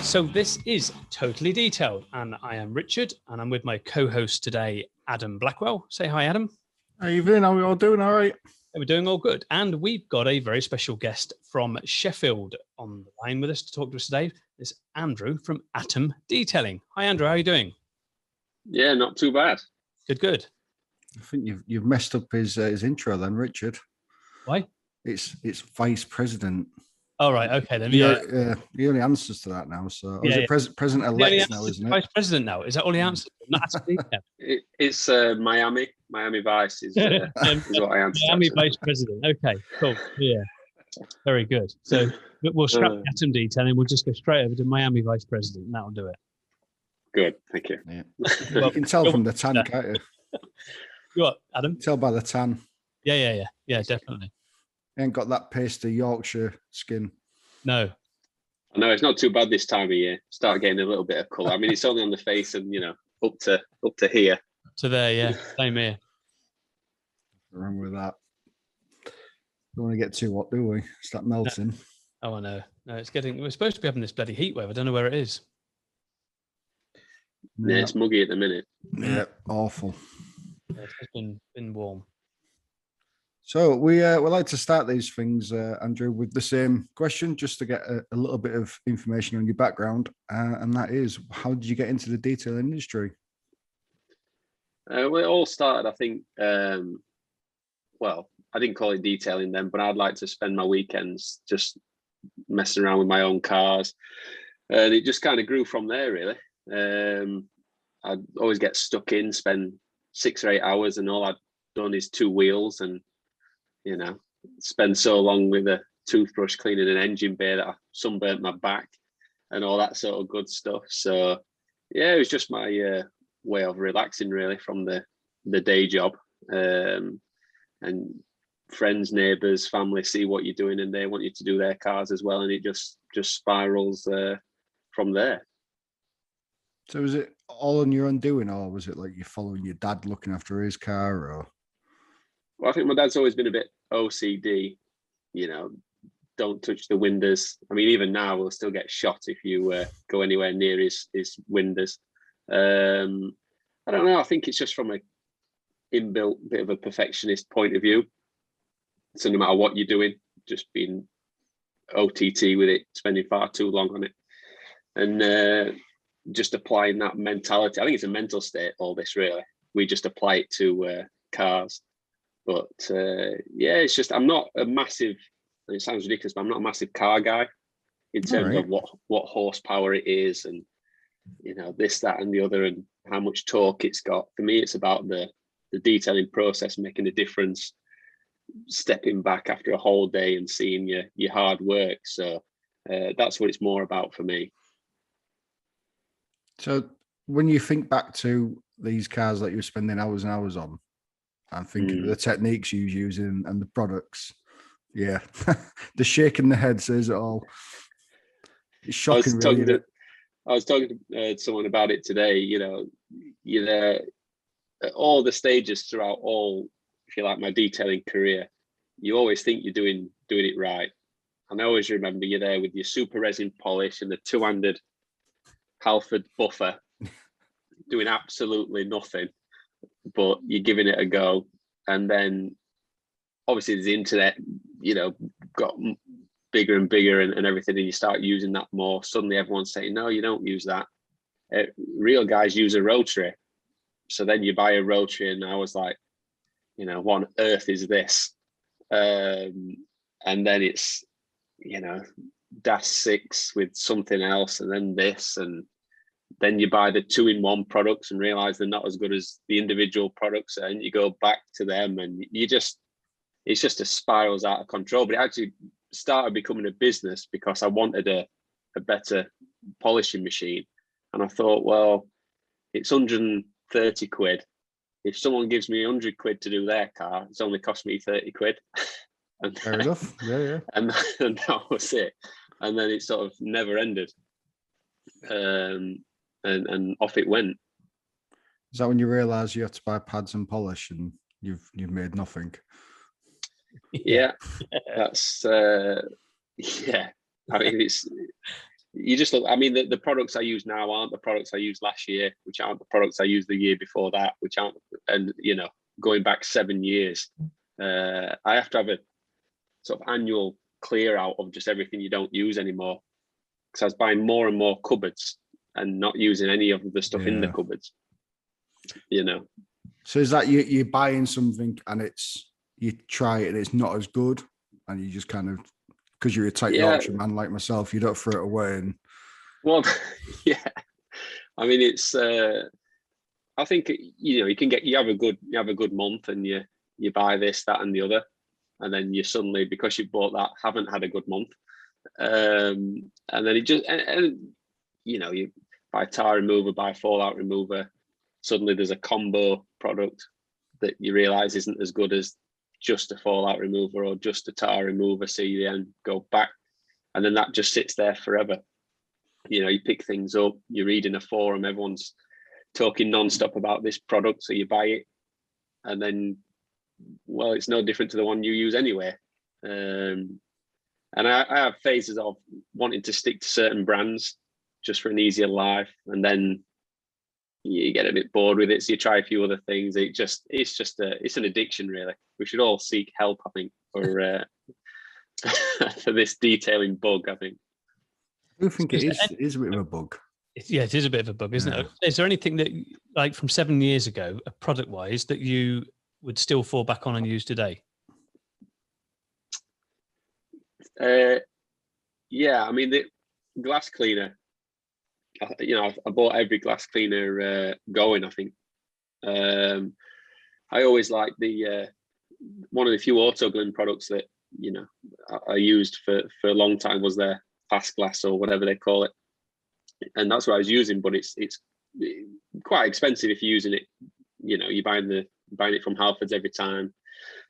So this is Totally Detailed, and I am Richard, and I'm with my co-host today, Adam Blackwell. Say hi, Adam. How you doing? How are we all doing? All right. We're doing all good, and we've got a very special guest from Sheffield on the line with us to talk to us today. It's Andrew from Atom Detailing. Hi, Andrew. How are you doing? Yeah, not too bad. Good. I think you've messed up his intro then, Richard. Why? It's vice president. All right. Okay then. He only answers to that now. So president-elect now, isn't it? Vice president now. Is that all he answers? Not asking It's Miami Vice is what I answer. Miami Vice President. Okay, cool. Yeah, very good. So we'll scrap Atom Detailing. We'll just go straight over to Miami Vice President, and that'll do it. Good, thank you. Yeah. You can tell from the tan, can't you? You what, Adam? Tell by the tan. Yeah, definitely. He ain't got that pasty Yorkshire skin. No. No, it's not too bad this time of year. Start getting a little bit of colour. I mean, it's only on the face and up to here. To there, yeah. Same here. What's wrong with that? Don't want to get too hot, do we? Start melting. No. Oh, I know. No, it's getting. We're supposed to be having this bloody heat wave. I don't know where it is. Yeah, it's muggy at the minute. Yeah, awful. Yeah, it's been warm. So we like to start these things, Andrew, with the same question, just to get a little bit of information on your background, and that is, how did you get into the detail industry? Well, it all started, I think. Well, I didn't call it detailing then, but I'd like to spend my weekends just messing around with my own cars, and it just kind of grew from there, really. I'd always get stuck in, spend 6 or 8 hours, and all I'd done is 2 wheels, and spend so long with a toothbrush cleaning an engine bay that I sunburnt my back and all that sort of good stuff. So yeah, it was just my way of relaxing, really, from the day job. And friends, neighbours, family see what you're doing and they want you to do their cars as well, and it just spirals from there. So was it all on your own doing, or was it like you're following your dad looking after his car? Or well, I think my dad's always been a bit OCD, don't touch the windows. I mean, even now we'll still get shot if you go anywhere near his windows. I don't know. I think it's just from a inbuilt bit of a perfectionist point of view. So no matter what you're doing, just being OTT with it, spending far too long on it, and just applying that mentality. I think it's a mental state, all this, really. We just apply it to cars. But yeah, it's just, I'm not a massive, and it sounds ridiculous, but I'm not a massive car guy in terms of what horsepower it is, and this, that, and the other, and how much torque it's got. For me, it's about the detailing process, making a difference, stepping back after a whole day and seeing your hard work. So that's what it's more about for me. So when you think back to these cars that you're spending hours and hours on, I'm thinking of the techniques you're using and the products. Yeah, the shaking the head says it all. It's shocking. I was talking to someone about it today. All the stages throughout all, if you like, my detailing career, you always think you're doing it right. And I always remember you're there with your super resin polish and the 2-handed Halford buffer, doing absolutely nothing, but you're giving it a go. And then obviously the internet, got bigger and bigger and everything, and you start using that more. Suddenly everyone's saying, no, you don't use that. Real guys use a rotary. So then you buy a rotary, and I was like, what on earth is this? And then it's, dash 6 with something else, and then this, and then you buy the 2-in-1 products and realize they're not as good as the individual products, and you go back to them, and it's just a spirals out of control. But it actually started becoming a business because I wanted a better polishing machine, and I thought, well, it's 130 quid. If someone gives me 100 quid to do their car, it's only cost me 30 quid. And fair enough. Yeah. And that was it. And then it sort of never ended. And off it went. Is that when you realise you have to buy pads and polish, and you've made nothing? Yeah, that's yeah. I mean, you just look. I mean, the products I use now aren't the products I used last year, which aren't the products I used the year before that, which aren't, and going back 7 years. I have to have a sort of annual clear out of just everything you don't use anymore, because I was buying more and more cupboards and not using any of the stuff in the cupboards. So is that you're buying something and you try it and it's not as good, and you just kind of, because you're a tight Yorkshire man like myself, you don't throw it away. And well, yeah, I mean, it's I think you have a good month and you buy this, that, and the other, and then you suddenly, because you bought that, haven't had a good month, and then it just and you buy tar remover, buy fallout remover. Suddenly there's a combo product that you realize isn't as good as just a fallout remover or just a tar remover, so you then go back, and then that just sits there forever. You pick things up, you read in a forum, everyone's talking non-stop about this product, so you buy it, and then, well, it's no different to the one you use anyway. And I have phases of wanting to stick to certain brands just for an easier life, and then you get a bit bored with it, so you try a few other things. It's an addiction, really. We should all seek help, I think, for for this detailing bug, I think. I do think it is a bit of a bug. Yeah, it is a bit of a bug, isn't it? Is there anything that, like from 7 years ago, product-wise, that you would still fall back on and use today? Yeah, I mean, the glass cleaner, I bought every glass cleaner going, I think. I always like one of the few Autoglym products that I used for a long time was their fast glass, or whatever they call it, and that's what I was using. But it's quite expensive if you're using it. You're buying it from Halfords every time,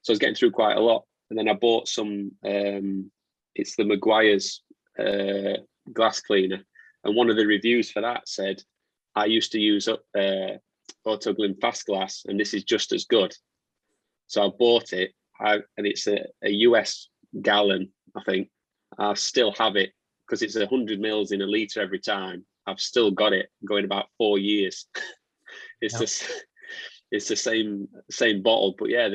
so I was getting through quite a lot. And then I bought some. It's the Maguire's glass cleaner, and one of the reviews for that said, "I used to use Autoglym fast glass, and this is just as good." So I bought it, and it's a US gallon, I think. I still have it because it's 100 mils in a litre every time. I've still got it going about 4 years. It's the same bottle, but yeah,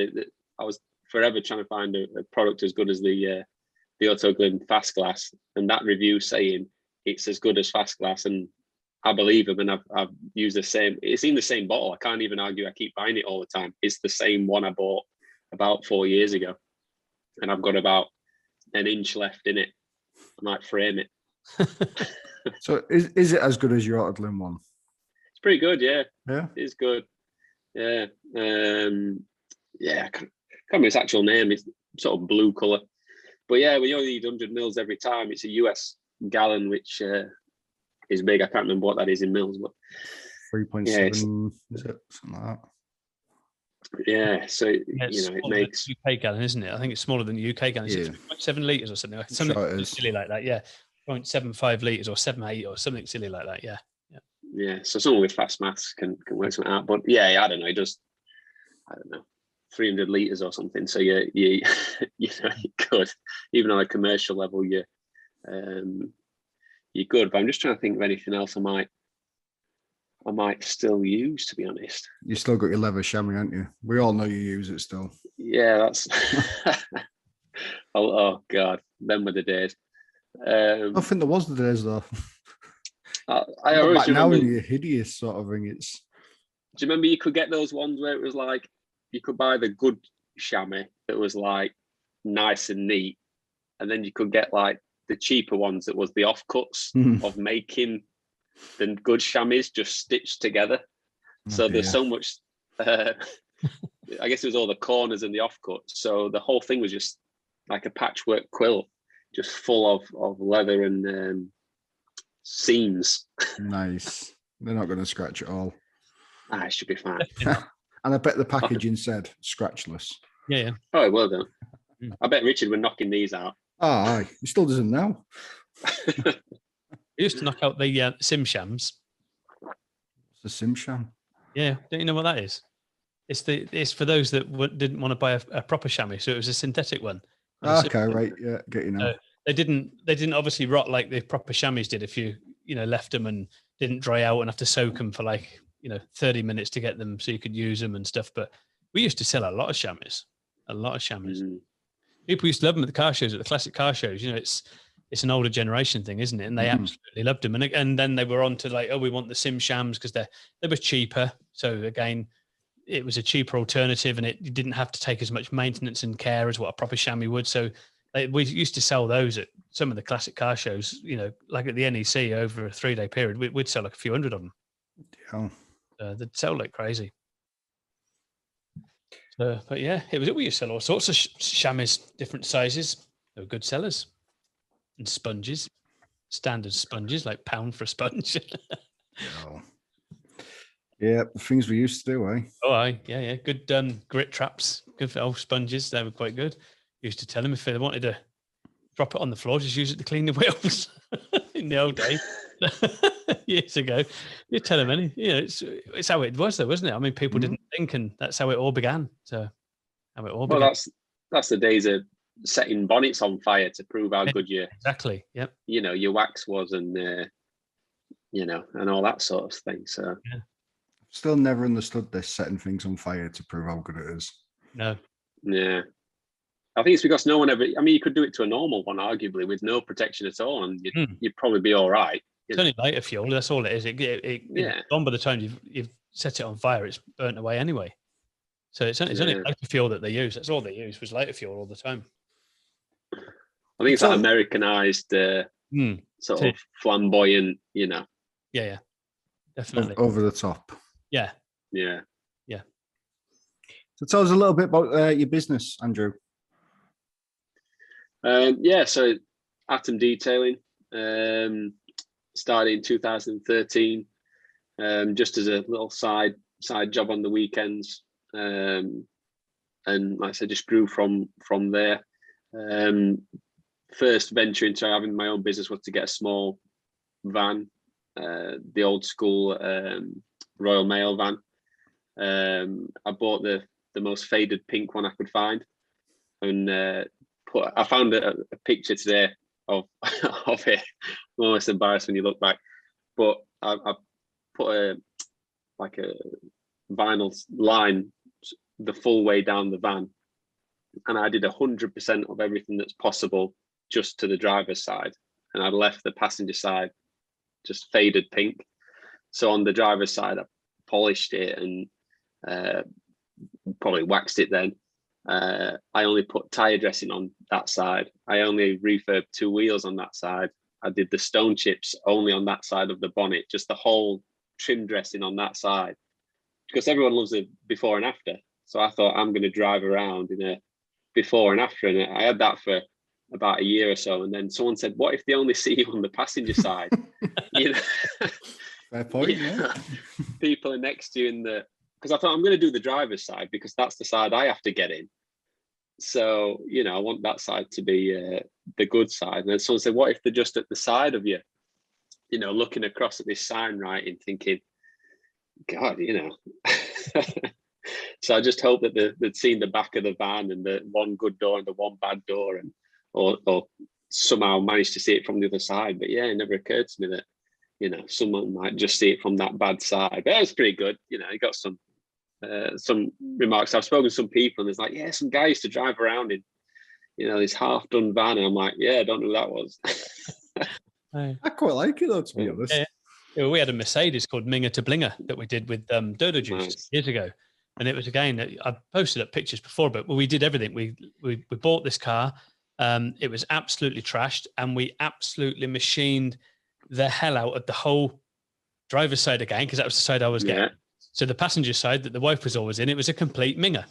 I was forever trying to find a product as good as the Autoglym fast glass, and that review saying it's as good as fast glass, and I believe them, and I've used the same. It's in the same bottle. I can't even argue. I keep buying it all the time. It's the same one I bought about 4 years ago, and I've got about an inch left in it. I might frame it. So is it as good as your Autoglym one? It's pretty good, yeah. Yeah, it's good. Yeah, yeah. I can't remember its actual name. It's sort of blue color, but yeah, we only need 100 mils every time. It's a US gallon, which is big. I can't remember what that is in mils, but 3.7 is it, something like that? Yeah, so it makes UK gallon, isn't it? I think it's smaller than the UK gallon. Is it 3.7 litres or something? Something silly like that, yeah. 0.75 litres or 7.8 or something silly like that, yeah. Yeah, so someone with fast maths can work something out. But yeah, I don't know. It does, I don't know, 300 litres or something. So you could, even on a commercial level, you're good. But I'm just trying to think of anything else I might still use, to be honest. You still got your leather chamois, haven't you? We all know you use it still. Yeah, that's oh God, them were the days. I think there was the days though. I always remember, now you're hideous sort of thing. It's. Do you remember you could get those ones where it was like you could buy the good chamois that was like nice and neat, and then you could get like the cheaper ones that was the offcuts of making the good chamois just stitched together. So there's so much. I guess it was all the corners and the offcuts. So the whole thing was just like a patchwork quilt, just full of leather and seams. Nice. They're not going to scratch at all. It should be fine. And I bet the packaging said scratchless. Yeah. Oh, well done. I bet Richard were knocking these out. Aye, he still doesn't know. He used to knock out the Simshams. It's a Simsham. Yeah, don't you know what that is? It's for those that didn't want to buy a proper chamois, so it was a synthetic one. Okay, right, yeah, get you now. they didn't obviously rot like the proper chamois did. If you left them and didn't dry out and have to soak them for 30 minutes to get them so you could use them and stuff. But we used to sell a lot of chamois. People used to love them at the car shows, at the classic car shows. It's an older generation thing, isn't it? And they absolutely loved them. And then they were on to we want the Simshams because they were cheaper. So again, it was a cheaper alternative, and it didn't have to take as much maintenance and care as what a proper chamois would. So we used to sell those at some of the classic car shows, like at the NEC over a 3-day period. We'd sell like a few hundred of them. Yeah. They'd sell like crazy. But yeah, we used to sell all sorts of chamois, different sizes. They were good sellers. And sponges, standard sponges, like £1 for a sponge. Yeah, the things we used to do, eh? Oh, yeah. Good grit traps, good for old sponges. They were quite good. Used to tell them if they wanted to drop it on the floor, just use it to clean the wheels in the old days. Years ago. You tell them it's how it was though, wasn't it? I mean, people didn't think, and that's how it all began. That's the days of setting bonnets on fire to prove how good exactly. Yep. Your wax was, and and all that sort of thing. So still never understood this, setting things on fire to prove how good it is. No. Yeah. I think it's because no one ever. I mean, you could do it to a normal one, arguably, with no protection at all, and you'd probably be all right. It's only lighter fuel. That's all it is. It's gone by the time you've set it on fire. It's burnt away anyway. So it's only lighter fuel that they use. That's all they use was lighter fuel all the time. I think it's that Americanized, sort of flamboyant. Yeah, definitely over the top. Yeah. So tell us a little bit about your business, Andrew. So Atom Detailing started in 2013, just as a little side job on the weekends, and like I said, just grew from there. First venture into having my own business was to get a small van, the old school Royal Mail van. I bought the most faded pink one I could find, and I found a picture today of it. I'm almost embarrassed when you look back, but I put a vinyl line the full way down the van, and I did 100% of everything that's possible just to the driver's side, and I left the passenger side just faded pink. So on the driver's side, I polished it and probably waxed it then. I only put tyre dressing on that side. I only refurbed 2 wheels on that side. I did the stone chips only on that side of the bonnet, just the whole trim dressing on that side, because everyone loves it before and after. So I thought, I'm going to drive around in a before and after, and I had that for about a year or so, and then someone said, what if they only see you on the passenger side? Fair point. Yeah. People are next to you because I thought, I'm going to do the driver's side because that's the side I have to get in. So, I want that side to be the good side. And then someone said, what if they're just at the side of you, looking across at this sign writing, thinking, God, So I just hope that they'd seen the back of the van and the one good door and the one bad door, and or somehow managed to see it from the other side. But yeah, it never occurred to me that, someone might just see it from that bad side. But it was pretty good. You got some remarks. I've spoken to some people, and there's like, yeah, some guy used to drive around in, this half done van, and I'm like, yeah, I don't know who that was. I quite like it though, to be honest. Yeah, we had a Mercedes called Minger to Blinger that we did with Dodo Juice years ago, and it was, again, I posted up pictures before, but we did everything. We bought this car. It was absolutely trashed, and we absolutely machined the hell out of the whole driver's side again, because that was the side I was getting. So the passenger side that the wife was always in, it was a complete Minger.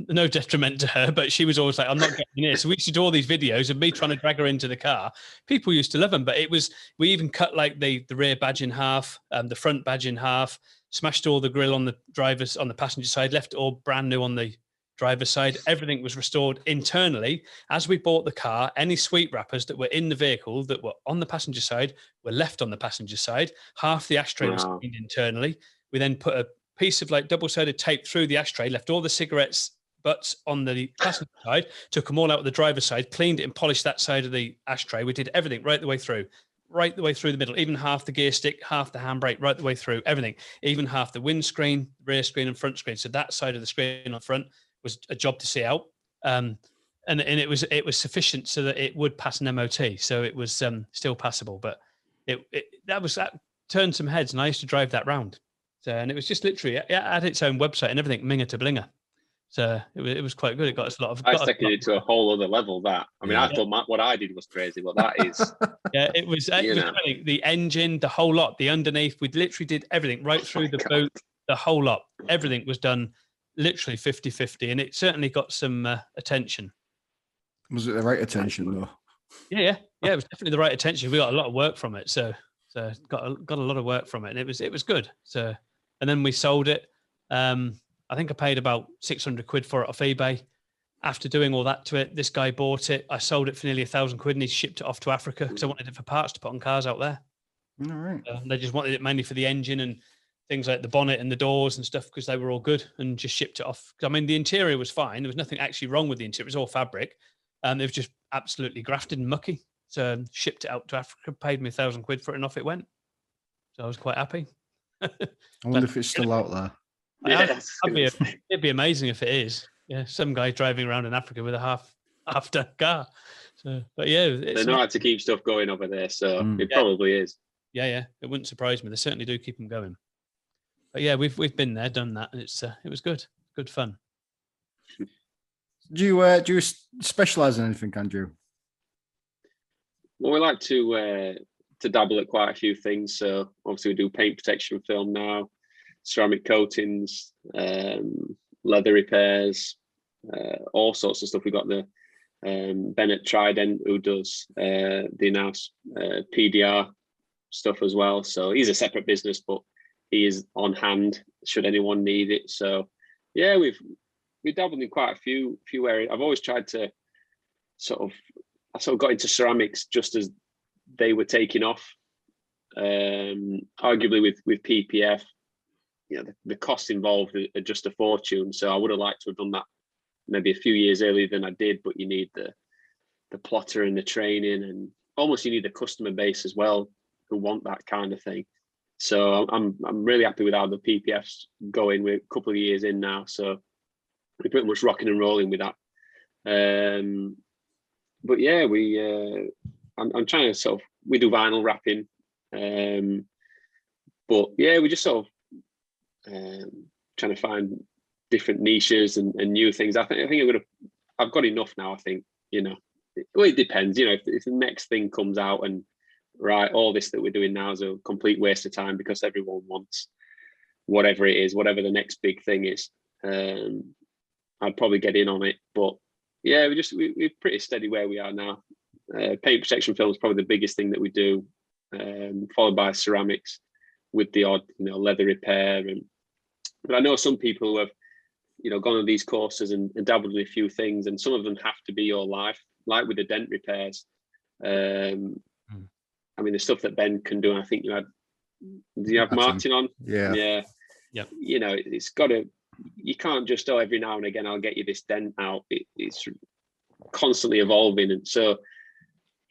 No detriment to her, but she was always like, I'm not getting in it. So we used to do all these videos of me trying to drag her into the car. People used to love them, but we even cut like the rear badge in half, the front badge in half, smashed all the grill on the passenger side, left it all brand new on the driver's side. Everything was restored internally. As we bought the car, any sweet wrappers that were in the vehicle that were on the passenger side were left on the passenger side. Half the ashtray was cleaned internally. We then put a piece of like double-sided tape through the ashtray, left all the cigarettes butts on the passenger side, took them all out of the driver's side, cleaned it and polished that side of the ashtray. We did everything right the way through the middle, even half the gear stick, half the handbrake, right the way through, everything, even half the windscreen, rear screen and front screen. So that side of the screen on front was a job to see out. And it was sufficient so that it would pass an MOT. So it was still passable, but that turned some heads, and I used to drive that round. So, and it was just literally, it had its own website and everything, Minger to Blinger. So it was quite good. It got us a lot of. I taken it to a whole other level. That I mean, I thought what I did was crazy, but that is. Yeah, it was the engine, the whole lot, the underneath. We literally did everything right through the boot, the whole lot. Everything was done literally 50-50, and it certainly got some attention. Was it the right attention though? Yeah, it was definitely the right attention. We got a lot of work from it, so got a lot of work from it, and it was good. So, and then we sold it. I think I paid about 600 quid for it off eBay. After doing all that to it, this guy bought it. I sold it for nearly 1,000 quid, and he shipped it off to Africa because I wanted it for parts to put on cars out there. All right. They just wanted it mainly for the engine and things like the bonnet and the doors and stuff because they were all good, and just shipped it off. I mean, the interior was fine. There was nothing actually wrong with the interior. It was all fabric. It was just absolutely grafted and mucky. So shipped it out to Africa, paid me 1,000 quid for it, and off it went. So I was quite happy. I wonder if it's still out there. It'd be amazing if it is. Yeah, some guy driving around in Africa with a half-done car. So, but yeah, they know how to keep stuff going over there, so it probably is. Yeah, it wouldn't surprise me. They certainly do keep them going. But yeah, we've been there, done that, and it was good fun. Do you specialize in anything, Andrew? Well, we like to dabble at quite a few things. So obviously we do paint protection film now, ceramic coatings, leather repairs, all sorts of stuff. We've got the Bennett Trident who does the in-house PDR stuff as well. So he's a separate business, but he is on hand should anyone need it. So yeah, we dabbled in quite a few areas. I've always tried to I sort of got into ceramics just as they were taking off. Arguably with PPF, the costs involved are just a fortune. So I would have liked to have done that maybe a few years earlier than I did, but you need the plotter and the training, and almost you need the customer base as well who want that kind of thing. So I'm really happy with how the PPF's going. We're a couple of years in now, so we're pretty much rocking and rolling with that. But yeah, I'm trying to we do vinyl wrapping, but yeah, we just trying to find different niches and new things. I think I've got enough now. I think it depends. If the next thing comes out and right, all this that we're doing now is a complete waste of time because everyone wants whatever it is, whatever the next big thing is. I'd probably get in on it, but yeah, we're pretty steady where we are now. Paint protection film is probably the biggest thing that we do, followed by ceramics with the odd, leather repair. But I know some people who have, gone on these courses and dabbled in a few things, and some of them have to be your life, like with the dent repairs. I mean, the stuff that Ben can do, and I think do you have Martin on? Yeah. It's got to. You can't just every now and again I'll get you this dent out. It's constantly evolving, and so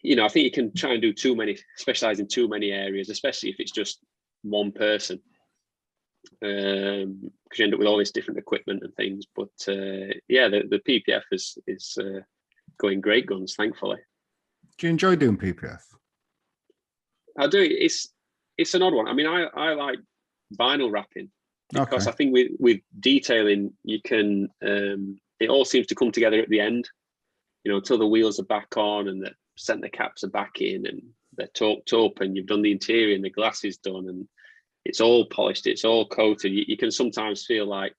I think you can try and specialize in too many areas, especially if it's just one person, because you end up with all this different equipment and things. But yeah, the PPF is going great guns, thankfully. Do you enjoy doing PPF? I do. It's an odd one. I mean, I like vinyl wrapping. Because I think with detailing, you can, it all seems to come together at the end, until the wheels are back on and the centre caps are back in and they're torqued up and you've done the interior and the glass is done and it's all polished, it's all coated. You can sometimes feel like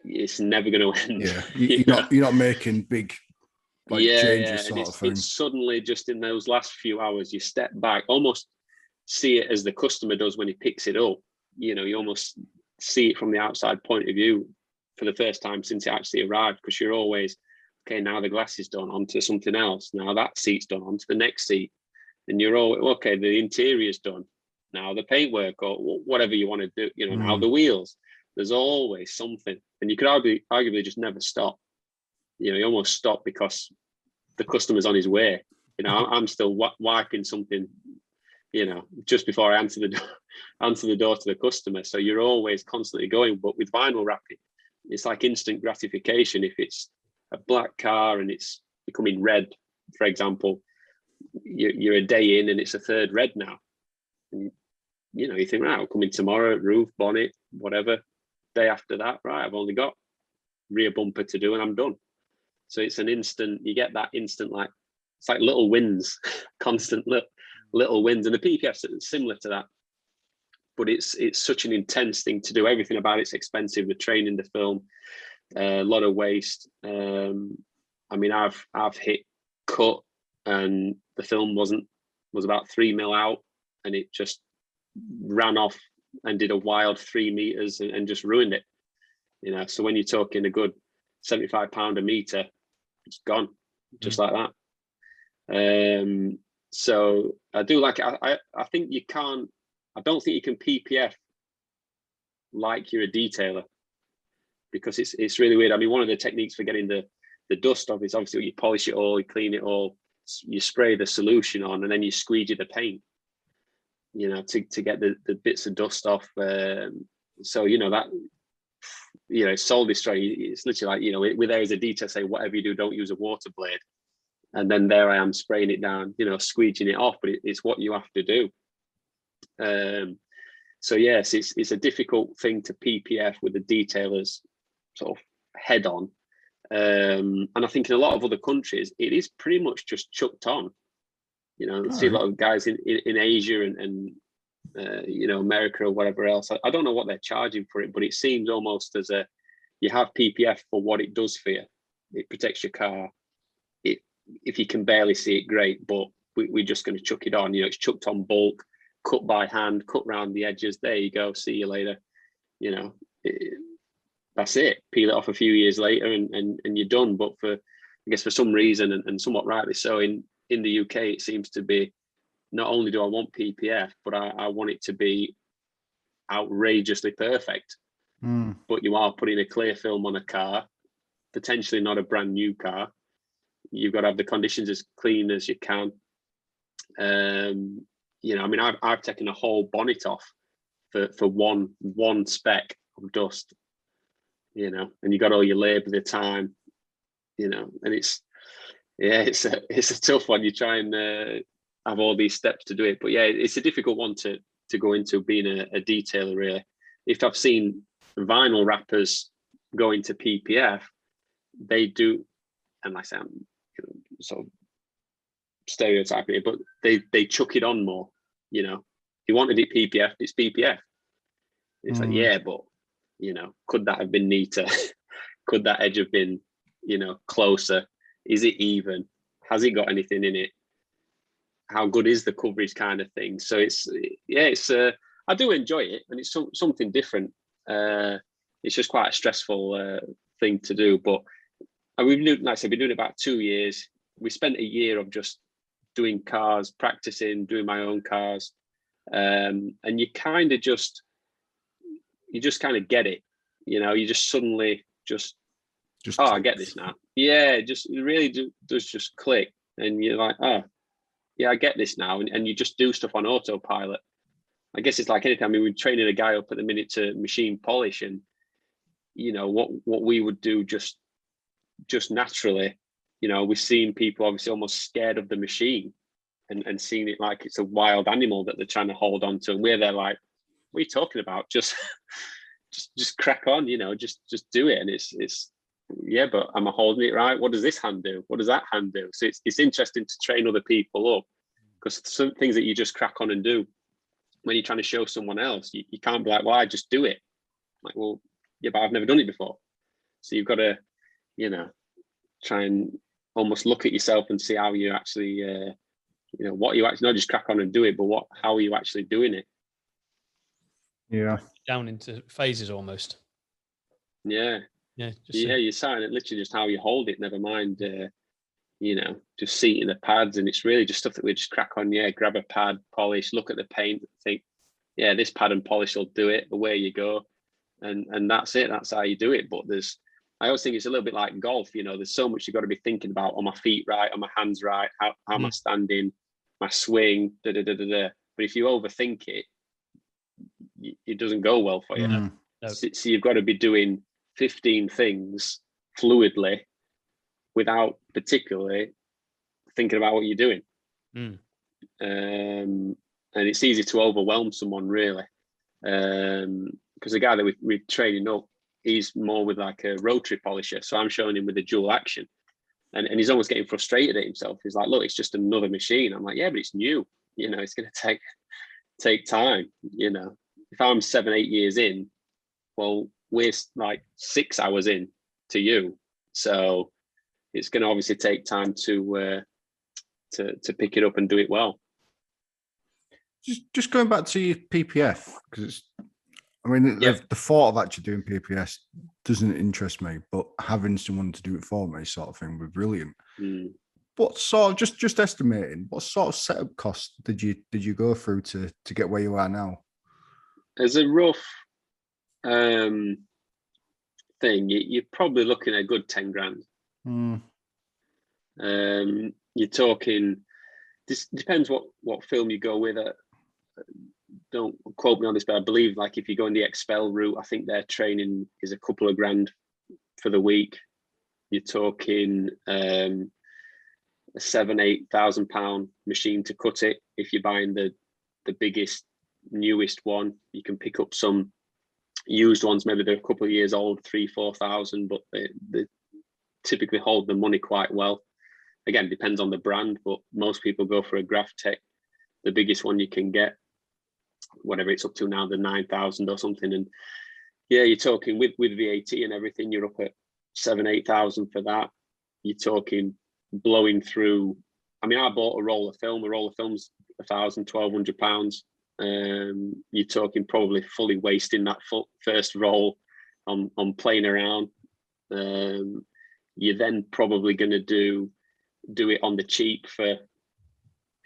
it's never going to end. Yeah, you're not making big changes sort of thing. It's suddenly just in those last few hours, you step back, almost see it as the customer does when he picks it up. You almost see it from the outside point of view for the first time since it actually arrived, because you're always, okay, now the glass is done, onto something else. Now that seat's done, onto the next seat. And you're all, okay, the interior's done. Now the paintwork or whatever you want to do, now the wheels. There's always something, and you could arguably just never stop. You almost stop because the customer's on his way. I'm still wiping something, just before I answer the door to the customer. So you're always constantly going. But with vinyl wrapping, it's like instant gratification. If it's a black car and it's becoming red, for example, you're a day in and it's a third red now. And, you think, right, I'll come in tomorrow, roof, bonnet, whatever. Day after that, right, I've only got rear bumper to do and I'm done. So it's an instant, you get that instant, like, it's like little wins, constant little wins. And the PPF's similar to that, but it's such an intense thing to do. Everything about it's expensive, the training, the film, a lot of waste. I've hit cut and the film was about 3 mil out and it just ran off and did a wild 3 meters and just ruined it. So when you're talking a good £75 a meter, it's gone just like that. So I do like it. I think you can't, I don't think you can PPF like you're a detailer, because it's really weird. I mean, one of the techniques for getting the dust off is obviously you polish it all, you clean it all, you spray the solution on, and then you squeegee the paint, to get the bits of dust off. So that, it's soul destroying. It's literally like, with there is a detail say, whatever you do, don't use a water blade. And then there I am spraying it down, squeegeeing it off, but it's what you have to do. So yes, it's a difficult thing to PPF with the detailers sort of head on. And I think in a lot of other countries, it is pretty much just chucked on. See a lot of guys in Asia and America or whatever else. I don't know what they're charging for it, but it seems almost as you have PPF for what it does for you. It protects your car. If you can barely see it, great, but we're just going to chuck it on. It's chucked on bulk, cut by hand, cut round the edges. There you go. See you later. That's it. Peel it off a few years later and you're done. But I guess for some reason, and somewhat rightly so, in the UK, it seems to be, not only do I want PPF, but I want it to be outrageously perfect. But you are putting a clear film on a car, potentially not a brand new car. You've got to have the conditions as clean as you can. I've taken a whole bonnet off for one speck of dust, and you got all your labour, the time, and it's a tough one. You try and have all these steps to do it, but yeah, it's a difficult one to go into, being a detailer really. If I've seen vinyl wrappers go into PPF, they do, and like I say, I'm sort of stereotyping it, but they chuck it on more. If you wanted it PPF, it's PPF. It's like, yeah, but could that have been neater? Could that edge have been closer? Is it even? Has it got anything in it? How good is the coverage, kind of thing? So it's I do enjoy it, and it's something different. It's just quite a stressful thing to do, but we've been doing it about 2 years. We spent a year of just doing cars, practicing, doing my own cars, and you just kind of get it. You just suddenly just I get this now. Yeah, it really does just click, and you're like, oh yeah, I get this now, and you just do stuff on autopilot. I guess it's like anything. I mean, we're training a guy up at the minute to machine polish, and what we would do just naturally. We've seen people obviously almost scared of the machine and seeing it like it's a wild animal that they're trying to hold on to, and we're there like, what are you talking about? Just crack on, just do it. And it's yeah, but am I holding it right? What does this hand do? What does that hand do? So it's interesting to train other people up, because some things that you just crack on and do, when you're trying to show someone else, you can't be like, well, I just do it. Like, well, yeah, but I've never done it before. So you've got to, try and almost look at yourself and see how you actually, what you actually, not just crack on and do it, but how are you actually doing it? Yeah. Down into phases almost. Yeah. Yeah. You're saying it literally just how you hold it, never mind, just seating the pads. And it's really just stuff that we just crack on. Yeah. Grab a pad, polish, look at the paint, think, yeah, this pad and polish will do it. Away you go. and that's it. That's how you do it. But I always think it's a little bit like golf. There's so much you've got to be thinking about. Are my feet right? Are my hands right? How am I standing? My swing? Da da da da da. But if you overthink it, it doesn't go well for you. No. So you've got to be doing 15 things fluidly without particularly thinking about what you're doing. And it's easy to overwhelm someone, really. Because the guy that we're training up, he's more with like a rotary polisher. So I'm showing him with a dual action. And he's almost getting frustrated at himself. He's like, look, it's just another machine. I'm like, yeah, but it's new. It's going to take time. If I'm 7-8 years in, well, we're like 6 hours in to you. So it's going to obviously take time to pick it up and do it well. Just going back to your PPF, because the thought of actually doing PPS doesn't interest me, but having someone to do it for me, sort of thing, would be brilliant. What sort of just estimating? What sort of setup cost did you go through to get where you are now? As a rough thing, you're probably looking at a good 10 grand. You're talking. This depends what film you go with. Don't quote me on this, but I believe like if you go in the Expel route, I think their training is a couple of grand for the week. You're talking a £7,000-8,000 machine to cut it. If you're buying the biggest, newest one, you can pick up some used ones. Maybe they're a couple of years old, 3,000-4,000, but they typically hold the money quite well. Again, it depends on the brand, but most people go for a Graphtec, the biggest one you can get, whatever it's up to now, the 9,000 or something. And yeah, you're talking with VAT and everything, you're up at 7,000-8,000 for that. You're talking blowing through. I mean, I bought a roll of film. A roll of film's £1,000-1,200. You're talking probably fully wasting that first roll on playing around. You're then probably going to do it on the cheap for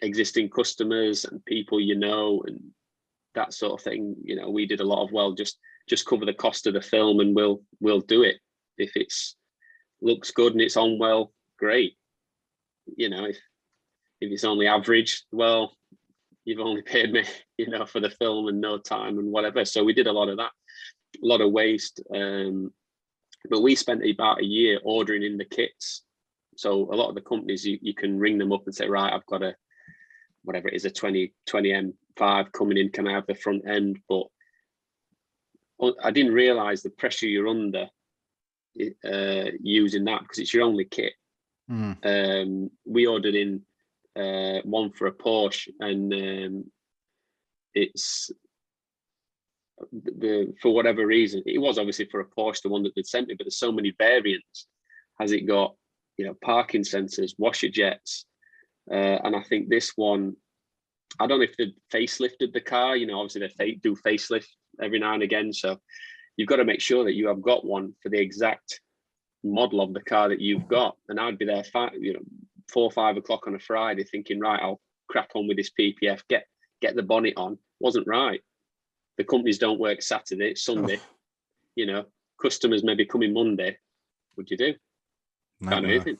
existing customers and people and that sort of thing. We did a lot of just cover the cost of the film and we'll do it. If it's looks good and it's on well, great. If it's only average, well, you've only paid me for the film and no time and whatever. So we did a lot of that, a lot of waste. But we spent about a year ordering in the kits. So a lot of the companies, you can ring them up and say, right, I've got whatever it is, a 20 M5 coming in. Can I have the front end? But I didn't realize the pressure you're under using that, because it's your only kit. We ordered in one for a Porsche, and it's for whatever reason, it was obviously for a Porsche, the one that they'd sent me, but there's so many variants. Has it got parking sensors, washer jets, and I think this one, I don't know if they facelifted the car. Obviously they do facelift every now and again, so you've got to make sure that you have got one for the exact model of the car that you've got. And I'd be there 4 or 5 o'clock on a Friday thinking, right, I'll crack on with this PPF, get the bonnet on. Wasn't right. The companies don't work Saturday, Sunday. Customers maybe coming Monday. What'd you do? Can't do anything.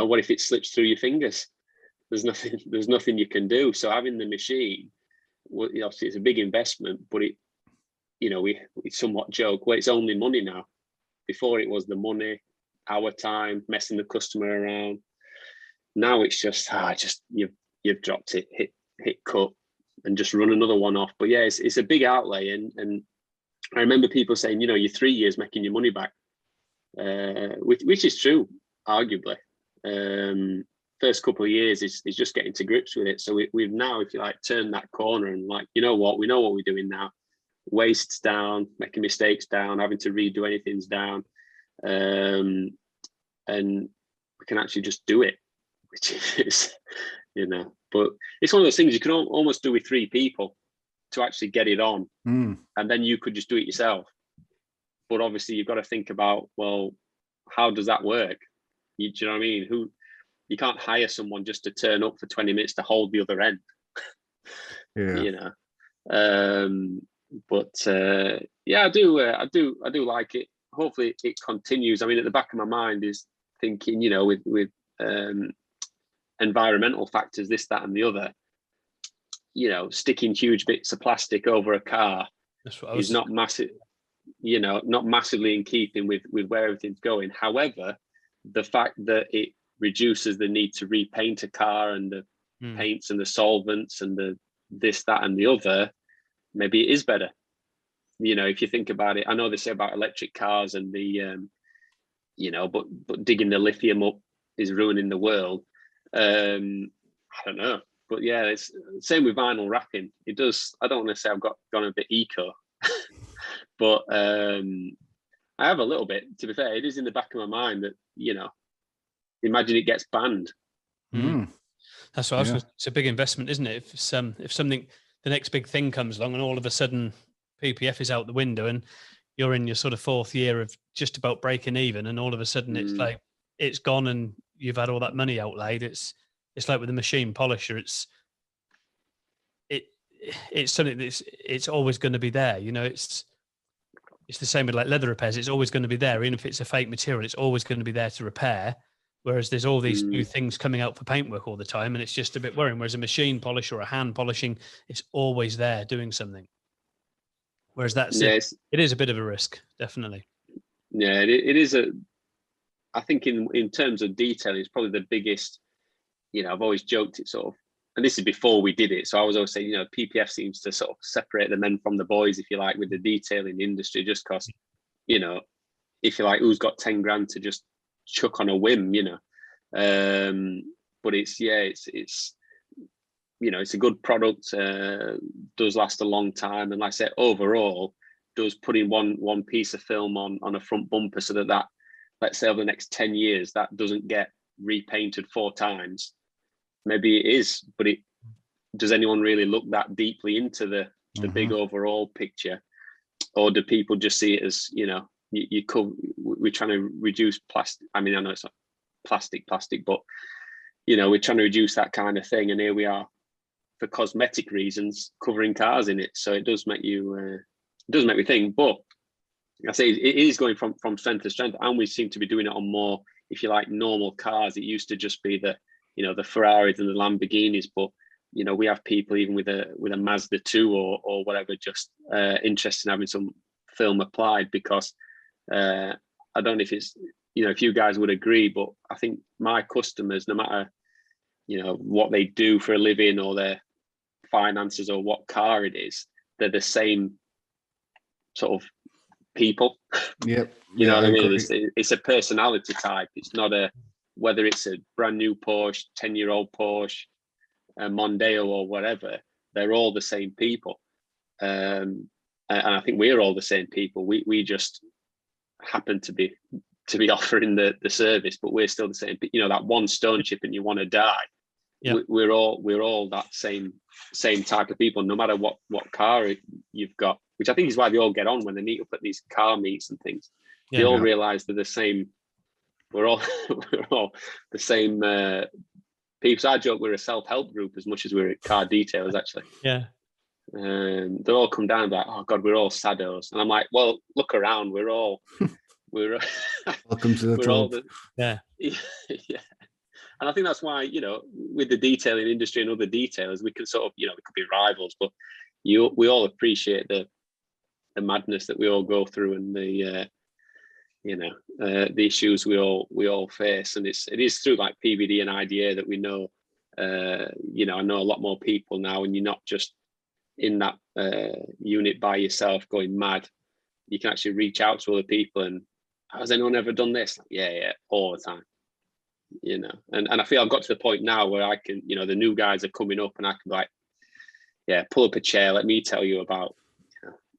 What if it slips through your fingers? There's nothing you can do. So having the machine, obviously it's a big investment, but we somewhat joke, well, it's only money now. Before it was the money, our time, messing the customer around. Now it's just you've dropped it, hit cut, and just run another one off. But yeah, it's a big outlay, and I remember people saying, you're 3 years making your money back, which is true, arguably. First couple of years is just getting to grips with it. So we've now, if you like, turned that corner and like, we know what we're doing now. Waste's down, making mistakes down, having to redo anything's down, and we can actually just do it, which is, but it's one of those things you can almost do with 3 people to actually get it on, and then you could just do it yourself. But obviously you've got to think about, well, how does that work? Do you know what I mean? You can't hire someone just to turn up for 20 minutes to hold the other end. Yeah. But Yeah, I do like it. Hopefully, it continues. I mean, at the back of my mind is thinking, with environmental factors, this, that, and the other. Sticking huge bits of plastic over a car is not massive. Not massively in keeping with where everything's going. However, the fact that it reduces the need to repaint a car and the paints and the solvents and the this, that, and the other, maybe it is better. If you think about it, I know they say about electric cars and the, but digging the lithium up is ruining the world. I don't know, but yeah, it's same with vinyl wrapping. It does. I don't want to say I've gone a bit eco, but I have a little bit. To be fair, it is in the back of my mind that imagine it gets banned. That's what I was going to, it's a big investment, isn't it? If something, the next big thing comes along, and all of a sudden PPF is out the window, and you're in your sort of 4th year of just about breaking even, and all of a sudden it's like it's gone, and you've had all that money outlaid. It's like with the machine polisher. It's something it's always going to be there. It's the same with like leather repairs. It's always going to be there, even if it's a fake material. It's always going to be there to repair. Whereas there's all these new things coming out for paintwork all the time, and it's just a bit worrying. Whereas a machine polish or a hand polishing, it's always there doing something. Whereas it is a bit of a risk, definitely. Yeah, it is I think in terms of detail, it's probably the biggest. I've always joked it sort of, and this is before we did it. So I was always saying, PPF seems to sort of separate the men from the boys, if you like, with the detailing industry, just because, if you like, who's got 10 grand to just chuck on a whim, but it's a good product, does last a long time, and like I said, overall does putting one piece of film on a front bumper so that let's say over the next 10 years that doesn't get repainted 4 times. Maybe it is, but does anyone really look that deeply into the big overall picture, or do people just see it as we're trying to reduce plastic? I mean, I know it's not plastic, but we're trying to reduce that kind of thing, and here we are for cosmetic reasons covering cars in it. So it does make me think. But I say it is going from strength to strength, and we seem to be doing it on more, if you like, normal cars. It used to just be the Ferraris and the Lamborghinis, but we have people even with a Mazda 2 or whatever, just interested in having some film applied, because I don't know if it's if you guys would agree, but I think my customers, no matter what they do for a living or their finances or what car it is, they're the same sort of people. Yep. You know what I mean? It's a personality type. It's not whether it's a brand new Porsche, 10-year-old Porsche, a Mondeo or whatever, they're all the same people. And I think we're all the same people. We just happen to be offering the service, but we're still the same. That one stone chip and you want to die. Yeah. We're all that same type of people, no matter what car you've got, which I think is why they all get on when they meet up at these car meets and things. Yeah, they all realize they're the same. We're all the same people. So I joke we're a self-help group as much as we're car detailers, actually. Yeah. They all come down like, oh God, we're all saddos, and I'm like, well, look around, we're welcome to the club. Yeah. And I think that's why, with the detailing industry and other detailers, we can sort of, we could be rivals, but we all appreciate the madness that we all go through and the issues we all face. And it is through like PVD and IDA that we know, I know a lot more people now, and you're not just in that unit by yourself going mad. You can actually reach out to other people and, has anyone ever done this? Yeah, all the time. And I feel I've got to the point now where I can, the new guys are coming up and I can be like, yeah, pull up a chair, let me tell you about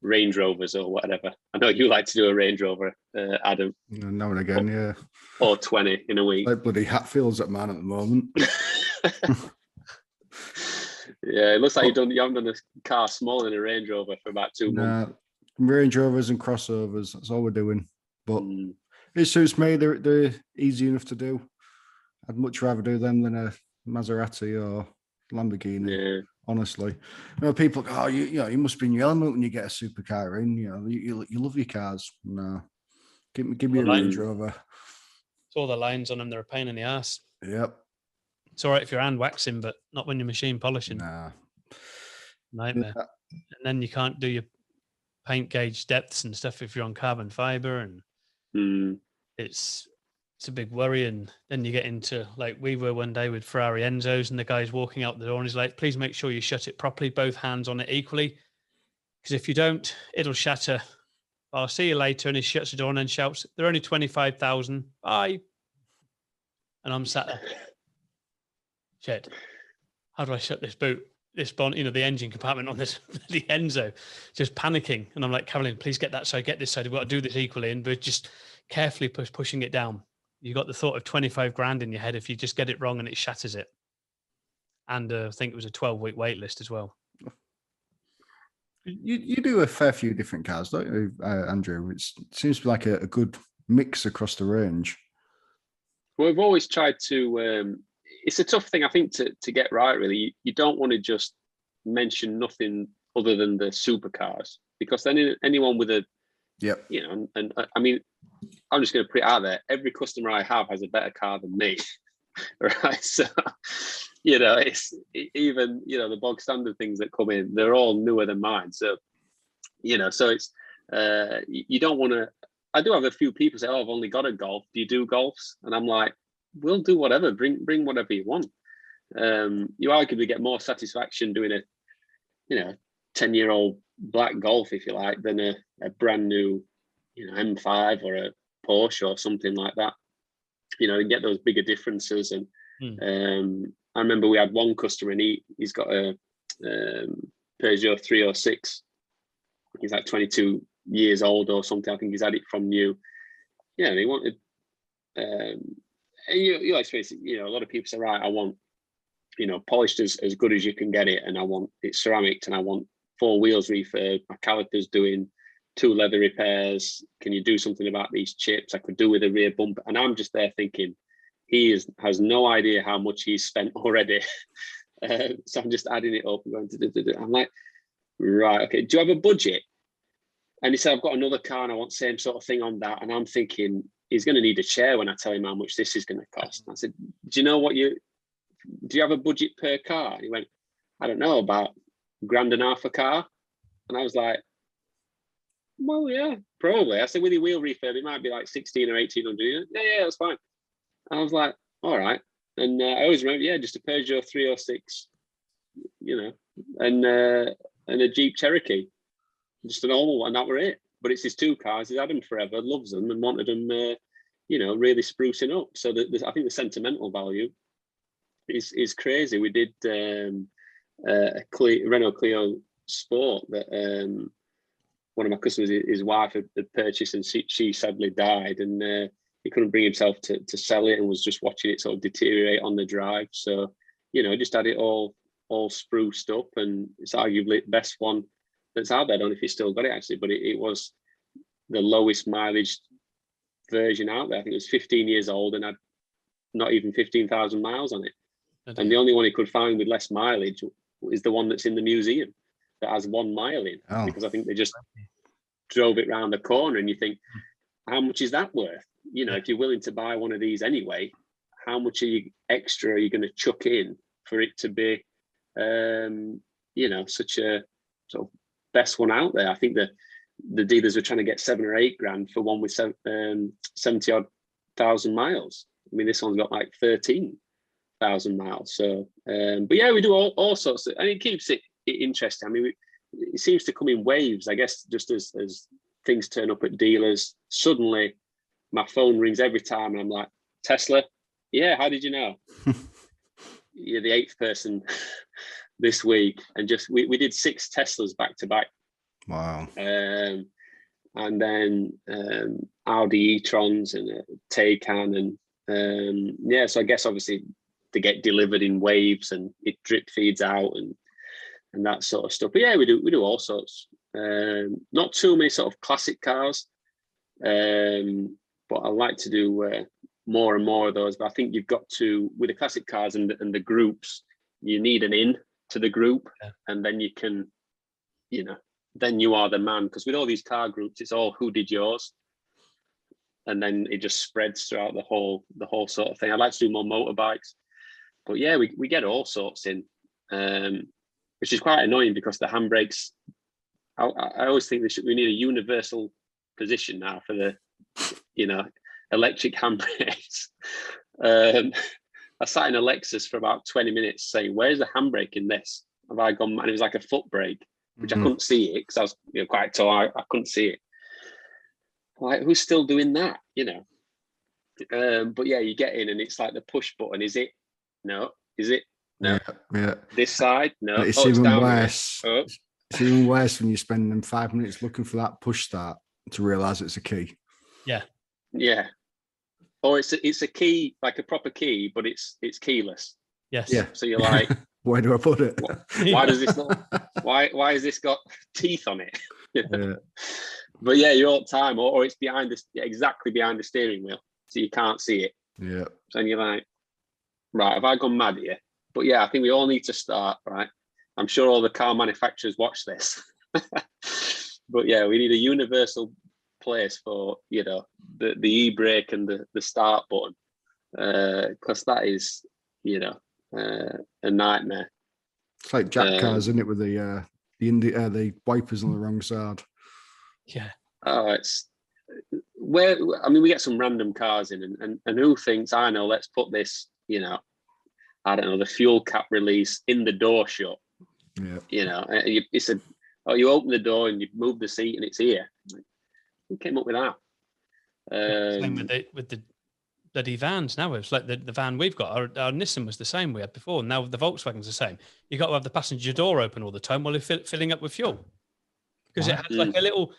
Range Rovers or whatever. I know you like to do a Range Rover, Adam. Now and again, yeah. Or 20 in a week. Like bloody Hatfields at man at the moment. Yeah, it looks like you haven't done a car smaller than a Range Rover for about 2 months. Range Rovers and crossovers, that's all we're doing. But it suits me, they're easy enough to do. I'd much rather do them than a Maserati or Lamborghini. Honestly, people go, "Oh, you must be in your element when you get a supercar in. You love your cars." No, give me a Range Rover. It's all the lines on them. They're a pain in the ass. Yep. It's all right if you're hand waxing, but not when you're machine polishing. Nah. Nightmare. And then you can't do your paint gauge depths and stuff if you're on carbon fiber, and it's a big worry. And then you get into, like we were one day with Ferrari Enzos, and the guy's walking out the door and he's like, "Please make sure you shut it properly, both hands on it equally, because if you don't, it'll shatter. I'll see you later." And he shuts the door and then shouts, "They're only 25,000. Bye." And I'm sat there, shit, how do I shut this boot? This bonnet, the engine compartment on this the Enzo, just panicking. And I'm like, "Carolyn, please get that side, get this side. We've got to do this equally." And we're just carefully pushing it down. You got the thought of 25 grand in your head if you just get it wrong and it shatters it. And I think it was a 12-week wait list as well. You do a fair few different cars, don't you, Andrew? It seems to be like a good mix across the range. Well, we've always tried to. It's a tough thing, I think, to get right. Really, you don't want to just mention nothing other than the supercars, because then anyone with a, and I mean, I'm just going to put it out there. Every customer I have has a better car than me, right? So, it's even the bog standard things that come in, they're all newer than mine. So, so it's you don't want to. I do have a few people say, "Oh, I've only got a Golf. Do you do Golfs?" And I'm like, "We'll do whatever. Bring whatever you want." You arguably get more satisfaction doing a 10-year-old black Golf, if you like, than a brand new M5 or a Porsche or something like that. You get those bigger differences. And I remember we had one customer, and he's got a Peugeot 306. He's like 22 years old or something. I think he's had it from new. And he wanted. You experience it, a lot of people say, right, I want polished as good as you can get it, and I want it ceramic, and I want 4 wheels refurb, my calipers doing 2 leather repairs. Can you do something about these chips? I could do with a rear bumper. And I'm just there thinking, has no idea how much he's spent already. So I'm just adding it up and going, I'm like, right, okay, do you have a budget? And he said, I've got another car and I want the same sort of thing on that. And I'm thinking, he's going to need a chair when I tell him how much this is going to cost. And I said, do you know do you have a budget per car? And he went, I don't know, about £1.5 a car. And I was like, well, yeah, probably. I said, with your wheel refurb, it might be like 1,600 or 1,800. Yeah, that's fine. And I was like, all right. And I always remember, just a Peugeot 306, and a Jeep Cherokee, just a normal one. That were it. But it's his 2 cars. He's had them forever, loves them, and wanted them, really sprucing up. So I think the sentimental value is crazy. We did a Renault Clio Sport that one of my customers, his wife had purchased, and she sadly died, and he couldn't bring himself to sell it, and was just watching it sort of deteriorate on the drive. So, just had it all spruced up, and it's arguably the best one that's out there. I don't know if he's still got it actually, but it was the lowest mileage version out there. I think it was 15 years old and had not even 15,000 miles on it. And the only one he could find with less mileage is the one that's in the museum that has 1 mile in, because I think they just drove it round the corner. And you think, how much is that worth? If you're willing to buy one of these anyway, how much extra are you going to chuck in for it to be, such a sort of best one out there? I think the dealers were trying to get 7 or 8 grand for one with 70 odd thousand miles. I mean, this one's got like 13,000 miles. So, but yeah, we do all sorts of, and it keeps it interesting. I mean, it seems to come in waves, I guess, just as things turn up at dealers. Suddenly, my phone rings every time, and I'm like, Tesla? Yeah, how did you know? You're the 8th person this week, and just we did 6 Teslas back to back. Wow. And then Audi e-trons and Taycan, and so I guess obviously they get delivered in waves, and it drip feeds out and that sort of stuff. But yeah, we do all sorts. Not too many sort of classic cars, but I like to do more and more of those. But I think you've got to, with the classic cars and the groups, you need an in to the group, Yeah. and then you can, then you are the man. Because with all these car groups, it's all who did yours, and then it just spreads throughout the whole sort of thing. I'd like to do more motorbikes, but yeah, we get all sorts in, which is quite annoying because the handbrakes. I always think we need a universal position now for the, electric handbrakes. I sat in a Lexus for about 20 minutes saying, "Where's the handbrake in this? Have I gone?" And it was like a foot brake, which I couldn't see it because I was quite tall. I couldn't see it. Like, who's still doing that? But yeah, you get in and it's like the push button. Is it? No. Is it? No. Yeah. This side? No. It's it's even down worse. here. Oh. It's even worse when you spend them 5 minutes looking for that push start to realise it's a key. Yeah. Yeah. Or it's a key, like a proper key, but it's keyless. Yes. Yeah. So you're like, where do I put it? Why does this not? Why has this got teeth on it? Yeah. But yeah, you're all the time, or it's exactly behind the steering wheel, so you can't see it. Yeah. So you're like, right, have I gone mad here? But yeah, I think we all need to start, right? I'm sure all the car manufacturers watch this. But yeah, we need a universal place for, the e-brake and the start button. Because that is, a nightmare. It's like jack cars, isn't it, with the wipers on the wrong side. Yeah. Oh, it's where, I mean, we get some random cars in and who thinks, I know, let's put this, I don't know, the fuel cap release in the door shut. Yeah. You open the door and you move the seat and it's here. Who came up with that? Same with the bloody vans now. It's like the van we've got. Our Nissan was the same we had before. Now the Volkswagen's the same. You got to have the passenger door open all the time while you're filling up with fuel, because it has like a little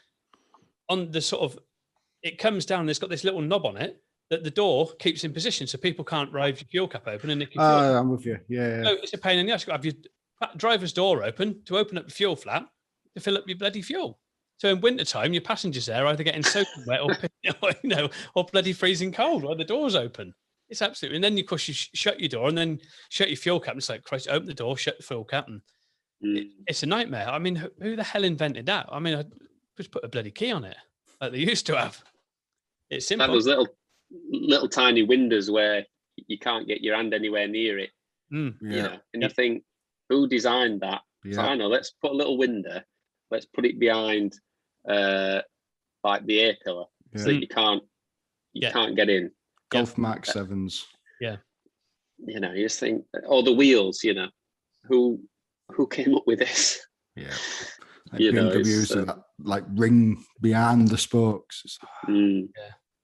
on the sort of. It comes down and it's got this little knob on it that the door keeps in position, so people can't drive your fuel cap open and nick your fuel. I'm with you. Yeah. So it's a pain in the ass. You've got to have your driver's door open to open up the fuel flap to fill up your bloody fuel. So in wintertime, your passengers there are either getting soaking wet or bloody freezing cold while the door's open. It's absolutely. And then, of course, you shut your door and then shut your fuel cap. And it's like, Christ, open the door, shut the fuel cap. And it's a nightmare. I mean, who the hell invented that? I mean, I just put a bloody key on it like they used to have. It's simple. Like those little tiny windows where you can't get your hand anywhere near it. And you think, who designed that? So I know, let's put a little window. Let's put it behind like the A pillar so that you can't get in. Golf Mark 7s. Yeah. You just think, or the wheels, who came up with this? Yeah. Like BMWs that like ring behind the spokes. Yeah.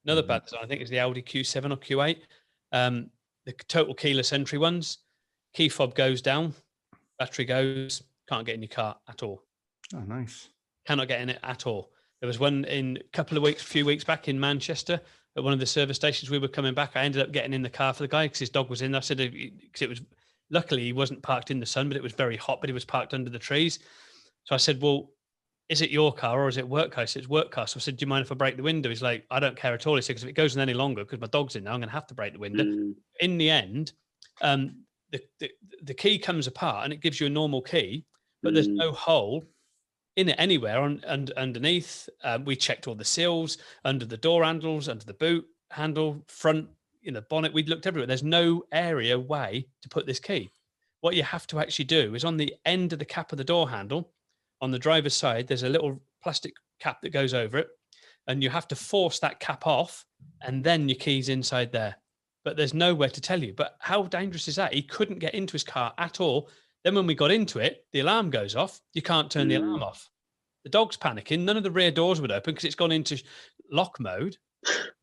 Another bad design, I think, is the Audi Q7 or Q8. The total keyless entry ones. Key fob goes down, battery goes, can't get in your car at all. Oh, nice. Cannot get in it at all. There was one in a few weeks back in Manchester at one of the service stations. We were coming back. I ended up getting in the car for the guy because his dog was in. I said, because it was, luckily he wasn't parked in the sun, but it was very hot, but he was parked under the trees. So I said, well, is it your car or is it work car? He said, it's work car. So I said, do you mind if I break the window? He's like, I don't care at all. He said, because if it goes on any longer, because my dog's in now, I'm going to have to break the window. In the end, the key comes apart and it gives you a normal key, but there's no hole in it anywhere underneath. We checked all the seals, under the door handles, under the boot handle, front, bonnet. We looked everywhere. There's no way to put this key. What you have to actually do is on the end of the cap of the door handle, on the driver's side, there's a little plastic cap that goes over it, and you have to force that cap off, and then your key's inside there. But there's nowhere to tell you. But how dangerous is that? He couldn't get into his car at all. Then when we got into it, the alarm goes off. You can't turn the alarm off. The dog's panicking. None of the rear doors would open because it's gone into lock mode,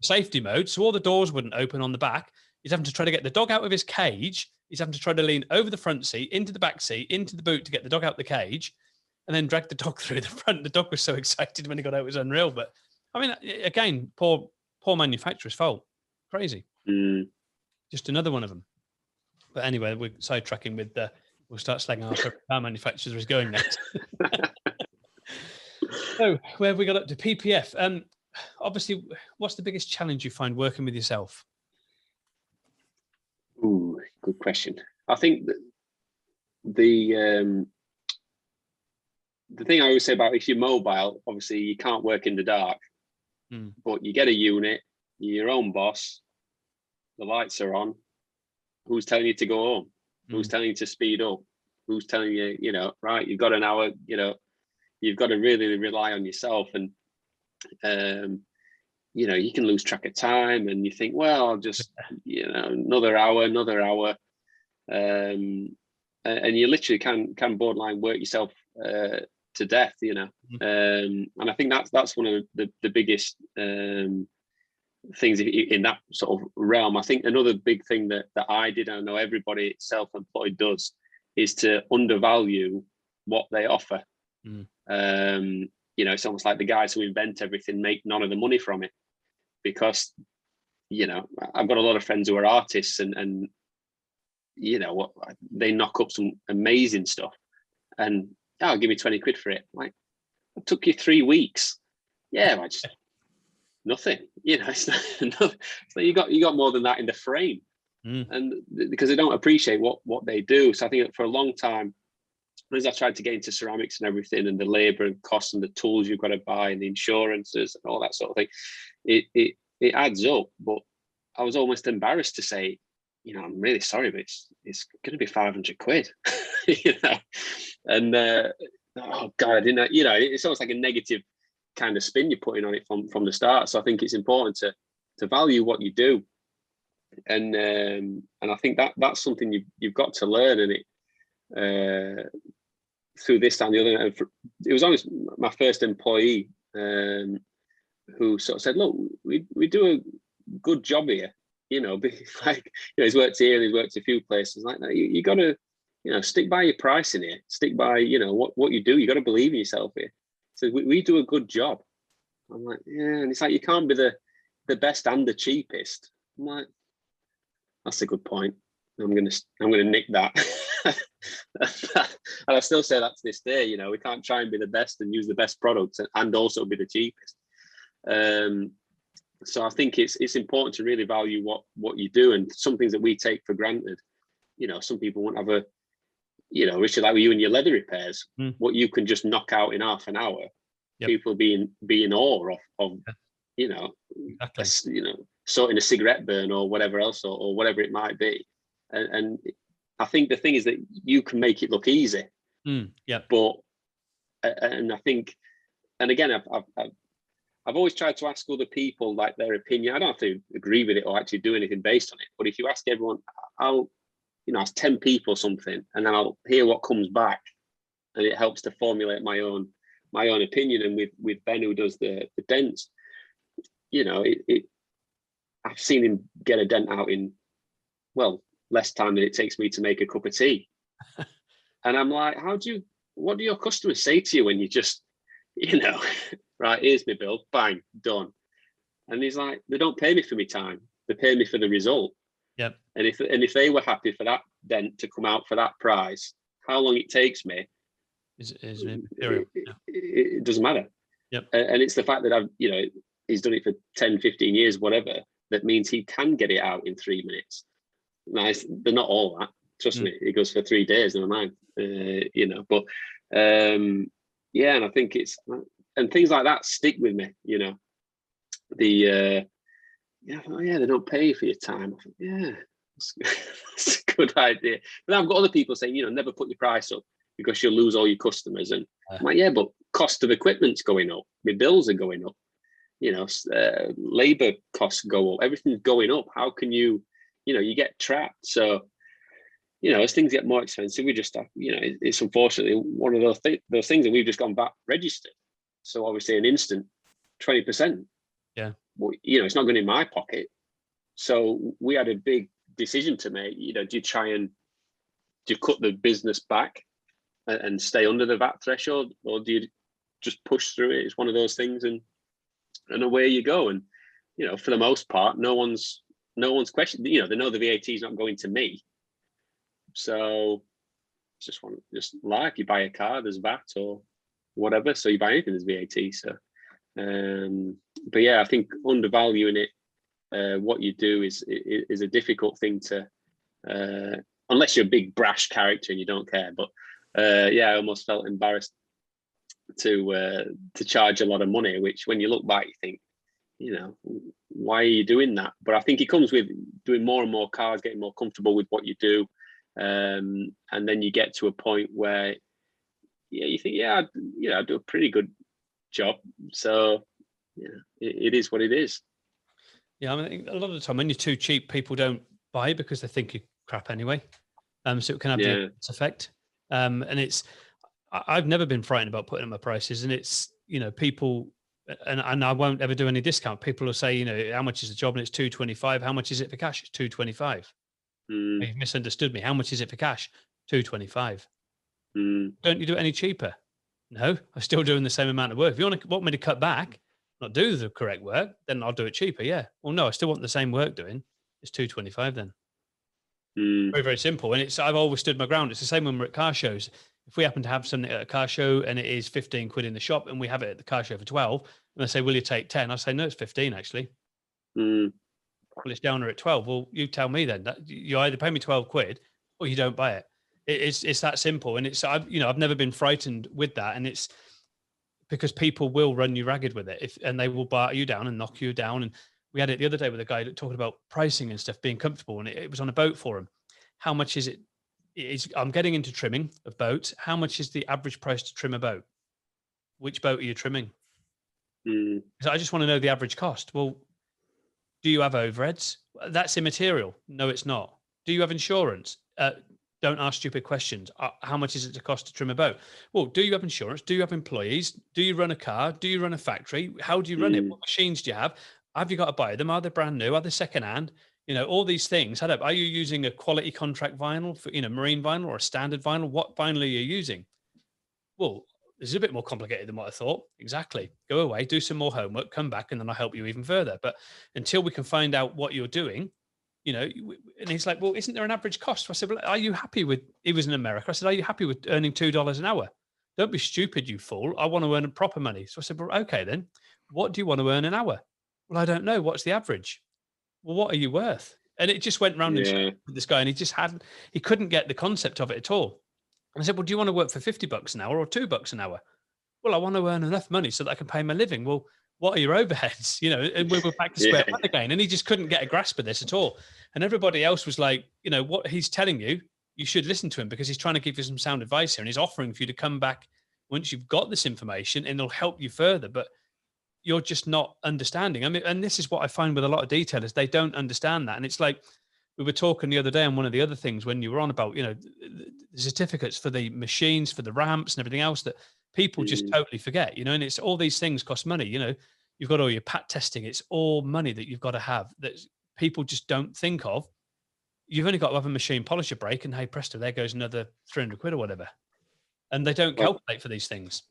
safety mode. So all the doors wouldn't open on the back. He's having to try to get the dog out of his cage. He's having to try to lean over the front seat, into the back seat, into the boot to get the dog out the cage, and then drag the dog through the front. The dog was so excited when he got out, it was unreal. But I mean, again, poor manufacturer's fault. Crazy. Just another one of them. But anyway, we're sidetracking with we'll start slagging our car manufacturers is going next. So where have we got up to? PPF. Obviously, what's the biggest challenge you find working with yourself? Ooh, good question. I think that the thing I always say about if you're mobile, obviously you can't work in the dark, but you get a unit, you're your own boss, the lights are on. Who's telling you to go home? Who's telling you to speed up? Who's telling you, right, you've got an hour, you've got to really rely on yourself. And, you can lose track of time and you think, well, I'll just, another hour. And you literally can borderline work yourself to death, and I think that's one of the biggest things in that sort of realm. I think another big thing that I did, I know everybody self-employed does, is to undervalue what they offer. It's almost like the guys who invent everything make none of the money from it, because I've got a lot of friends who are artists and what they knock up some amazing stuff, and give me 20 quid for it. Like, it took you 3 weeks. I just nothing. It's not, you got more than that in the frame, and because they don't appreciate what they do. So I think that for a long time, as I tried to get into ceramics and everything, and the labor and costs and the tools you've got to buy and the insurances and all that sort of thing, it adds up. But I was almost embarrassed to say, I'm really sorry, but it's going to be 500 quid, and oh God, I didn't, it's almost like a negative kind of spin you're putting on it from the start. So I think it's important to value what you do, and I think that's something you've got to learn. And it through this and the other, it was almost my first employee who sort of said, look, we do a good job here, he's worked here and he's worked a few places like that. You got to stick by your pricing here, stick by what you do. You got to believe in yourself here. So we do a good job. I'm like, yeah. And it's like, you can't be the best and the cheapest. I'm like, that's a good point. I'm gonna nick that. And I still say that to this day. We can't try and be the best and use the best products and also be the cheapest. So I think it's important to really value what you do, and some things that we take for granted. Some people won't have Richard, like with you and your leather repairs, what you can just knock out in half an hour. Yep. People be in awe of exactly. Sorting a cigarette burn or whatever else, or whatever it might be. And I think the thing is that you can make it look easy. But and I think, and again, I've always tried to ask other people like their opinion. I don't have to agree with it or actually do anything based on it. But if you ask everyone, I'll ask 10 people something, and then I'll hear what comes back, and it helps to formulate my own opinion. And with Ben, who does the dents, I've seen him get a dent out in less time than it takes me to make a cup of tea. And I'm like, what do your customers say to you when you just, right, here's my bill, bang, done. And he's like, they don't pay me for my time, they pay me for the result. Yep. And if they were happy for that dent to come out for that price, how long it takes me is material. It doesn't matter. Yep. And it's the fact that he's done it for 10, 15 years, whatever, that means he can get it out in 3 minutes. Nice. They're not all that. Trust me, it goes for 3 days, never mind. But and I think and things like that stick with me, they don't pay you for your time. I think, yeah, that's a good idea. But I've got other people saying, never put your price up because you'll lose all your customers. And I'm like, yeah, but cost of equipment's going up. My bills are going up. Labor costs go up. Everything's going up. How can you get trapped? So, as things get more expensive, we just have, it's unfortunately one of those things that we've just gone back registered. So obviously an instant 20%. Yeah. Well, it's not going in my pocket. So we had a big decision to make. Do you cut the business back and stay under the VAT threshold, or do you just push through it? It's one of those things, and away you go. And for the most part, no one's questioned. They know the VAT is not going to me. So just like you buy a car, there's VAT or whatever. So you buy anything, there's VAT. So, but yeah, I think undervaluing it, what you do is a difficult thing to unless you're a big brash character and you don't care. But I almost felt embarrassed to charge a lot of money, which when you look back, you think, why are you doing that? But I think it comes with doing more and more cars, getting more comfortable with what you do. And then you get to a point where, you think, I do a pretty good job. So, it is what it is. Yeah, I mean, a lot of the time when you're too cheap, people don't buy because they think you're crap anyway. So it can have the effect. And I've never been frightened about putting up my prices, and it's, people, and I won't ever do any discount. People will say, how much is the job? And it's 225. How much is it for cash? It's 225. You've misunderstood me. How much is it for cash? 225. Don't you do it any cheaper? No, I'm still doing the same amount of work. If you want me to cut back, not do the correct work, then I'll do it cheaper. Yeah. Well, no, I still want the same work doing. It's 225 then. Very, very simple. And I've always stood my ground. It's the same when we're at car shows. If we happen to have something at a car show and it is 15 quid in the shop and we have it at the car show for 12, and they say, will you take 10? I say, no, it's 15 actually. Well, it's down there at 12. Well, you tell me then that you either pay me 12 quid or you don't buy it. It's that simple. And I've never been frightened with that. And it's because people will run you ragged with it and they will bar you down and knock you down. And we had it the other day with a guy talking about pricing and stuff, being comfortable. And it was on a boat for him. How much is it? I'm getting into trimming of boats. How much is the average price to trim a boat? Which boat are you trimming? Because I just want to know the average cost. Well, do you have overheads? That's immaterial. No, it's not. Do you have insurance? Don't ask stupid questions. How much is it to cost to trim a boat? Well, do you have insurance? Do you have employees? Do you run a car? Do you run a factory? How do you run it? What machines do you have? Have you got to buy them? Are they brand new? Are they secondhand? All these things. Are you using a quality contract vinyl for, marine vinyl or a standard vinyl? What vinyl are you using? Well, this is a bit more complicated than what I thought. Exactly. Go away, do some more homework, come back, and then I'll help you even further. But until we can find out what you're doing, and he's like, well, isn't there an average cost? So I said, well, are you happy with, he was in America. I said, are you happy with earning $2 an hour? Don't be stupid, you fool. I want to earn proper money. So I said, well, okay, then what do you want to earn an hour? Well, I don't know. What's the average? Well, what are you worth? And it just went round and with this guy, and he couldn't get the concept of it at all. And I said, well, do you want to work for $50 an hour or $2 an hour? Well, I want to earn enough money so that I can pay my living. Well, what are your overheads? And we were back to square one again. And he just couldn't get a grasp of this at all. And everybody else was like, what he's telling you, you should listen to him because he's trying to give you some sound advice here. And he's offering for you to come back once you've got this information and it'll help you further. But you're just not understanding. I mean, and this is what I find with a lot of detailers. They don't understand that. And it's like, we were talking the other day on one of the other things when you were on about, the certificates for the machines, for the ramps and everything else that people just totally forget, and it's all these things cost money. You've got all your pat testing. It's all money that you've got to have that people just don't think of. You've only got to have a machine polish a brake and hey, presto, there goes another 300 quid or whatever. And they don't calculate for these things.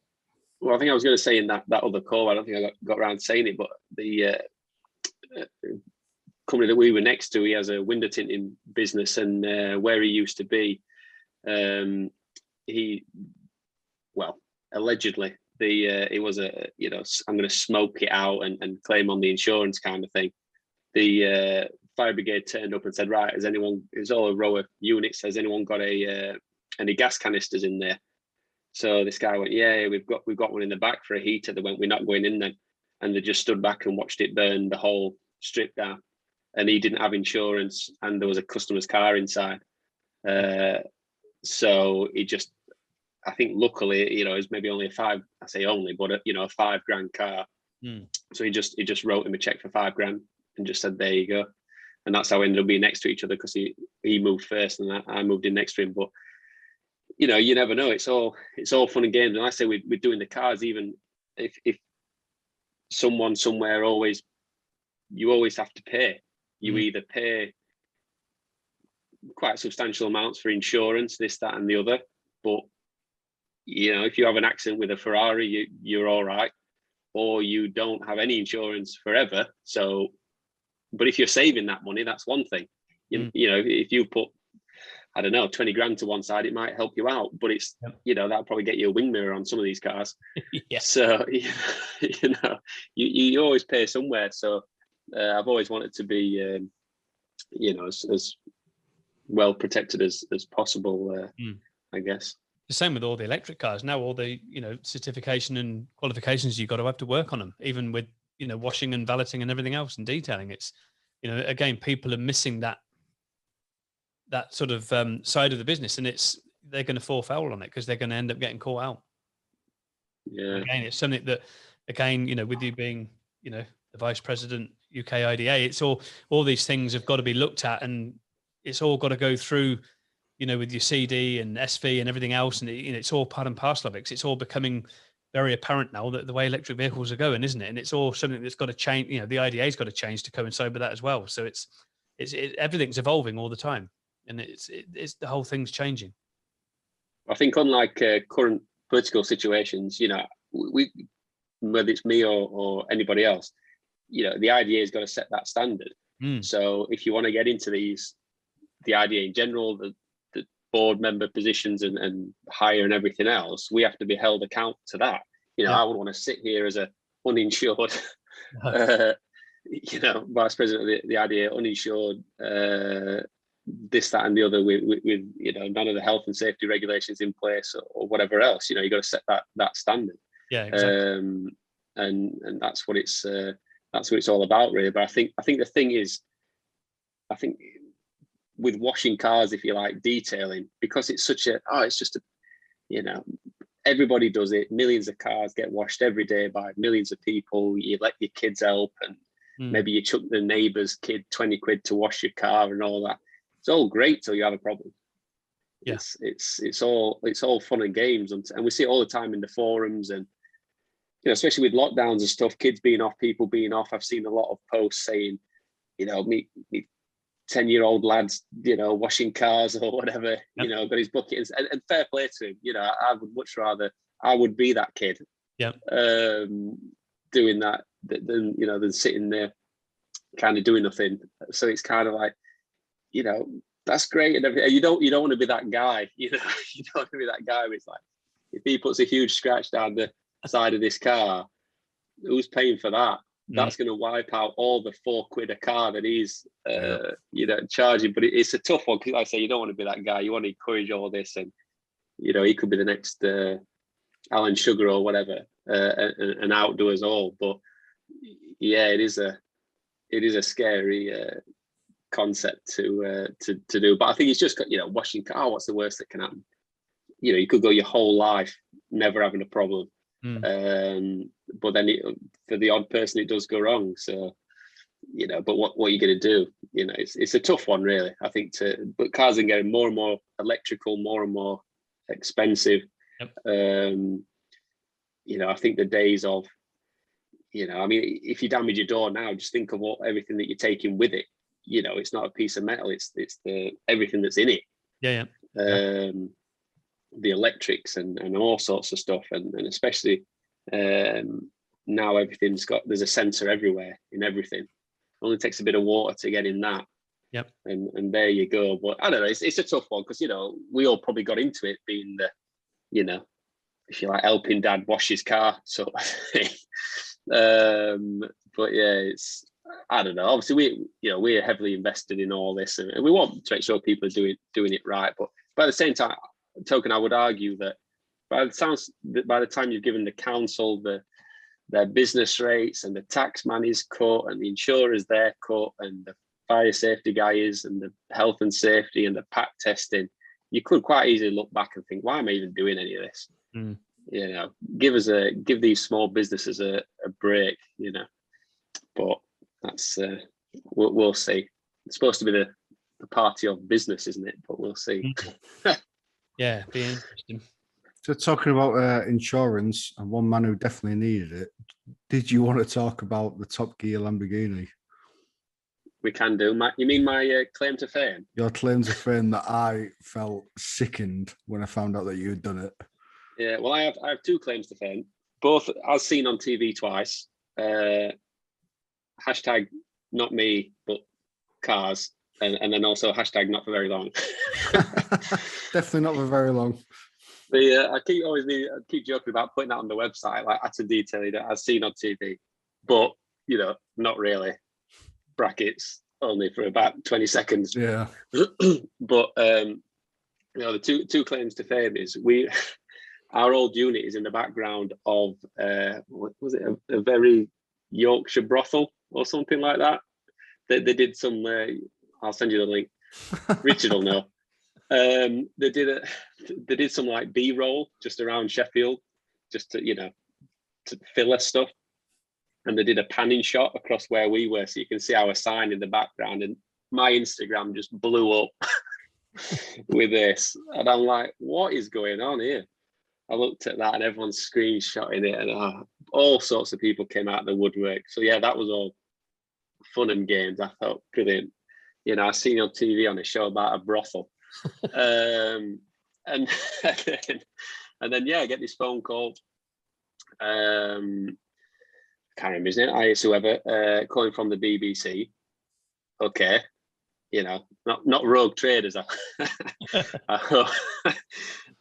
Well, I think I was going to say in that other call, I don't think I got around saying it, but the company that we were next to, he has a window tinting business, and where he used to be, allegedly, it was I'm going to smoke it out and claim on the insurance kind of thing. The fire brigade turned up and said, right, it's all a row of units, has anyone got any gas canisters in there? So this guy went, yeah, we've got one in the back for a heater. They went, we're not going in then. And they just stood back and watched it burn the whole strip down. And he didn't have insurance and there was a customer's car inside. So he just, I think luckily, it's maybe only I say only, but a $5,000 car. So he just wrote him a check for $5,000 and just said, there you go. And that's how we ended up being next to each other because he moved first and I moved in next to him. But you never know. It's all fun and games. And I say we're doing the cars, even if someone somewhere you always have to pay. You either pay quite substantial amounts for insurance, this, that, and the other. But if you have an accident with a Ferrari, you're all right, or you don't have any insurance forever. So, but if you're saving that money, that's one thing. If you put, I don't know, 20 grand to one side, it might help you out, but it's, that'll probably get you a wing mirror on some of these cars. So, you always pay somewhere. So I've always wanted to be, as well protected as possible. I guess the same with all the electric cars now. All the certification and qualifications you've got to have to work on them, even with washing and valeting and everything else and detailing. It's again, people are missing that sort of side of the business, and they're going to fall foul on it because they're going to end up getting caught out. Yeah. Again, it's something that, again, with you being, the vice president UK IDA, it's all these things have got to be looked at, and it's all got to go through, with your CD and SV and everything else, and it's all part and parcel of it. 'Cause it's all becoming very apparent now that the way electric vehicles are going, isn't it? And it's all something that's got to change. The IDA's got to change to coincide with that as well. So it's everything's evolving all the time, and it's the whole thing's changing. I think unlike current political situations, we whether it's me or anybody else, the IDA has got to set that standard. So if you want to get into the IDA in general, the board member positions and hire and everything else, we have to be held account to that. I would want to sit here as a uninsured, vice president of the IDA, uninsured, this, that, and the other with none of the health and safety regulations in place or whatever else. You've got to set that standard. Yeah, exactly. And that's what it's all about, really. But I think the thing is, I think with washing cars, if you like, detailing, because it's everybody does it. Millions of cars get washed every day by millions of people. You let your kids help, and maybe you chuck the neighbour's kid 20 quid to wash your car and all that. It's all great till you have a problem. Yeah. It's all fun and games, and we see it all the time in the forums, and especially with lockdowns and stuff, kids being off, people being off. I've seen a lot of posts saying, me 10-year-old lads, washing cars or whatever, got his bucket, and fair play to him. I would much rather I would be that kid, doing that than sitting there kind of doing nothing. So it's kind of like, that's great and everything. You don't want to be that guy, you don't want to be that guy where it's like, if he puts a huge scratch down the side of this car, who's paying for that? That's going to wipe out all the £4 a car that he's charging. But it's a tough one, because like I say, you don't want to be that guy. You want to encourage all this, and he could be the next Alan Sugar or whatever, and outdo us all. But yeah, it is a scary concept to do. But I think it's just washing car. What's the worst that can happen? You could go your whole life never having a problem. But then for the odd person it does go wrong, so but what are you going to do? It's a tough one, really. I think but cars are getting more and more electrical, more and more expensive. I think the days of if you damage your door now, just think of everything that you're taking with it. It's not a piece of metal, it's the everything that's in it. The electrics and all sorts of stuff, and especially now there's a sensor everywhere in everything. It only takes a bit of water to get in that. And there you go. But I don't know, it's a tough one, because we all probably got into it being the if you like, helping dad wash his car sort of thing. But yeah, I don't know. Obviously we're heavily invested in all this, and we want to make sure people are doing it right. But at the same token, I would argue that by the time you've given the council their business rates, and the tax man is cut, and the insurers their cut, and the fire safety guy is, and the health and safety and the pack testing, you could quite easily look back and think, why am I even doing any of this? Give these small businesses a break, But that's we'll see. It's supposed to be the party of business, isn't it? But we'll see. Yeah, be interesting. So talking about insurance, and one man who definitely needed it, did you want to talk about the Top Gear Lamborghini? We can do. You mean my claim to fame? Your claim to fame that I felt sickened when I found out that you had done it. Yeah, well, I have two claims to fame, both as seen on TV twice. Hashtag not me, but cars, and then also hashtag not for very long. Definitely not for very long. I keep joking about putting that on the website, like that's a detail as seen on TV, but not really. Brackets only for about 20 seconds. Yeah. But the two claims to fame is our old unit is in the background of what was it, a very Yorkshire brothel or something like that. They did some. I'll send you the link. Richard will know. They did some like B-roll just around Sheffield, just to fill us stuff. And they did a panning shot across where we were, so you can see our sign in the background. And my Instagram just blew up with this, and I'm like, what is going on here? I looked at that, and everyone's screenshotting it, and all sorts of people came out of the woodwork. So yeah, that was all fun and games. I felt brilliant. I seen on TV on a show about a brothel, and then I get this phone call. Can't remember his name. It's whoever calling from the BBC. Okay, not rogue traders. I hope.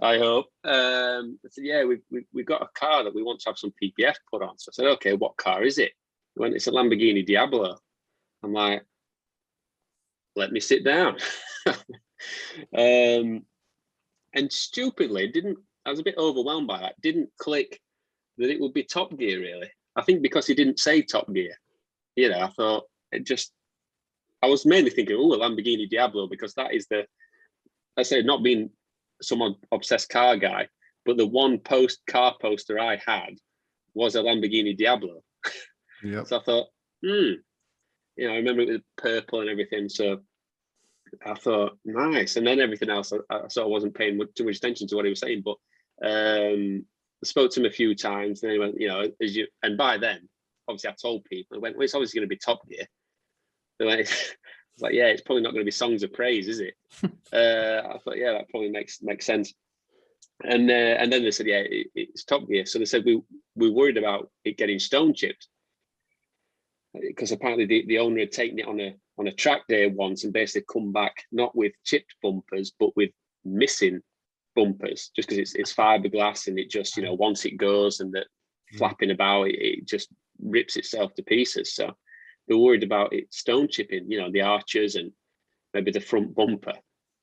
I hope. I said, yeah, we've got a car that we want to have some PPF put on. So I said, okay, what car is it? He went, it's a Lamborghini Diablo. I'm like, let me sit down. And stupidly, I was a bit overwhelmed by that. Didn't click that it would be Top Gear, really. I think because he didn't say Top Gear. I thought I was mainly thinking, a Lamborghini Diablo, because that is I say, not being some obsessed car guy, but the one car poster I had was a Lamborghini Diablo. Yep. So I thought, I remember it was purple and everything. So I thought, nice. And then everything else, I sort of wasn't paying too much attention to what he was saying, but I spoke to him a few times. And he went, and by then, obviously I told people, I went, well, it's obviously going to be Top Gear. They're like, I was like, yeah, it's probably not going to be Songs of Praise, is it? I thought, yeah, that probably makes sense. And then they said, yeah, it's Top Gear. So they said we worried about it getting stone chipped, because apparently the owner had taken it on a track day once and basically come back not with chipped bumpers but with missing bumpers, just because it's fiberglass, and it just once it goes and that flapping about, it just rips itself to pieces. So they're worried about it stone chipping, the arches and maybe the front bumper.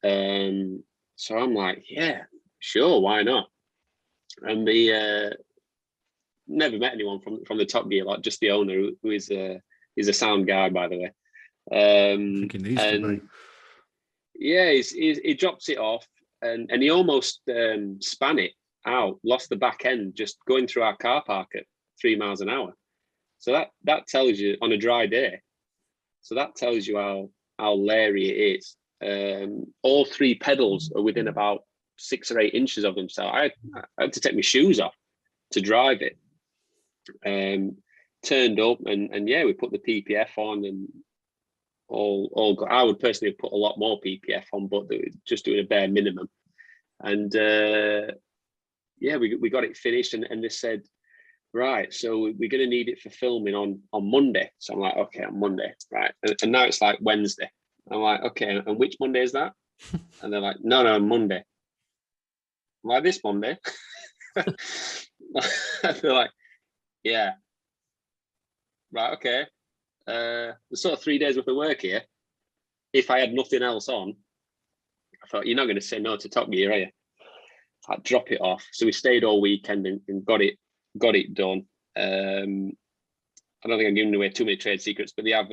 So I'm like, yeah, sure, why not? And the never met anyone from the Top Gear, like just the owner, who is a sound guy, by the way. I think he needs to be. Yeah, he drops it off, and he almost span it out, lost the back end just going through our car park at 3 miles an hour. So that tells you, on a dry day. So that tells you how leery it is. All 3 pedals are within about 6 or 8 inches of them. So I had to take my shoes off to drive it. Turned up and yeah, we put the PPF on and all got, I would personally put a lot more PPF on, but just doing a bare minimum. And yeah, we got it finished, and they said, right, so we're going to need it for filming on Monday. So I'm like, okay, on Monday, right? And now it's like Wednesday. I'm like, okay, and which Monday is that? And they're like, no, Monday. I'm like, this Monday? They're like, yeah. Right, okay. There's sort of 3 days worth of work here. If I had nothing else on, I thought, you're not going to say no to Top Gear, are you? I'd drop it off. So we stayed all weekend and got it done. I don't think I'm giving away too many trade secrets, but they have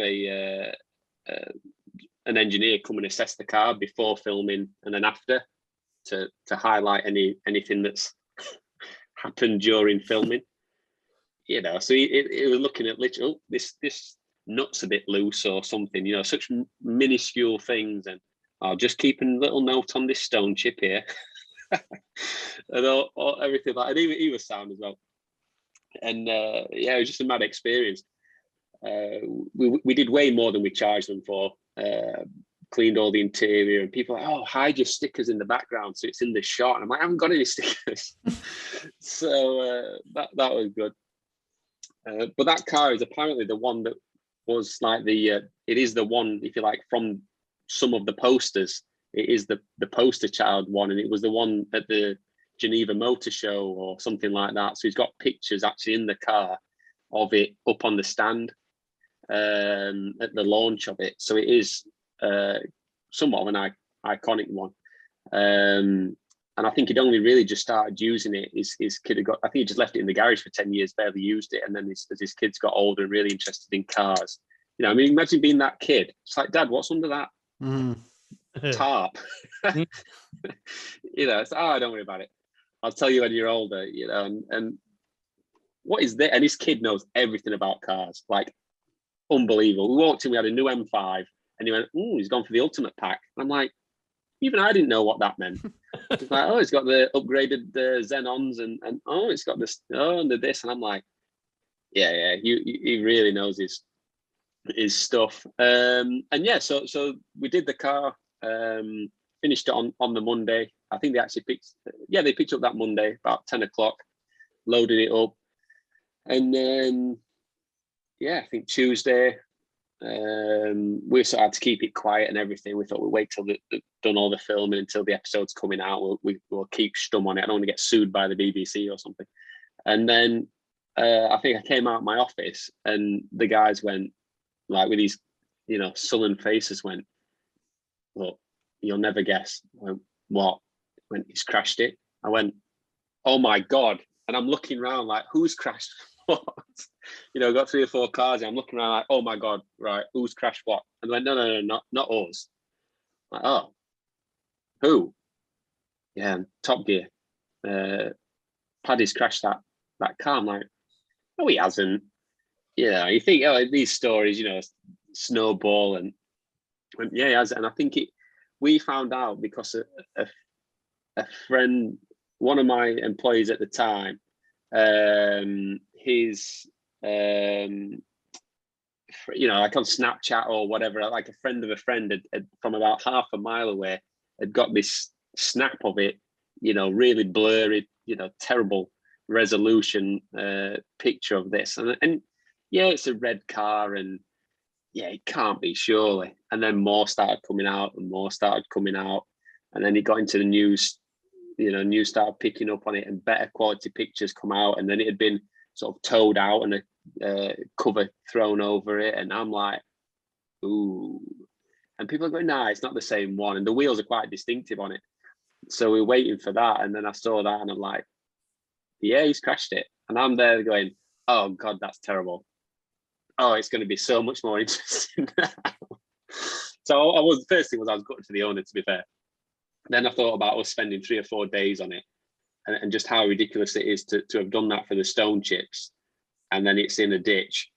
an engineer come and assess the car before filming and then after to highlight anything that's happened during filming. So he was looking at literally, this nut's a bit loose or something, such minuscule things, and I'll just keep a little note on this stone chip here. And all everything like, and he was sound as well. And yeah, it was just a mad experience. We did way more than we charged them for. Cleaned all the interior, and people are like, oh, hide your stickers in the background so it's in the shot. And I'm like, I haven't got any stickers. So that was good. But that car is apparently the one that was like it is the one, if you like, from some of the posters. It is the poster child one, and it was the one at the Geneva Motor Show or something like that. So he's got pictures actually in the car of it up on the stand. at the launch of it. So it is somewhat of an iconic one. And I he'd only really just started using it. His kid had I think he just left it in the garage for 10 years, barely used it. And then as his kids got older and really interested in cars, I mean, imagine being that kid. It's like, Dad, what's under that tarp? It's, don't worry about it. I'll tell you when you're older, and what is that? And his kid knows everything about cars, like unbelievable. We walked in, we had a new M5, and he went, he's gone for the ultimate pack. And I'm like, even I didn't know what that meant. It's like, it's got the upgraded Xenons, and it's got this, and this. And I'm like, yeah, he really knows his stuff. And yeah, so we did the car, finished it on the Monday. I think they actually picked up that Monday about 10 o'clock, loaded it up. And then, I think Tuesday, we sort of had to keep it quiet and everything. We thought we'd wait till they've done all the filming until the episode's coming out. We'll keep stum on it. I don't want to get sued by the BBC or something. And then I think I came out of my office and the guys went, like with these, sullen faces, went, "Look, you'll never guess." I went, "What?" When he's crashed it. I went, "Oh my God." And I'm looking around like, who's crashed what? I've got 3 or 4 cars and I'm looking around like, oh my God, right, who's crashed what? And I went, no, not us. I'm like, oh, who? Yeah, Top Gear. Paddy's crashed that car. I'm like, no, he hasn't. You think, these stories, snowball and yeah, he has. And I think we found out because a friend, one of my employees at the time, his like on Snapchat or whatever, like a friend of a friend had from about half a mile away had got this snap of it, really blurry, terrible resolution picture of this, and yeah, it's a red car, and yeah, it can't be surely. And then more started coming out, and then it got into the news. News started picking up on it, and better quality pictures come out, and then it had been sort of towed out and a cover thrown over it, and I'm like, ooh. And people are going, nah, it's not the same one, and the wheels are quite distinctive on it. So we're waiting for that, and then I saw that, and I'm like, yeah, he's crashed it. And I'm there going, oh God, that's terrible. Oh, it's going to be so much more interesting now. So the first thing was I was gutted to the owner, to be fair. Then I thought about us spending 3 or 4 days on it, and just how ridiculous it is to have done that for the stone chips, and then it's in a ditch.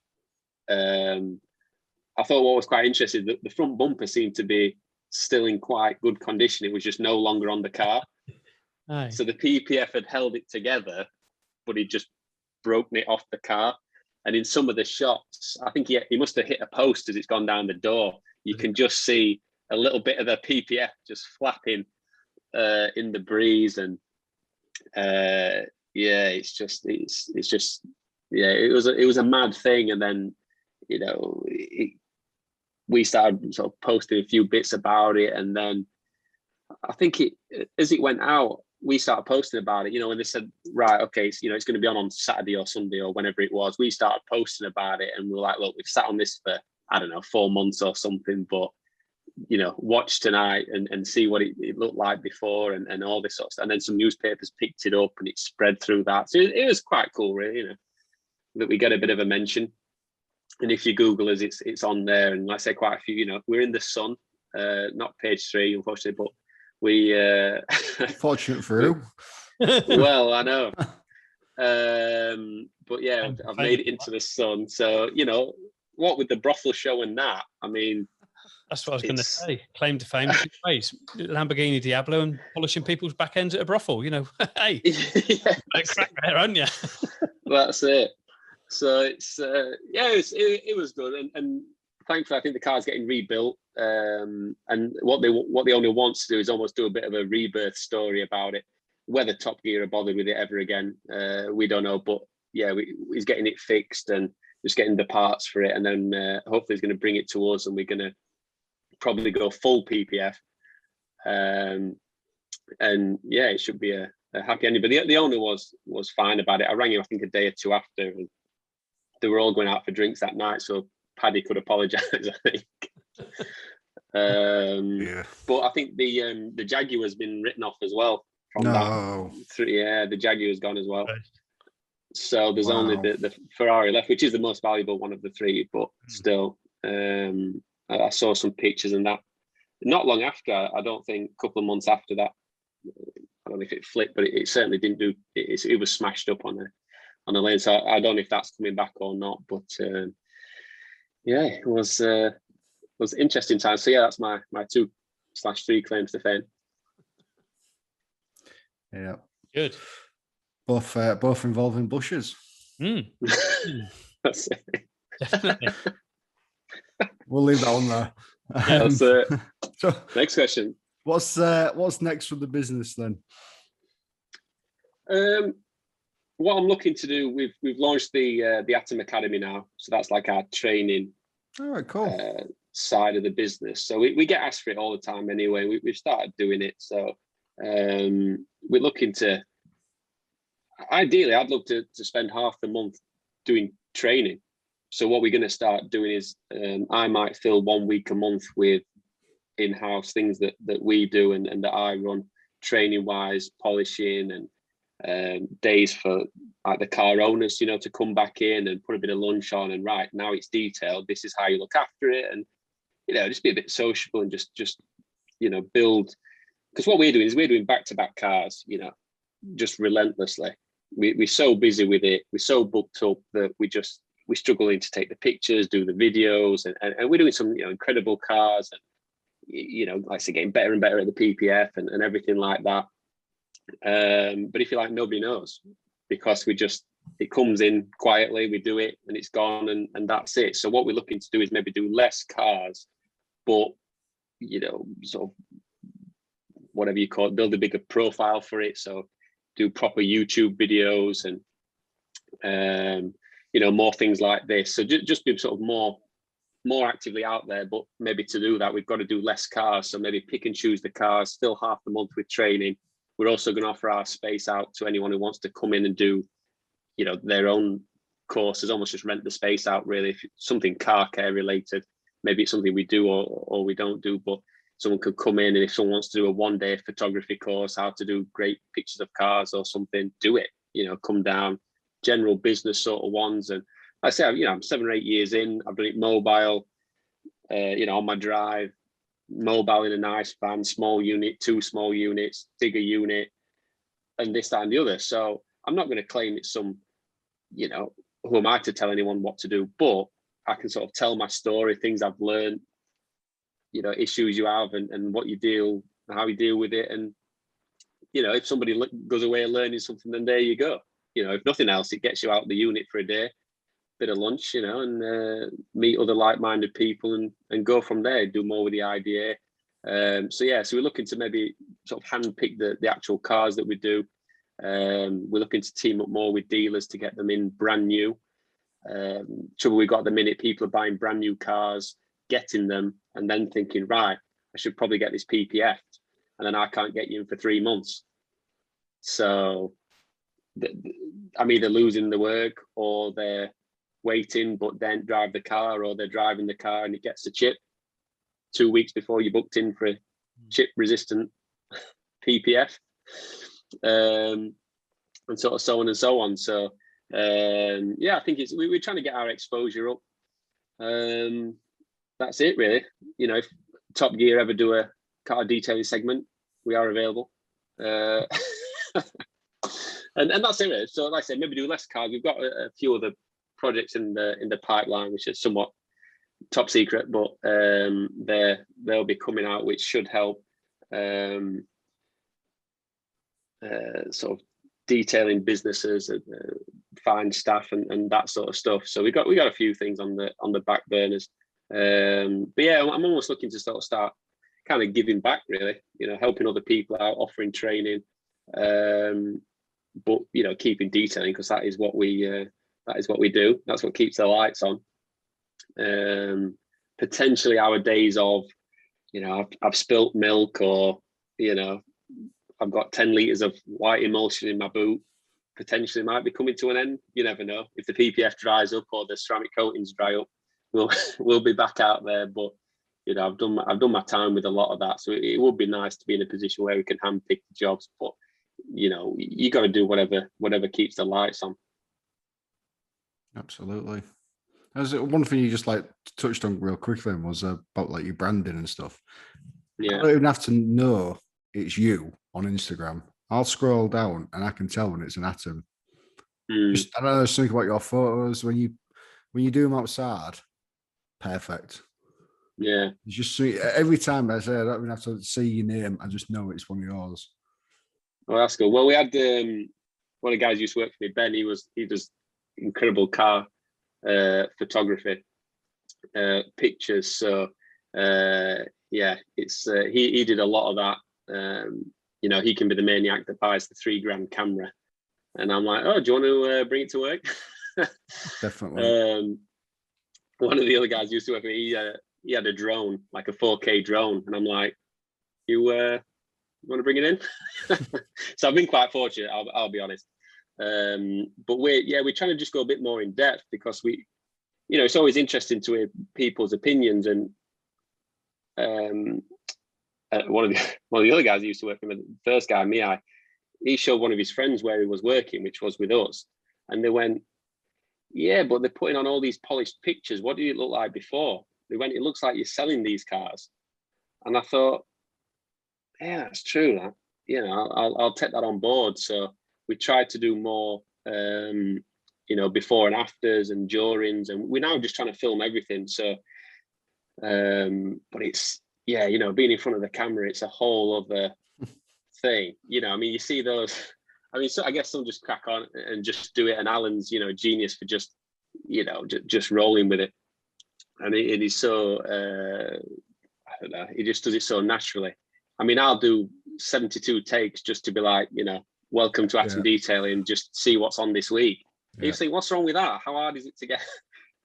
I thought what was quite interesting, the front bumper seemed to be still in quite good condition. It was just no longer on the car. Aye. So the PPF had held it together, but he just broken it off the car. And in some of the shots, I think he must have hit a post as it's gone down the door. You can just see a little bit of the PPF just flapping in the breeze, and it was a mad thing. And then we started sort of posting a few bits about it, and then I think as it went out, we started posting about it. When they said, right, okay, it's going to be on Saturday or Sunday or whenever it was, we started posting about it, and we were like, look, we've sat on this for, I don't know, 4 months or something, but watch tonight and see what it looked like before, and all this sort of stuff. And then some newspapers picked it up and it spread through that. So it was quite cool, really, that we get a bit of a mention. And if you Google us, it's on there. And like I say, quite a few, we're in the Sun, not page 3, unfortunately, but we fortunate for you. Well, I know. But yeah, I've made it into the Sun. So, what with the brothel show and that, I mean, that's what I was going to say. Claim to fame, 2 ways: Lamborghini Diablo and polishing people's back ends at a brothel. Hey, crack there, aren't you? That's it. So it's it was good, and thankfully I think the car's getting rebuilt. And what the owner wants to do is almost do a bit of a rebirth story about it. Whether Top Gear are bothered with it ever again, we don't know. But yeah, he's getting it fixed and just getting the parts for it, and then hopefully he's going to bring it to us, and we're going to probably go full PPF. And yeah, it should be a happy ending. But the owner was fine about it. I rang him, I think, a day or 2 after, and they were all going out for drinks that night. So Paddy could apologise, I think. But I think the Jaguar has been written off as well from that. Yeah, the Jaguar has gone as well. Right. So there's only the Ferrari left, which is the most valuable one of the three. But still, I saw some pictures and that. Not long after, I don't think, a couple of months after that, I don't know if it flipped, but it certainly didn't do. It was smashed up on the lane. So I don't know if that's coming back or not. But yeah, it was interesting time. So yeah, that's my 2/3 claims to fame. Yeah, good. Both involving bushes. That's it. Definitely. We'll leave that on there. That's it. So, next question. What's next for the business then? What I'm looking to do, we've launched the Atom Academy now, so that's like our training. All right, cool. Side of the business. So we get asked for it all the time anyway. We've started doing it. So we're looking to. Ideally, I'd love to spend half the month doing training. So what we're going to start doing is I might fill 1 week a month with in-house things that we do and that I run, training wise, polishing, and days for like the car owners, to come back in and put a bit of lunch on, and right now it's detailed. This is how you look after it, and just be a bit sociable and just build. Because what we're doing back-to-back cars, just relentlessly. We're so busy with it. We're so booked up that we're struggling to take the pictures, do the videos, and we're doing some incredible cars, and like I say, getting better and better at the PPF and everything like that. But if you like, nobody knows, because it comes in quietly, we do it and it's gone, and that's it. So what we're looking to do is maybe do less cars, but sort of whatever you call it, build a bigger profile for it. So do proper YouTube videos and more things like this. So just be sort of more actively out there. But maybe to do that, we've got to do less cars. So maybe pick and choose the cars, fill half the month with training. We're also going to offer our space out to anyone who wants to come in and do, their own courses, almost just rent the space out, really. If it's something car care related, maybe it's something we do or we don't do, but someone could come in, and if someone wants to do a 1-day photography course, how to do great pictures of cars or something, do it, come down, general business sort of ones. And like I say, I'm 7 or 8 years in, I've done it mobile, on my drive, mobile in a nice van, small unit, 2 small units, bigger unit, and this, that, and the other. So I'm not going to claim it's some, who am I to tell anyone what to do? But I can sort of tell my story, things I've learned, issues you have, and what you deal, how you deal with it. And, if somebody goes away learning something, then there you go. If nothing else, it gets you out of the unit for a day, bit of lunch, and meet other like-minded people and go from there, do more with the idea. So we're looking to maybe sort of handpick the actual cars that we do. We're looking to team up more with dealers to get them in brand new. Trouble we got at the minute, people are buying brand new cars, getting them, and then thinking, right, I should probably get this PPF, and then I can't get you in for 3 months. So I'm either losing the work, or they're waiting but then drive the car, or they're driving the car and it gets a chip 2 weeks before you booked in for a chip resistant PPF, and sort of so on and so on. So I think we're trying to get our exposure up. That's it really. If Top Gear ever do a car detailing segment, we are available. And that's it really. So like I said, maybe do less cars. We've got a few other projects in the pipeline, which is somewhat top secret, but they'll be coming out, which should help sort of detailing businesses, find staff and that sort of stuff. So we got a few things on the back burners. But yeah, I'm almost looking to sort of start kind of giving back, really, helping other people out, offering training, but keeping detailing, because that is what we do. That's what keeps the lights on. Potentially our days of, I've spilt milk, or I've got 10 litres of white emulsion in my boot, potentially might be coming to an end. You never know. If the PPF dries up or the ceramic coatings dry up, we'll we'll be back out there. But you know, I've done my time with a lot of that, so it would be nice to be in a position where we can handpick the jobs. But you know, you got to do whatever keeps the lights on. Absolutely. As one thing you just like touched on real quickly was about like your branding and stuff. Yeah. I don't even have to know it's you on Instagram. I'll scroll down and I can tell when it's an Atom. Just, I don't know, something about your photos when you do them outside. Perfect. Yeah. It's just every time I say I don't even have to see your name. I just know it's one of yours. Oh, that's cool. Well, we had one of the guys who used to work for me, Ben. He does incredible car photography, pictures. So yeah, it's he did a lot of that. You know, he can be the maniac that buys the $3,000 camera, and I'm like, oh, do you want to bring it to work? Definitely. One of the other guys used to work with me. He had a drone, like a 4K drone, and I'm like, you want to bring it in? So I've been quite fortunate. I'll be honest. But we're trying to just go a bit more in depth, because we, you know, it's always interesting to hear people's opinions. And one of the other guys who used to work with me, the first guy, Mihai, he showed one of his friends where he was working, which was with us, and they went, yeah, but they're putting on all these polished pictures. What did it look like before? They went, it looks like you're selling these cars. And I thought, yeah, that's true. That, you know, I'll take that on board. So we tried to do more, you know, before and afters and durings, and we're now just trying to film everything. So, but it's, yeah, you know, being in front of the camera, it's a whole other thing. You know, I mean, you see those. I mean, so I guess some just crack on and just do it. And Alan's, you know, a genius for just, you know, just rolling with it. And it is so, I don't know, he just does it so naturally. I mean, I'll do 72 takes just to be like, you know, welcome to Atom Detailing, and just see what's on this week. Yeah. You think, what's wrong with that? How hard is it to get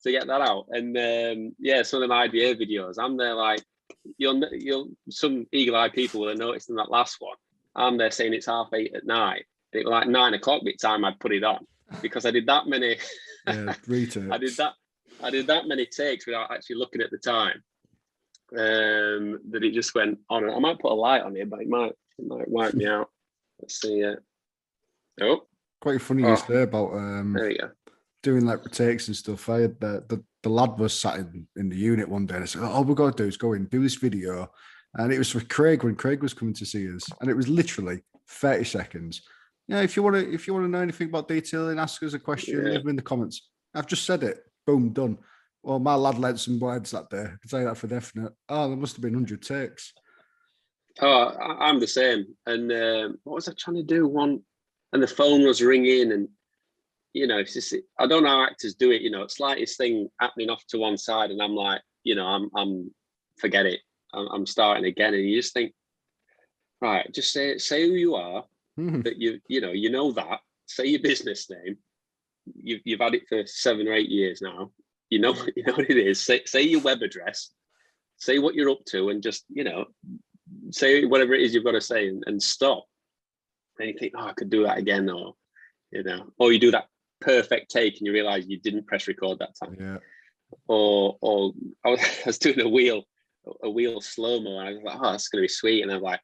that out? And yeah, some of them IDA videos, I'm there like, you'll some eagle-eyed people will have noticed in that last one, I'm there saying it's 8:30 at night. It was like 9 o'clock by the time I'd put it on, because I did that many. Retakes. I did that many takes without actually looking at the time. That it just went on. I might put a light on here, but it might wipe me out. Let's see. Oh, quite funny you say about there you go. Doing like retakes and stuff. I had the lad was sat in the unit one day, and I said, all we've got to do is go in, do this video. And it was for Craig when Craig was coming to see us, and it was literally 30 seconds. Yeah, if you want to know anything about detailing, ask us a question, leave them in the comments. I've just said it. Boom, done. Well, my lad lent some words that day. I can tell you that for definite. Oh, there must have been 100 takes. Oh, I'm the same. And what was I trying to do? And the phone was ringing, and you know, it's just, I don't know how actors do it. You know, slightest thing happening off to one side, and I'm like, you know, I'm forget it. I'm starting again, and you just think, right, just say who you are. That you know that. Say your business name. You've had it for 7 or 8 years now. You know what it is. Say your web address. Say what you're up to, and just, you know, say whatever it is you've got to say, and stop. And you think, oh, I could do that again, or you know, or you do that perfect take and you realize you didn't press record that time. Yeah. Or I was doing a wheel slow-mo, and I was like, oh, that's gonna be sweet, and I'm like,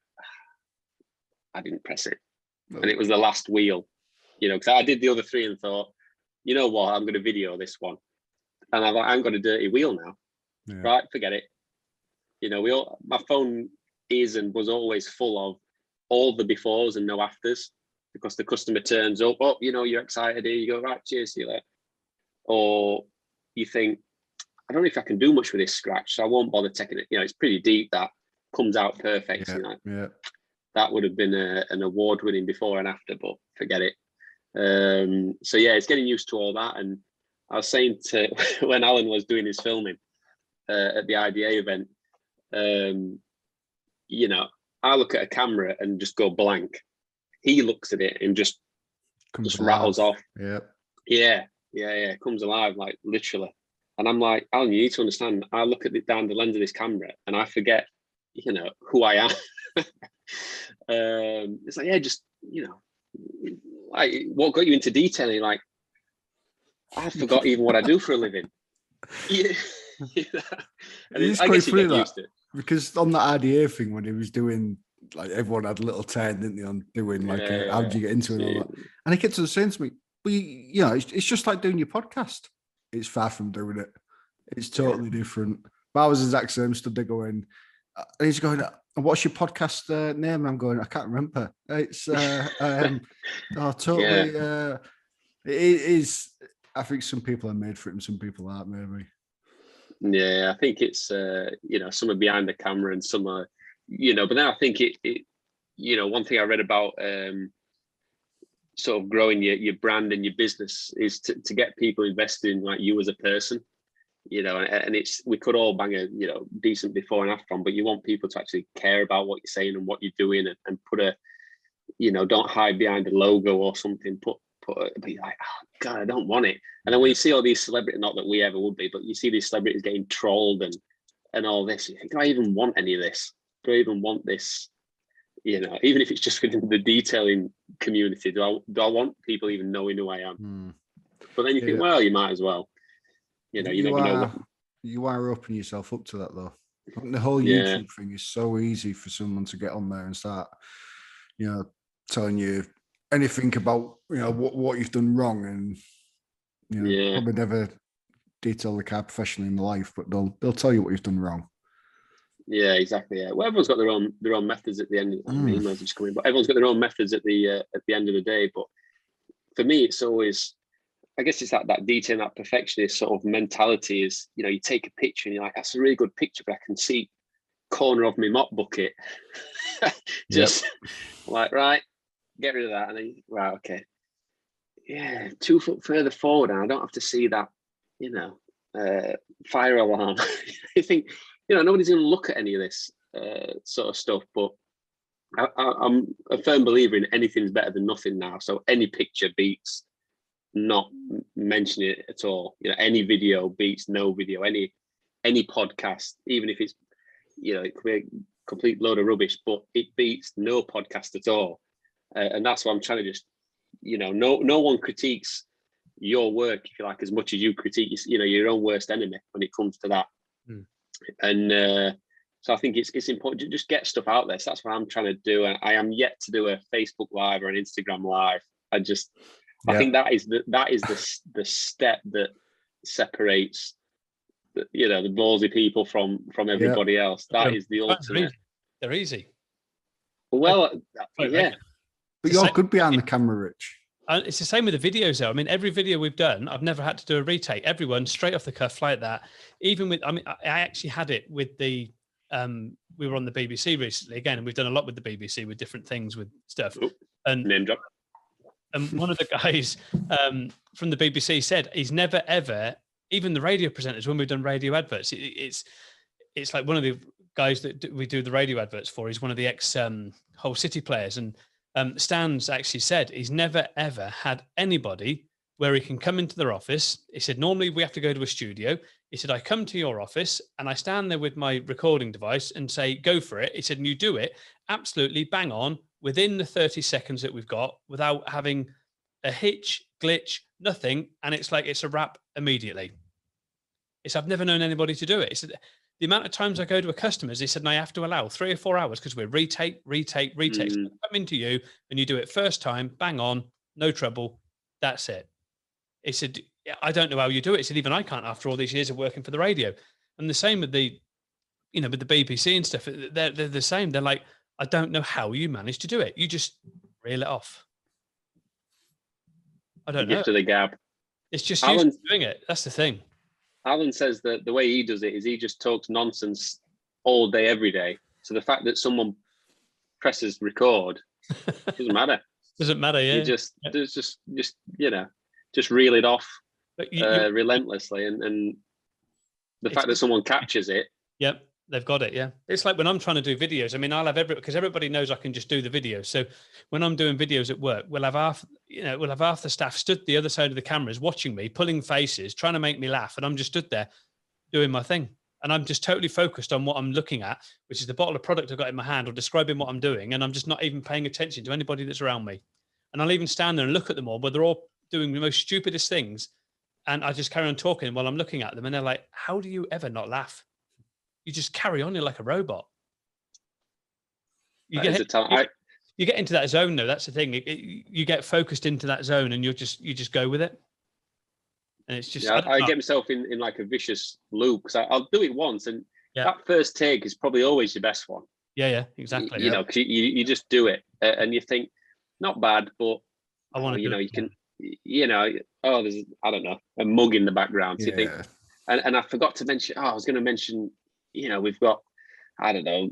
I didn't press it. And it was the last wheel, you know, because I did the other 3 and thought, you know what, I'm going to video this one. And I'm like, I'm going to dirty wheel now. Yeah. Right, forget it. You know, my phone is and was always full of all the befores and no afters, because the customer turns up, oh, you know, you're excited here, you go, right, cheers, see you later. Or you think, I don't know if I can do much with this scratch, so I won't bother taking it. You know, it's pretty deep, that comes out perfect. Yeah, you know? Yeah. That would have been an award-winning before and after, but forget it. So yeah, it's getting used to all that. And I was saying to when Alan was doing his filming at the IDA event, you know, I look at a camera and just go blank. He looks at it and just rattles off. Yeah, comes alive, like literally. And I'm like, Alan, you need to understand. I look at it down the lens of this camera and I forget, you know, who I am. It's like, yeah, just, you know, like, what got you into detailing? Like, I forgot even what I do for a living. You know? And It's I quite guess you funny get used to it. because on that IDA thing when he was doing, like, everyone had a little turn, didn't they, on doing like how do you get into it and all that. And he kept on saying to me, "Well, you know, it's just like doing your podcast. It's far from doing it. It's totally different." But I was exact same, stood there going, and he's going, "What's your podcast name?" And I'm going, "I can't remember. It's totally." It is. I think some people are made for it and some people aren't. Maybe. Yeah, I think it's some are behind the camera and some are, but then I think it one thing I read about sort of growing your brand and your business is to get people invested in like you as a person, and we could all bang a decent before and after on, but you want people to actually care about what you're saying and what you're doing and put a, don't hide behind a logo or something, be like, oh God, I don't want it. And then when you see all these celebrities, not that we ever would be, but you see these celebrities getting trolled and all this, you think, do I even want any of this? Do I even want this? Even if it's just within the detailing community, do I want people even knowing who I am? But then you think, well, you might as well. You never know. You are opening yourself up to that, though. The whole YouTube thing is so easy for someone to get on there and start, telling you anything about what you've done wrong, and probably never detail the car professionally in life, but they'll tell you what you've done wrong. Yeah, exactly. Yeah, well, everyone's got their own methods at the end. Emails just coming, but everyone's got their own methods at the end of the day. But for me, it's always, I guess it's that detail, that perfectionist sort of mentality is, you take a picture and you're like, that's a really good picture, but I can see corner of my mop bucket. Just like, right, get rid of that. And then, right, okay. Yeah, 2 foot further forward, and I don't have to see that, fire alarm. You think, nobody's going to look at any of this sort of stuff, but I'm a firm believer in anything's better than nothing now. So any picture beats not mentioning it at all. Any video beats no video. Any podcast, even if it's, it could be a complete load of rubbish, but it beats no podcast at all. And that's what I'm trying to just, no one critiques your work, if you like, as much as you critique, your own worst enemy when it comes to that. And so I think it's important to just get stuff out there. So that's what I'm trying to do. And I am yet to do a Facebook Live or an Instagram Live. I think that is the step that separates the ballsy people from everybody else. That is the ultimate. They're easy. Well, yeah. But you're good behind the camera, Rich. It's the same with the videos, though. I mean, every video we've done, I've never had to do a retake. Everyone straight off the cuff like that. Even with, I actually had it with the, we were on the BBC recently again, and we've done a lot with the BBC with different things with stuff. And name drop. And one of the guys from the BBC said he's never ever, even the radio presenters when we've done radio adverts, it's like one of the guys that we do the radio adverts for. He's one of the ex Whole City players, and Stan's actually said he's never ever had anybody where he can come into their office. He said, normally we have to go to a studio. He said, I come to your office and I stand there with my recording device and say, go for it. He said, and you do it absolutely bang on within the 30 seconds that we've got without having a hitch, glitch, nothing. And it's like, it's a wrap immediately. He said, I've never known anybody to do it. He said, the amount of times I go to a customer's, he said, and I have to allow 3 or 4 hours because we're retake. So I come into you and you do it first time, bang on, no trouble. That's it. He said, I don't know how you do it. He said, even I can't after all these years of working for the radio. And the same with the, with the BBC and stuff. They're the same. They're like, I don't know how you manage to do it. You just reel it off. I don't know. Gift of the gab. It's just you doing it. That's the thing. Alan says that the way he does it is he just talks nonsense all day, every day. So the fact that someone presses record doesn't matter. Doesn't matter, yeah. You just reel it off relentlessly, and the fact that someone captures it. Yep, they've got it. Yeah, it's like when I'm trying to do videos. I mean, I'll have because everybody knows I can just do the videos. So when I'm doing videos at work, we'll have half the staff stood the other side of the cameras watching me, pulling faces, trying to make me laugh, and I'm just stood there doing my thing. And I'm just totally focused on what I'm looking at, which is the bottle of product I've got in my hand or describing what I'm doing. And I'm just not even paying attention to anybody that's around me. And I'll even stand there and look at them all, but they're all doing the most stupidest things. And I just carry on talking while I'm looking at them. And they're like, how do you ever not laugh? You just carry on. You're like a robot. You get into that zone though. That's the thing. You get focused into that zone and you just go with it. And it's just, I get myself in like a vicious loop because I'll do it once and Yeah. that first take is probably always your best one. Yeah, exactly. You know, 'cause you just do it and you think, not bad, but I want to, you know, you can, you know, oh, there's, I don't know, a mug in the background. So you think, and I forgot to mention, I was going to mention, you know, we've got, I don't know,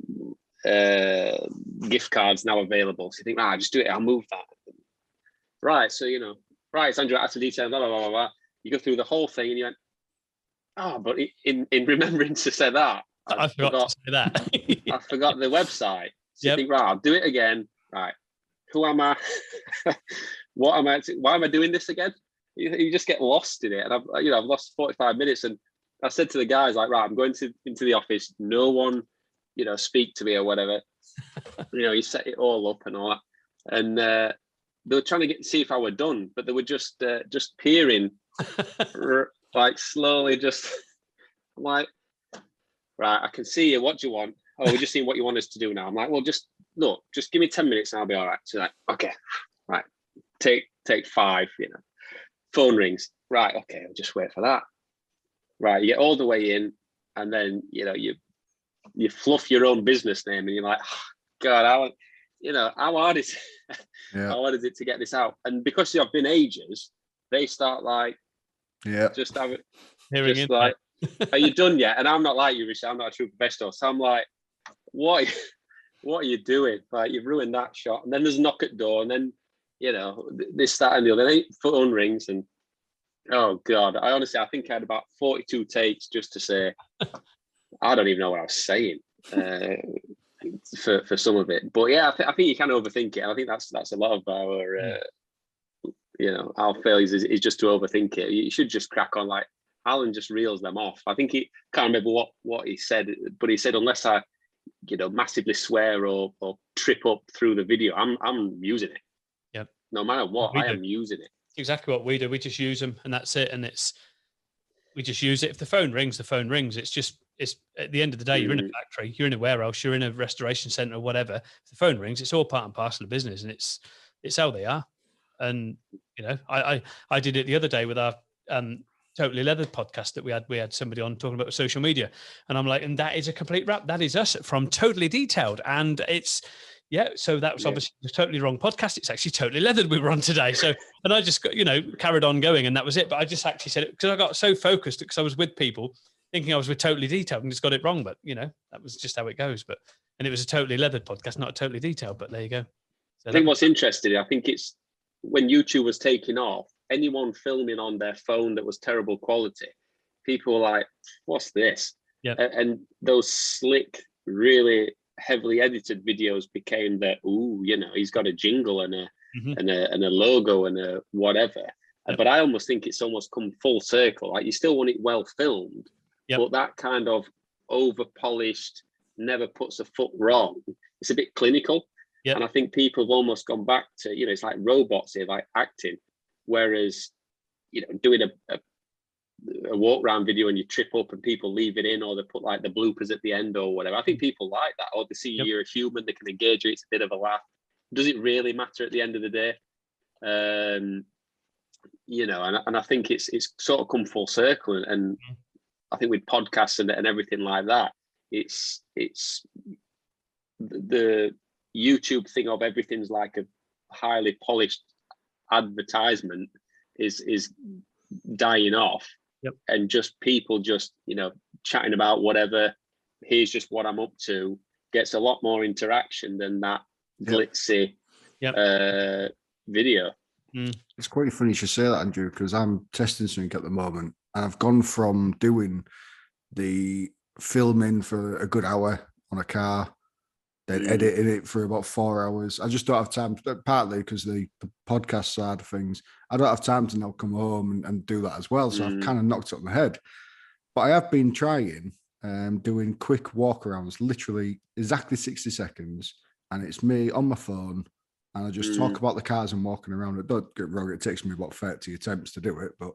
gift cards now available. So you think, just do it. I'll move that. Right. So, you know, right, it's Andrew, that's the detail, blah, blah, blah, blah. You go through the whole thing and you went, but in remembering to say that, I forgot to say that. I forgot the website. So you think, right, I'll do it again. Right. Who am I? What am I? Why am I doing this again? You just get lost in it. And I've lost 45 minutes. And I said to the guys, like, right, I'm going into the office. No one, you know, speak to me or whatever. You know, you set it all up and all that. And they were trying to see if I were done, but they were just peering, like slowly, just like, right, I can see you. What do you want? Oh, we're just seeing what you want us to do now. I'm like, well, just give me 10 minutes and I'll be all right. So like, okay, right, take 5, you know. Phone rings. Right, okay, I'll just wait for that. Right, you get all the way in and then, you know, you fluff your own business name and you're like, oh, God, how hard is it to get this out? And because I've been ages, they start like, just have it, just like, are you done yet? And I'm not like you, Richard. I'm not a true professional. So I'm like, what are you doing? Like, you've ruined that shot. And then there's a knock at door, and then, you know, this, that, and the other. Then phone rings, and oh God, I think I had about 42 takes just to say, I don't even know what I was saying for some of it. But yeah, I think you can overthink it. And I think that's a lot of our, you know, our failures is just to overthink it. You should just crack on. Like, Alan just reels them off. I think he can't remember what he said, but he said, unless I, you know, massively swear or trip up through the video, I'm using it. Yeah. No matter what, I am using it. Exactly what we do. We just use them, and that's it. And we just use it. If the phone rings, the phone rings. It's at the end of the day, you're in a factory, you're in a warehouse, you're in a restoration center or whatever. If the phone rings, it's all part and parcel of business, and it's how they are. And you know, I did it the other day with our Totally Leathered podcast that we had somebody on talking about social media, and I'm like, and that is a complete wrap. That is us from Totally Detailed, and it's so that was obviously the totally wrong podcast. It's actually Totally Leathered we were on today. So, and I just got, you know, carried on going, and that was it. But I just actually said it because I got so focused because I was with people thinking I was with Totally Detailed and just got it wrong. But you know, that was just how it goes. And it was a Totally Leathered podcast, not a Totally Detailed. But there you go. So I think what's interesting, I think it's when YouTube was taking off, anyone filming on their phone that was terrible quality, people were like, what's this? Yeah. And those slick, really heavily edited videos became you know, he's got a jingle and a logo and a whatever. Yep. But I almost think it's almost come full circle. Like, you still want it well filmed, but that kind of over polished, never puts a foot wrong. It's a bit clinical. Yep. And I think people have almost gone back to, you know, it's like robots here, like acting. Whereas, you know, doing a walk around video and you trip up and people leave it in, or they put like the bloopers at the end or whatever. I think people like that, or they see you're a human, they can engage you. It's a bit of a laugh. Does it really matter at the end of the day? You know, and I think it's sort of come full circle. And I think with podcasts and everything like that, it's the YouTube thing of everything's like a highly polished advertisement is dying off. And just people just, you know, chatting about whatever, here's just what I'm up to, gets a lot more interaction than that glitzy video. It's quite funny you should say that, Andrew, because I'm testing something at the moment, and I've gone from doing the filming for a good hour on a car, then editing it for about 4 hours. I just don't have time, partly because the podcast side of things, I don't have time to now come home and do that as well. So I've kind of knocked it on the head. But I have been trying doing quick walkarounds, literally exactly 60 seconds. And it's me on my phone, and I just talk about the cars I'm walking around. Don't get wrong, it takes me about 30 attempts to do it, but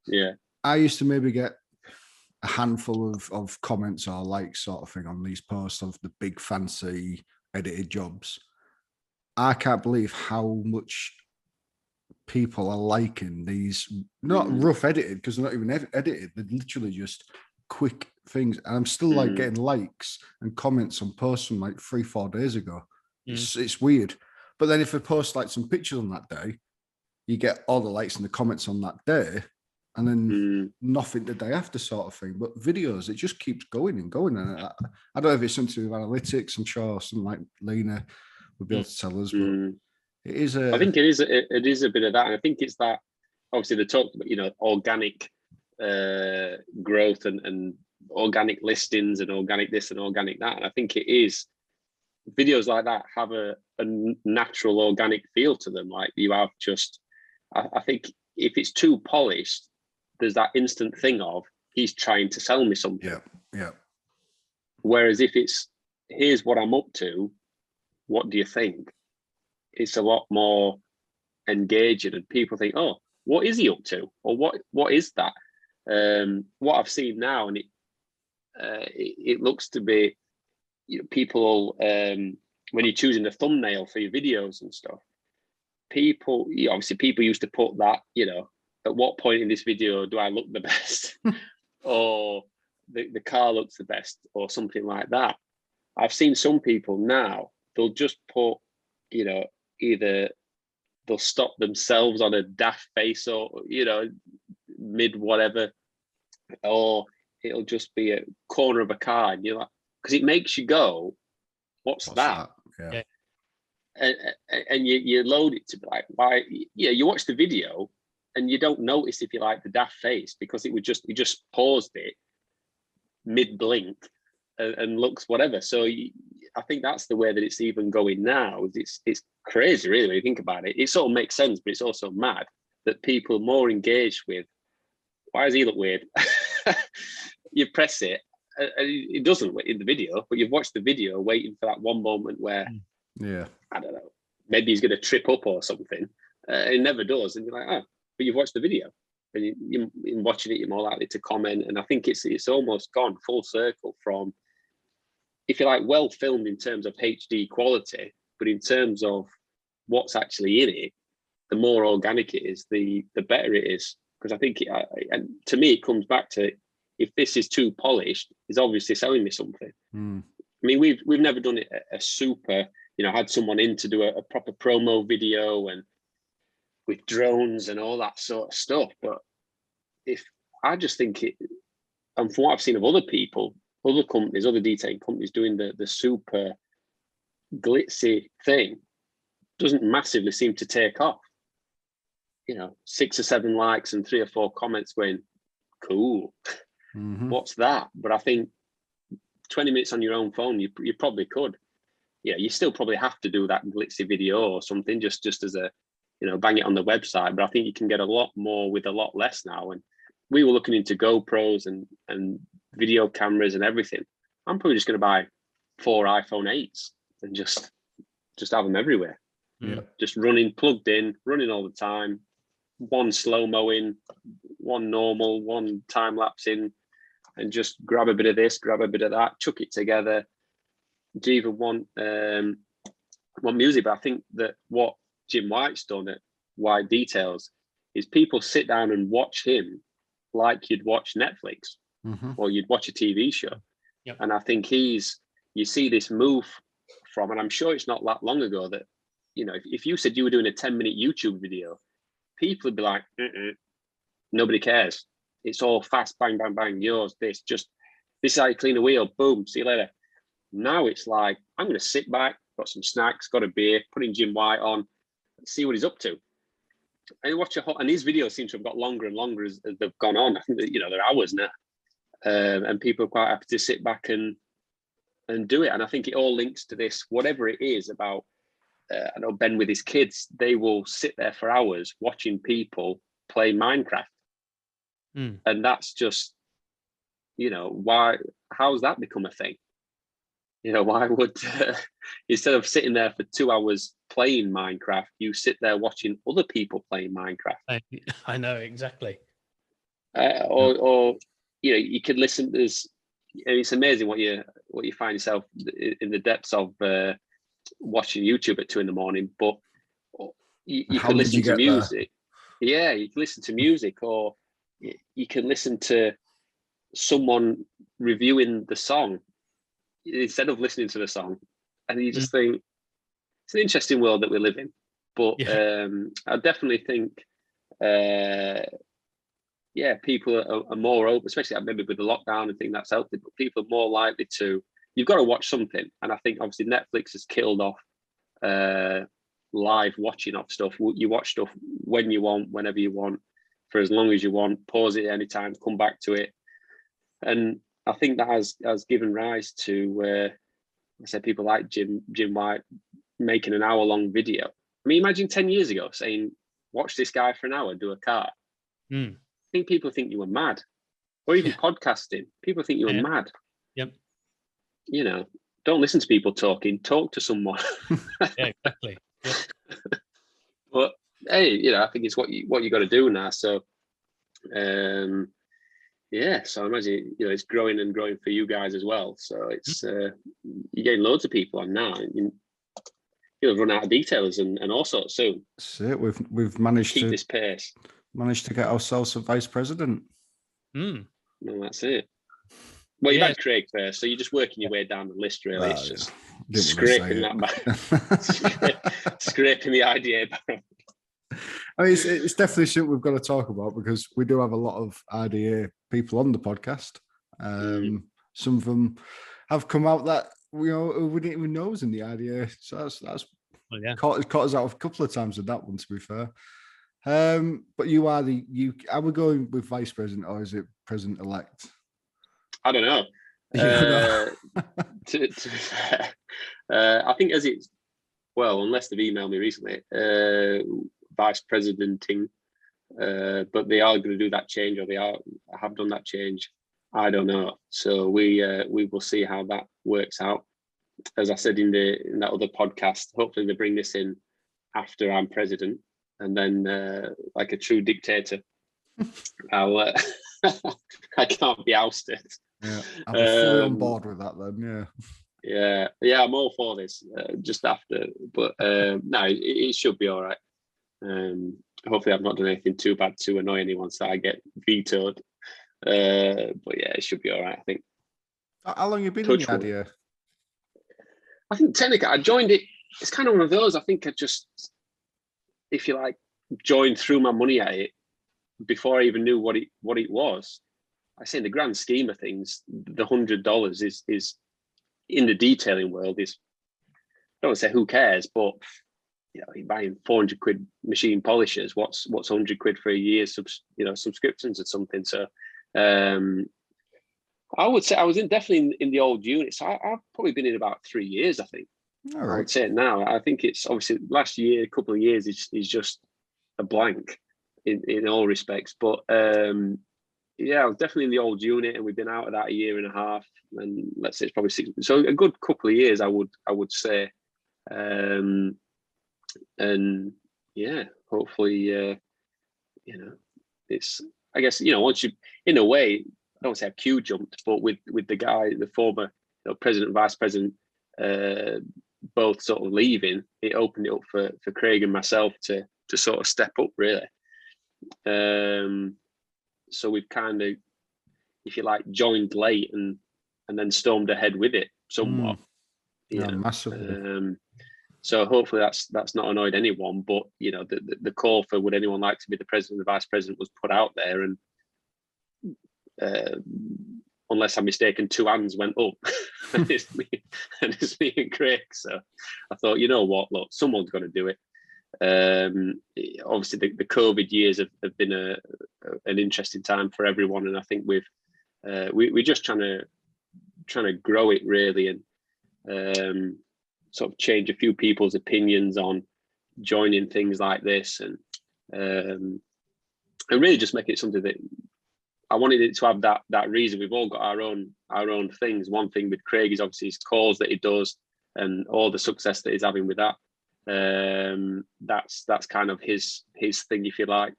Yeah. I used to maybe get a handful of comments or likes sort of thing on these posts of the big fancy edited jobs. I can't believe how much people are liking these, not rough edited, because they're not even edited. They're literally just quick things. And I'm still like getting likes and comments on posts from like 3-4 days ago. It's weird. But then if I post like some pictures on that day, you get all the likes and the comments on that day, and then nothing the day after, sort of thing. But videos, it just keeps going and going. And I don't know if it's something with analytics. I'm sure something like Lena would be able to tell us. But it is I think it is a bit of that. And I think it's that, obviously, they talked about, organic growth and organic listings and organic this and organic that. And I think it is, videos like that have a natural organic feel to them. Like you have just, I think if it's too polished, there's that instant thing of, he's trying to sell me something. Yeah. Whereas if it's, here's what I'm up to, what do you think? It's a lot more engaging, and people think, oh, what is he up to? Or what is that? What I've seen now, and it looks to be, people, when you're choosing the thumbnail for your videos and stuff, people, obviously people used to put that, at what point in this video do I look the best? Or the car looks the best, or something like that. I've seen some people now, they'll just put, either they'll stop themselves on a daft face, or, mid whatever, or it'll just be a corner of a car, and you're like, because it makes you go, what's that? Yeah. And you load it to be like, why? Yeah, you watch the video and you don't notice if you like the daft face, because you just paused it mid blink and looks whatever. So I think that's the way that it's even going now. It's crazy, really, when you think about it. It sort of makes sense, but it's also mad that people are more engaged with, why does he look weird? You press it, and it doesn't in the video, but you've watched the video waiting for that one moment where, I don't know, maybe he's going to trip up or something. It never does. And you're like, oh, but you've watched the video. And in watching it, you're more likely to comment. And I think it's almost gone full circle from, if you like, well filmed in terms of HD quality, but in terms of what's actually in it, the more organic it is, the better it is. Because I think, and to me, it comes back to, if this is too polished, it's obviously selling me something. I mean, we've never done it a super, had someone in to do a proper promo video and with drones and all that sort of stuff. But I just think it, and from what I've seen of other people, other companies, other detailing companies doing the super glitzy thing, doesn't massively seem to take off. 6 or 7 likes and 3 or 4 comments going, cool. What's that? But I think 20 minutes on your own phone, you probably could. You still probably have to do that glitzy video or something, just as a, bang it on the website. But I think you can get a lot more with a lot less now. And we were looking into GoPros and video cameras and everything. I'm probably just going to buy 4 iPhone 8s and just have them everywhere. Just running, plugged in, running all the time. One slow-mo in, one normal, one time-lapse in, and just grab a bit of this, grab a bit of that, chuck it together. Do you even want music? But I think that what Jim White's done at White Details is people sit down and watch him like you'd watch Netflix or you'd watch a TV show. And I think you see this move from, and I'm sure it's not that long ago that, if you said you were doing a 10-minute YouTube video, people would be like, nobody cares. It's all fast, bang, bang, bang, yours, this is how you clean a wheel, boom, see you later. Now it's like, I'm going to sit back, got some snacks, got a beer, putting Jim White on, see what he's up to. And and these videos seem to have got longer and longer as they've gone on. I think that, they're hours now. And people are quite happy to sit back and do it. And I think it all links to this, whatever it is about, I know Ben with his kids, they will sit there for hours watching people play Minecraft. And that's just, how's that become a thing? why would instead of sitting there for 2 hours playing Minecraft, you sit there watching other people playing Minecraft? I know exactly. Or you could listen. And it's amazing what you find yourself in the depths of watching YouTube at 2 a.m. But you can listen to music. Yeah, you can listen to music, or you can listen to someone reviewing the song instead of listening to the song, and you just think it's an interesting world that we live in. But I definitely think people are more open, especially maybe with the lockdown and thing that's helped it, but people are more likely to, you've got to watch something. And I think obviously Netflix has killed off live watching of stuff. You watch stuff when you want, whenever you want, for as long as you want, pause it at any time, come back to it. And I think that has given rise to, I said, people like Jim White making an hour-long video. I mean, imagine 10 years ago saying, watch this guy for an hour do a car. I think people think you were mad. Or even podcasting, people think you were mad. Yep. Don't listen to people talking, talk to someone. Yeah, exactly. Yep. But hey, I think it's what you got to do now. So so I imagine it's growing and growing for you guys as well. So it's you're getting loads of people on now. You'll run out of details and all sorts soon. That's it. We've managed to keep this pace. Managed to get ourselves a vice president. No, that's it. Well, you've had Craig first, so you're just working your way down the list, really. It's just scraping that back, scraping the idea back. I mean, it's definitely something we've got to talk about, because we do have a lot of IDA people on the podcast. Some of them have come out that we didn't even know was in the IDA. So that's caught us out a couple of times with that one, to be fair. But you are are we going with vice president, or is it president elect? I don't know. To be fair, I think unless they've emailed me recently, vice presidenting, but they are going to do that change, or they have done that change. I don't know. So we will see how that works out. As I said in that other podcast, hopefully they bring this in after I'm president, and then like a true dictator, I can't be ousted. Yeah, I'll be fully on board with that then. Yeah, I'm all for this. Just after, but no, it should be all right. Hopefully, I've not done anything too bad to annoy anyone, so I get vetoed. But yeah, it should be all right, I think. How long have you been in the idea? I think technically I joined it. It's kind of one of those. I think I just, if you like, joined, threw my money at it before I even knew what it was. I say in the grand scheme of things, the $100 is in the detailing world is, I don't want to say who cares, but you're buying 400 quid machine polishers. What's 100 quid for a year's subscriptions or something? So I would say I was definitely in the old unit. So I've probably been in about 3 years, I think. All right. I would say it now. I think it's obviously last year, a couple of years is just a blank in all respects. But I was definitely in the old unit, and we've been out of that a year and a half, and let's say it's probably 6. So a good couple of years, I would say. And yeah, hopefully, it's, I guess, once you, in a way, I don't want to say a queue jumped, but with the guy, the former president, vice president, both sort of leaving, it opened it up for Craig and myself to sort of step up, really. So we've kind of, if you like, joined late and then stormed ahead with it somewhat. Massively. So hopefully that's not annoyed anyone. But the call for would anyone like to be the president, the vice president, was put out there, and unless I'm mistaken, 2 hands went up, and it's me and Craig. So I thought, you know what, look, someone's got to do it. Obviously the COVID years have been an interesting time for everyone, and I think we're just trying to grow it, really, and sort of change a few people's opinions on joining things like this, and really just make it something that I wanted it to have that reason. We've all got our own things. One thing with Craig is obviously his calls that he does and all the success that he's having with that. That's kind of his thing, if you like.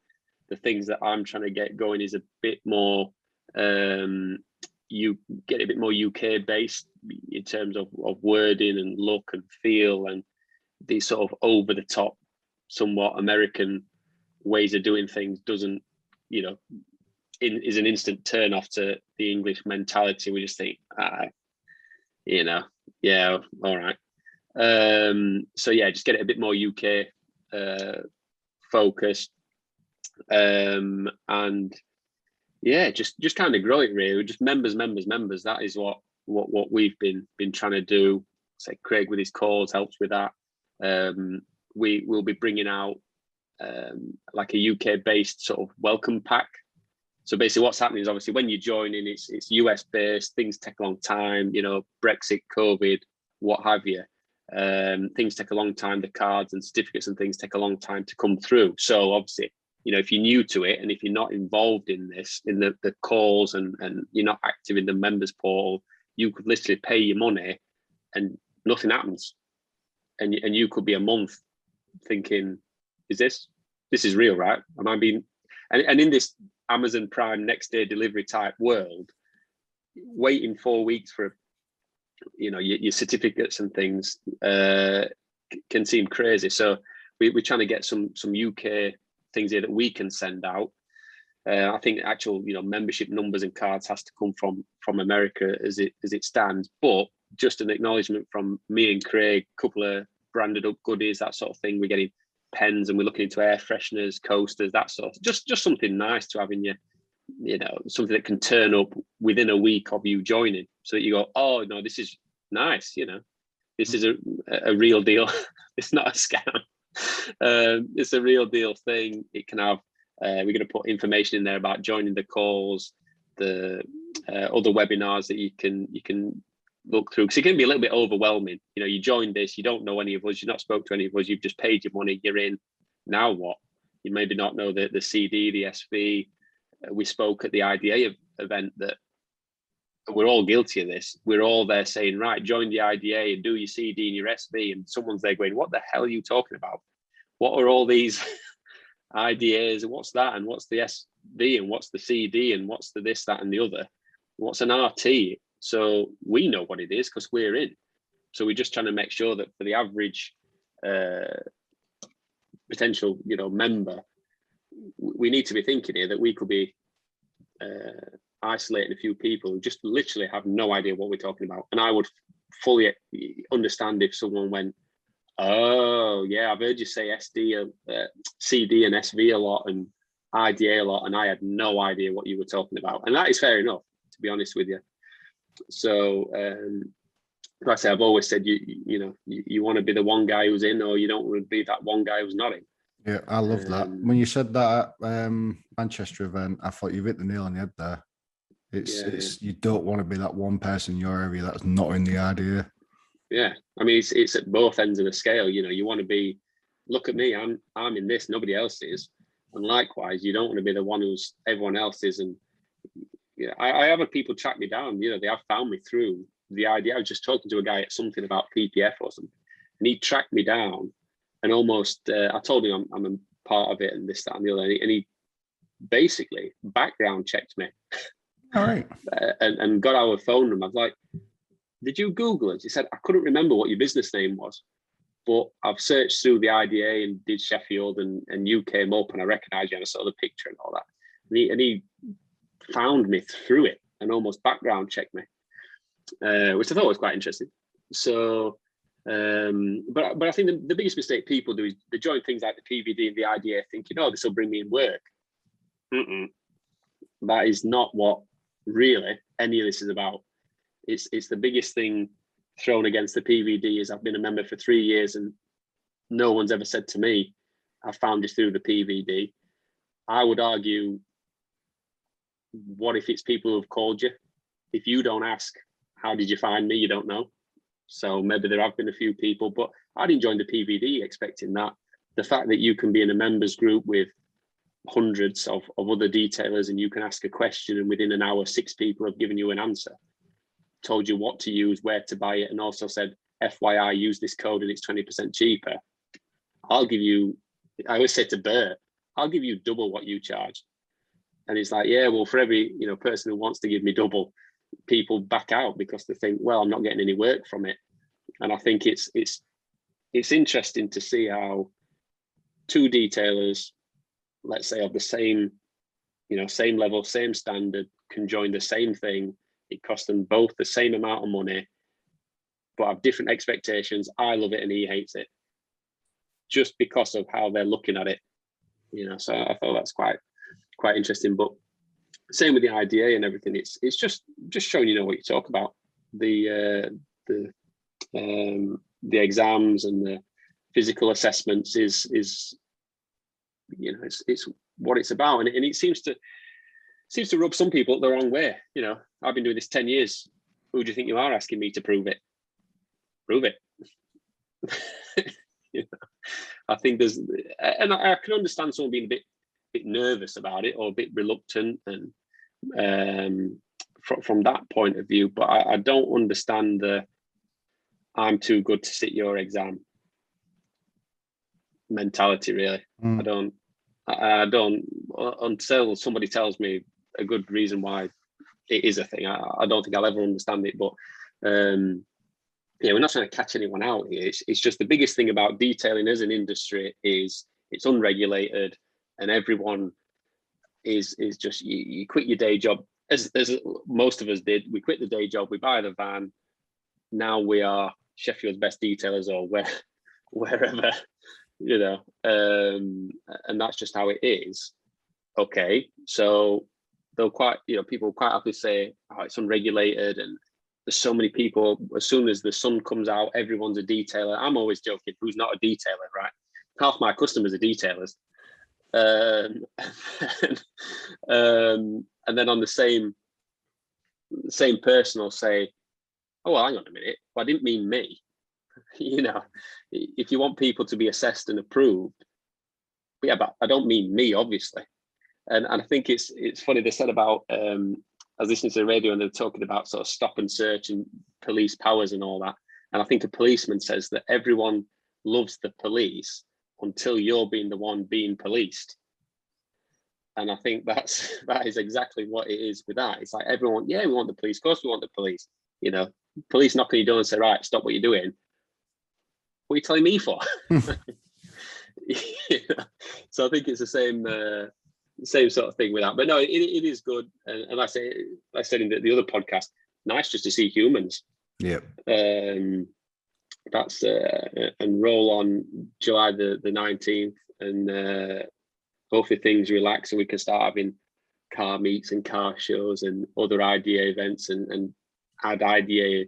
The things that I'm trying to get going is a bit more you get a bit more UK based in terms of wording and look and feel, and these sort of over the top, somewhat American ways of doing things doesn't, is an instant turn off to the English mentality. We just think, yeah, all right. So yeah, just get it a bit more UK focused, and yeah, just kind of grow it really. Just members. That is what we've been trying to do. Say Craig with his calls helps with that. We will be bringing out like a UK based sort of welcome pack. So basically what's happening is obviously when you join in, it's US based, things take a long time, Brexit, COVID, what have you. Things take a long time, the cards and certificates and things take a long time to come through. So obviously, if you're new to it and if you're not involved in this, in the calls and you're not active in the members portal, you could literally pay your money and nothing happens. And you could be a month thinking, is this is real, right? Am I being, and in this Amazon Prime next day delivery type world, waiting 4 weeks for, your certificates and things can seem crazy. So we're trying to get some UK things here that we can send out. I think actual, membership numbers and cards has to come from America as it stands, but just an acknowledgement from me and Craig, a couple of branded up goodies, that sort of thing. We're getting pens and we're looking into air fresheners, coasters, that sort of, just something nice to have in your, something that can turn up within a week of you joining, so that you go, oh no, this is nice, this is a real deal. It's not a scam. It's a real deal thing. It can have, we're going to put information in there about joining the calls, the other webinars that you can look through, because it can be a little bit overwhelming. You join this, you don't know any of us, you've not spoke to any of us, you've just paid your money, you're in. Now what? You maybe not know the CD, the SV. We spoke at the IDA event that we're all guilty of this. We're all there saying, right, join the IDA and do your CD and your SV, and someone's there going, what the hell are you talking about? What are all these IDAs, and what's that, and what's the SV, and what's the CD, and what's the this, that, and the other? What's an RT? So we know what it is because we're in. So we're just trying to make sure that for the average potential, member, we need to be thinking here that we could be isolating a few people who just literally have no idea what we're talking about. And I would fully understand if someone went, oh yeah, I've heard you say SD, CD and SV a lot and IDA a lot, and I had no idea what you were talking about. And that is fair enough, to be honest with you. So like I say, I've always said, you want to be the one guy who's in, or you don't want to be that one guy who's not in. Yeah, I love that. When you said that at Manchester event, I thought you've hit the nail on the head there. It's you don't want to be that one person in your area that's not in the idea. Yeah, I mean it's at both ends of the scale. You want to be, look at me, I'm in this, nobody else is, and likewise, you don't want to be the one who's everyone else is. And I have had people track me down. They have found me through the idea. I was just talking to a guy at something about PPF or something, and he tracked me down, and almost I told him I'm a part of it and this, that, and the other, and he basically background checked me. All right. And got our phone number. I was like, did you Google it? He said, I couldn't remember what your business name was, but I've searched through the IDA and did Sheffield, and you came up, and I recognised you, and I saw the picture and all that. And he found me through it and almost background checked me, which I thought was quite interesting. So, but I think the biggest mistake people do is they join things like the PVD and the IDA thinking, oh, this will bring me in work. That is not what really any of this is about. It's the biggest thing thrown against the PVD is I've been a member for 3 years and no one's ever said to me, I found you through the PVD. I would argue, what if it's people who've called you? If you don't ask, how did you find me? You don't know. So maybe there have been a few people, but I didn't join the PVD expecting that. The fact that you can be in a members group with hundreds of other detailers, and you can ask a question, and within an hour, 6 people have given you an answer, told you what to use, where to buy it, and also said, FYI, use this code and it's 20% cheaper. I'll give you, I always say to Bert, I'll give you double what you charge. And it's like, yeah, well, for every person who wants to give me double, people back out because they think, well, I'm not getting any work from it. And I think it's interesting to see how 2 detailers, let's say of the same, same level, same standard, can join the same thing. It costs them both the same amount of money, but have different expectations. I love it and he hates it, just because of how they're looking at it. So I thought that's quite interesting. But same with the IDA and everything. It's just showing what you talk about. The exams and the physical assessments is it's what it's about, and it seems to rub some people the wrong way. I've been doing this 10 years. Who do you think you are asking me to prove it? Prove it. I think there's, and I can understand someone being a bit nervous about it or a bit reluctant, and from that point of view. But I don't understand the I'm too good to sit your exam mentality, really. I don't until somebody tells me a good reason why it is a thing. I don't think I'll ever understand it. But we're not trying to catch anyone out here. It's just the biggest thing about detailing as an industry is it's unregulated, and everyone is just you quit your day job, as most of us did. We quit the day job, we buy the van. Now we are Sheffield's best detailers, or wherever, and that's just how it is. Okay, so they'll people quite happily say, oh, it's unregulated, and there's so many people. As soon as the sun comes out, everyone's a detailer. I'm always joking, who's not a detailer, right? Half my customers are detailers. And then on the same person will say, oh, well, hang on a minute, well, I didn't mean me. If you want people to be assessed and approved, yeah, but I don't mean me, obviously. And I think it's funny, they said about, I was listening to the radio and they're talking about sort of stop and search and police powers and all that. And I think a policeman says that everyone loves the police until you're being the one being policed. And I think that is exactly what it is with that. It's like everyone, yeah, we want the police. Of course we want the police. Police knock on your door and say, right, stop what you're doing. What are you telling me for? So I think it's the same sort of thing with that. But no, it is good. And I said in the other podcast, nice just to see humans. Yeah. That's and roll on July the 19th, and hopefully things relax and we can start having car meets and car shows and other IDA events, and add IDA,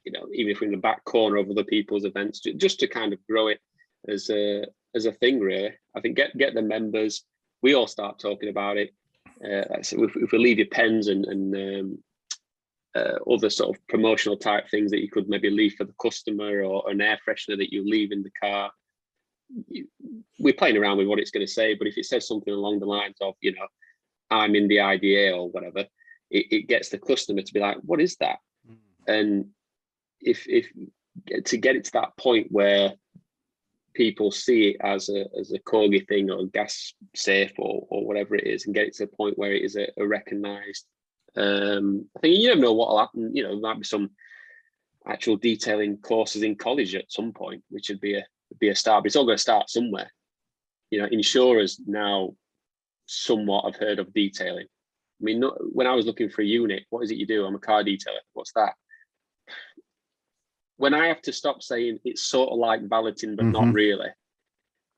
even if we're in the back corner of other people's events, just to kind of grow it as a thing, really. I think get the members, we all start talking about it. So if we leave your pens and other sort of promotional type things that you could maybe leave for the customer, or an air freshener that you leave in the car, we're playing around with what it's going to say. But if it says something along the lines of, I'm in the IDA or whatever, it gets the customer to be like, what is that? And if to get it to that point where people see it as a corgi thing or gas safe or whatever it is, and get it to the point where it is a recognized, I think you never know what will happen. There might be some actual detailing courses in college at some point, which would be a start, but it's all going to start somewhere. Insurers now somewhat have heard of detailing. I mean, when I was looking for a unit, what is it you do? I'm a car detailer. What's that? When I have to stop saying it's sort of like balloting, but not really,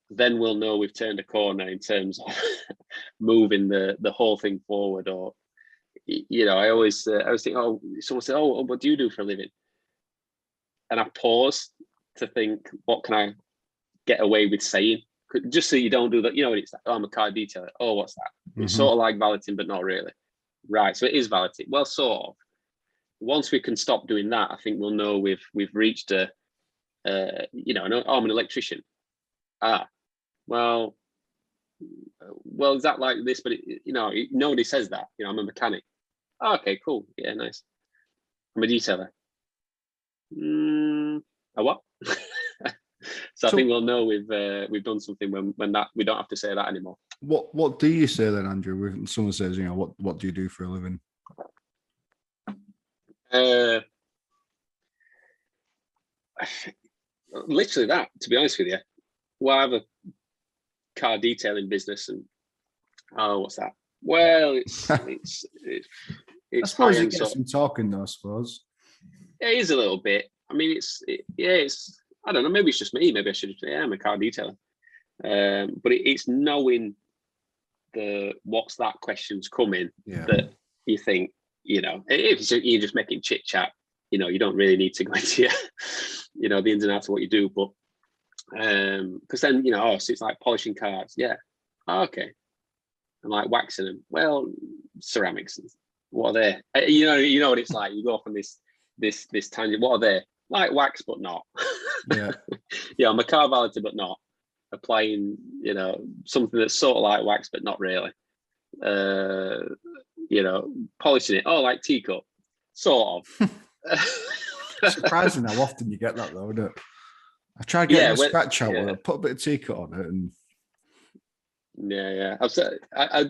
then we'll know we've turned a corner in terms of moving the whole thing forward. Or, I always think, oh, someone said, oh, what do you do for a living? And I pause to think, what can I get away with saying? Just so you don't do that. It's like, oh, I'm a car detailer. Oh, what's that? It's sort of like balloting, but not really. Right. So it is balloting. Well, sort of. Once we can stop doing that, I think we'll know we've reached I'm an electrician. Well, well, is that like this? But nobody says that. I'm a mechanic. Oh, okay, cool. Yeah, nice. I'm a detailer. A what? So I think we'll know we've done something when that we don't have to say that anymore. What do you say then, Andrew? When someone says, what do you do for a living? Literally that, to be honest with you. Well, I have a car detailing business, and what's that? Well, it's I suppose it gets some talking though, I suppose. It is a little bit. I mean, it's I don't know, maybe it's just me. Maybe I should say, I'm a car detailer. But it's knowing what's that question's coming that you think, if you're just making chit chat, you don't really need to go into the ins and outs of what you do. But because then, so it's like polishing cars. Yeah. Oh, okay. And like waxing them. Well, ceramics. What are they? You know what it's like. You go off on this tangent. What are they? Like wax, but not. Yeah. Yeah, I'm a car valeter, but not. Applying, something that's sort of like wax, but not really. Polishing it. Oh, like teacup. Sort of. Surprising how often you get that though, isn't it? I try getting a scratch out with it, put a bit of teacup on it, and yeah.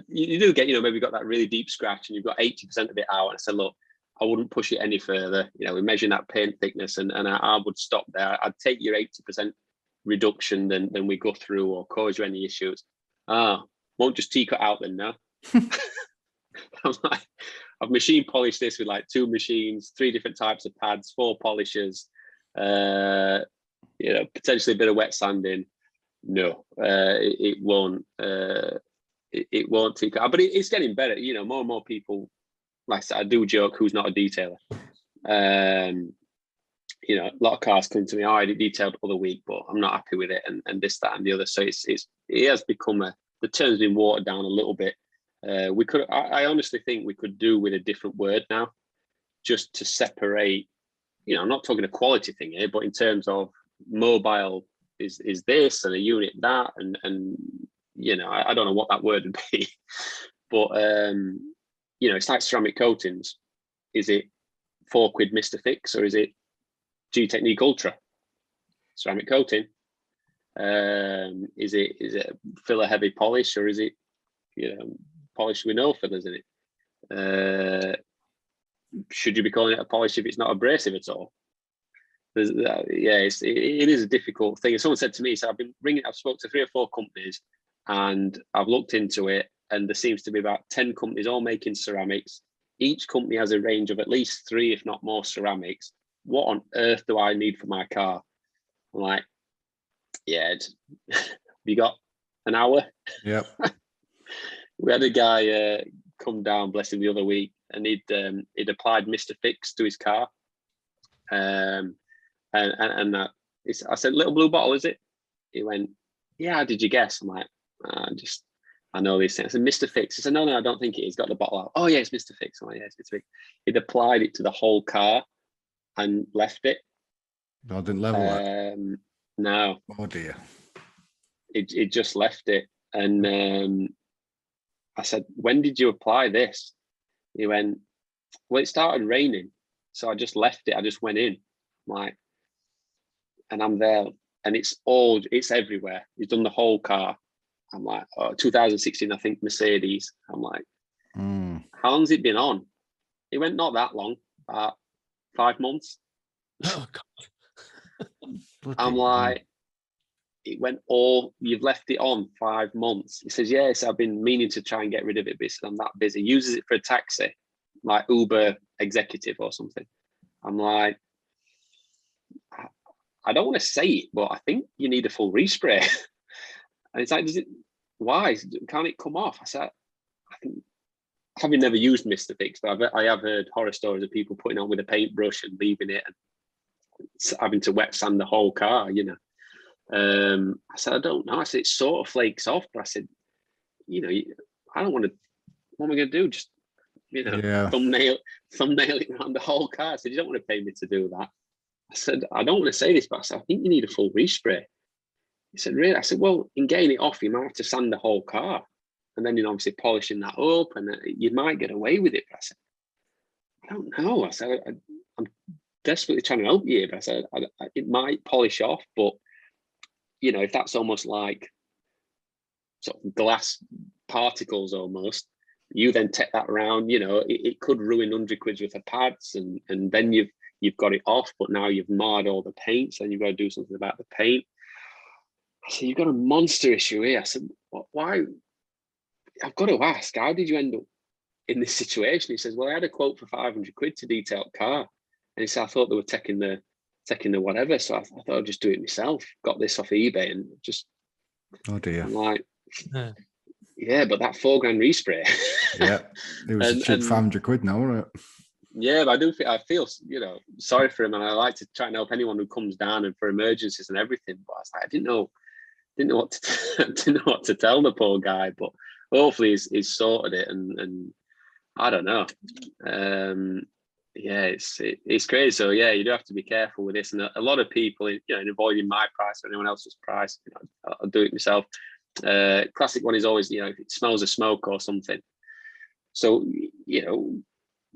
You do get, maybe you've got that really deep scratch and you've got 80% of it out. And I said, look, I wouldn't push it any further. We're measuring that paint thickness, and I would stop there. I'd take your 80% reduction, then we go through or cause you any issues. Won't just teacup out then, no. I'm like, I've machine polished this with like 2 machines, 3 different types of pads, 4 polishers, potentially a bit of wet sanding. No, it won't. It won't take out, but it's getting better. More and more people. Like I said, I do joke, who's not a detailer? A lot of cars come to me. I detailed the other week, but I'm not happy with it, and this, that, and the other. So it has become the term's been watered down a little bit. I honestly think we could do with a different word now, just to separate. I'm not talking a quality thing here, but in terms of mobile is this and a unit that, and I don't know what that word would be, but it's like ceramic coatings. Is it £4 Mr. Fix, or is it G-Technique Ultra ceramic coating? Is it filler heavy polish, or is it polish with no fillers in it? Should you be calling it a polish if it's not abrasive at all? It is a difficult thing. Someone said to me, so I've spoke to 3 or 4 companies, and I've looked into it, and there seems to be about 10 companies all making ceramics. Each company has a range of at least 3, if not more, ceramics. What on earth do I need for my car? I'm like, you got an hour? Yep. We had a guy come down, bless him, the other week, and he'd applied Mr. Fix to his car. And I said, little blue bottle, is it? He went, yeah, how did you guess? I'm like, I know these things. I said, Mr. Fix. He said, no, I don't think it is. Got the bottle out. Oh, yeah, it's Mr. Fix. I'm like, yeah, it's Mr. Fix. He'd applied it to the whole car and left it. No, I didn't level it. No. Oh, dear. It just left it. And I said, when did you apply this? He went, well, it started raining. So I just left it. I just went in. And I'm there. And it's everywhere. He's done the whole car. I'm like, 2016, I think, Mercedes. I'm like, How long's it been on? He went, not that long, about 5 months. Oh, God. I'm like, it went you've left it on 5 months. He says, yes, I've been meaning to try and get rid of it, but I'm that busy. Uses it for a taxi, like Uber executive or something. I'm like, I don't want to say it, but I think you need a full respray. And it's like, why? Can't it come off? I said, I think, having never used Mr. Fix, but I have heard horror stories of people putting on with a paintbrush and leaving it and having to wet sand the whole car, I said, I don't know. I said, it sort of flakes off, but I said, I don't want to, what am I going to do? Just, thumbnail it around the whole car. I said, you don't want to pay me to do that. I said, I don't want to say this, but I said, I think you need a full respray. He said, really? I said, well, in getting it off, you might have to sand the whole car. and then obviously polishing that up, and you might get away with it. But I said, I don't know. I said, I'm desperately trying to help you. But I said, it might polish off, but if that's almost like sort of glass particles almost, you then take that around, it could ruin 100 quid worth of pads, and then you've got it off, but now you've marred all the paint, so you've got to do something about the paint. I said, you've got a monster issue here. I said, why? I've got to ask, how did you end up in this situation? He says, well, I had a quote for 500 quid to detail the car. And he said, I thought they were taking the whatever. So I thought I'd just do it myself. Got this off eBay and just, oh dear. I'm like, yeah, but that £4,000 respray. Yeah, it was a cheap 500 quid now, wasn't it? Yeah, but I feel, sorry for him, and I like to try and help anyone who comes down and for emergencies and everything. But I was like, I didn't know what to tell the poor guy. But hopefully he's sorted it, and I don't know. Yeah, it's crazy. So yeah, you do have to be careful with this, and a lot of people, in avoiding my price or anyone else's price, I'll do it myself. Classic one is always, if it smells of smoke or something. So,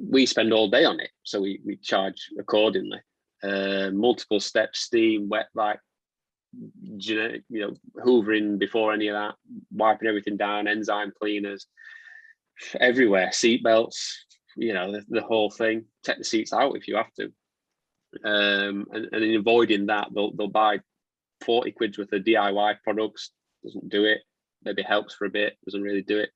we spend all day on it. So we charge accordingly. Multiple steps, steam, wet vac, hoovering before any of that, wiping everything down, enzyme cleaners, everywhere, seat belts, the whole thing. Take the seats out if you have to. And in avoiding that, they'll buy 40 quid worth of DIY products. Doesn't do it. Maybe helps for a bit. Doesn't really do it.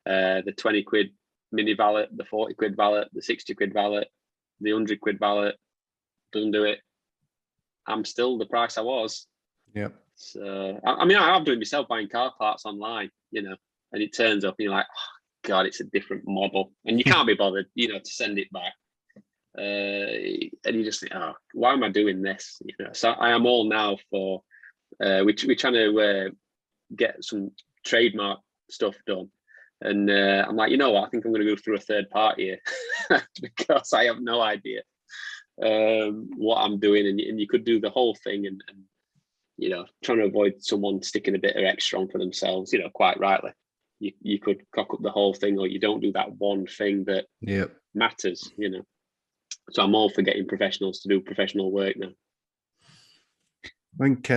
The 20 quid mini valet, the 40 quid valet, the 60 quid valet, the 100 quid valet. Doesn't do it. I'm still the price I was. Yep. So I have done it myself, buying car parts online, and it turns up and you're like, oh, God, it's a different model, and you can't be bothered, to send it back. And you just think, oh, why am I doing this? So I am all now for. We're trying to get some trademark stuff done, and I'm like, I think I'm going to go through a third party here because I have no idea what I'm doing, and you could do the whole thing, and trying to avoid someone sticking a bit of extra on for themselves. Quite rightly, you could cock up the whole thing, or you don't do that one thing that matters. So I'm all for getting professionals to do professional work now. I think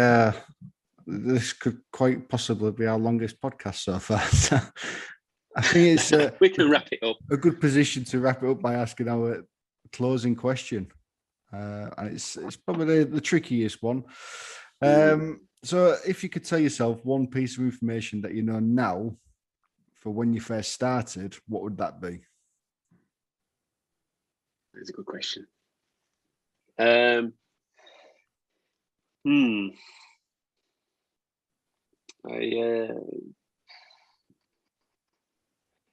this could quite possibly be our longest podcast so far. So I think it's we can wrap it up. A good position to wrap it up by asking our closing question, and it's probably the trickiest one. So if you could tell yourself one piece of information that you know now for when you first started, what would that be? That's a good question.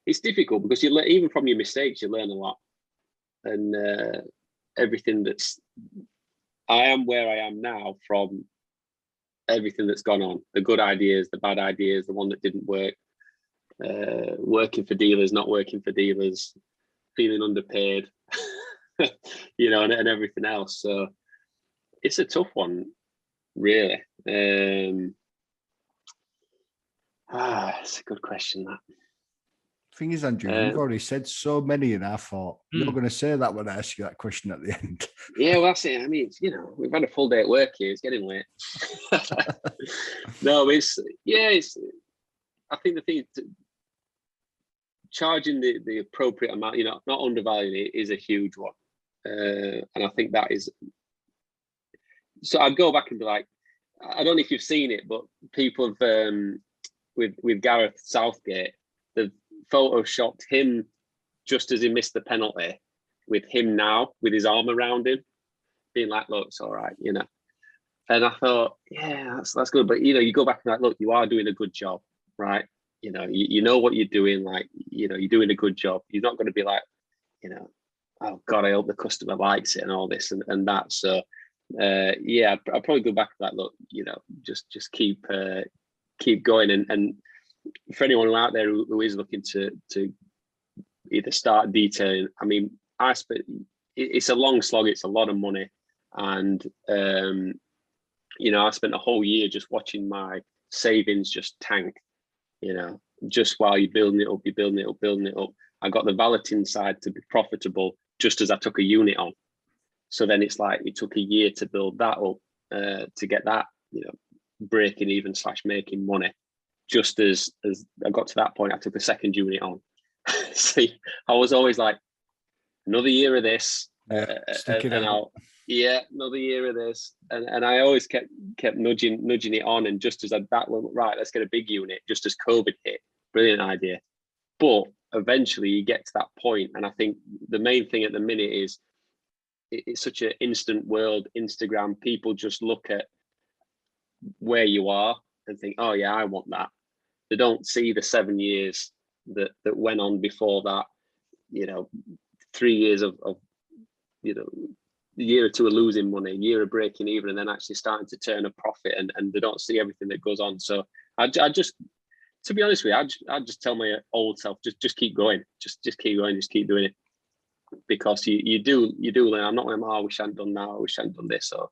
It's difficult because even from your mistakes, you learn a lot, and everything I am where I am now from everything that's gone on, the good ideas, the bad ideas, the one that didn't work, working for dealers, not working for dealers, feeling underpaid, and everything else. So it's a tough one, really. It's a good question, that. Thing is, Andrew, you've already said so many, and I thought you're going to say that when I ask you that question at the end. Yeah, well, that's it. I mean, we've had a full day at work here. It's getting late. No, it's. I think the thing, charging the appropriate amount, not undervaluing it, is a huge one, and I think that is. So I'd go back and be like, I don't know if you've seen it, but people have with Gareth Southgate, they've photoshopped him just as he missed the penalty, with him now with his arm around him, being like, look, it's all right, And I thought, yeah, that's good. But you go back and like, look, you are doing a good job, right? You know what you're doing, like, you're doing a good job. You're not going to be like, oh God, I hope the customer likes it and all this and that. So I'll probably go back to that. Look, just keep going, and for anyone out there who is looking to either start detailing, I mean, it's a long slog. It's a lot of money, and I spent a whole year just watching my savings just tank. just while you're building it up. I got the valeting side to be profitable just as I took a unit on. So then it's like it took a year to build that up, to get that, breaking even / making money. Just as I got to that point, I took the second unit on. So I was always like, another year of this, stick it out. Another year of this, and I always kept nudging it on. And just as that went right, let's get a big unit. Just as COVID hit, brilliant idea. But eventually, you get to that point, and I think the main thing at the minute is it's such an instant world. Instagram, people just look at where you are and think, oh yeah, I want that. They don't see the 7 years that went on before that. 3 years of a year or two of losing money, a year of breaking even, and then actually starting to turn a profit, and they don't see everything that goes on. So I just, to be honest with you, I just tell my old self, just keep going, just keep going, just keep doing it, because you do learn. I'm not going, I wish I hadn't done that, I wish I hadn't done this, or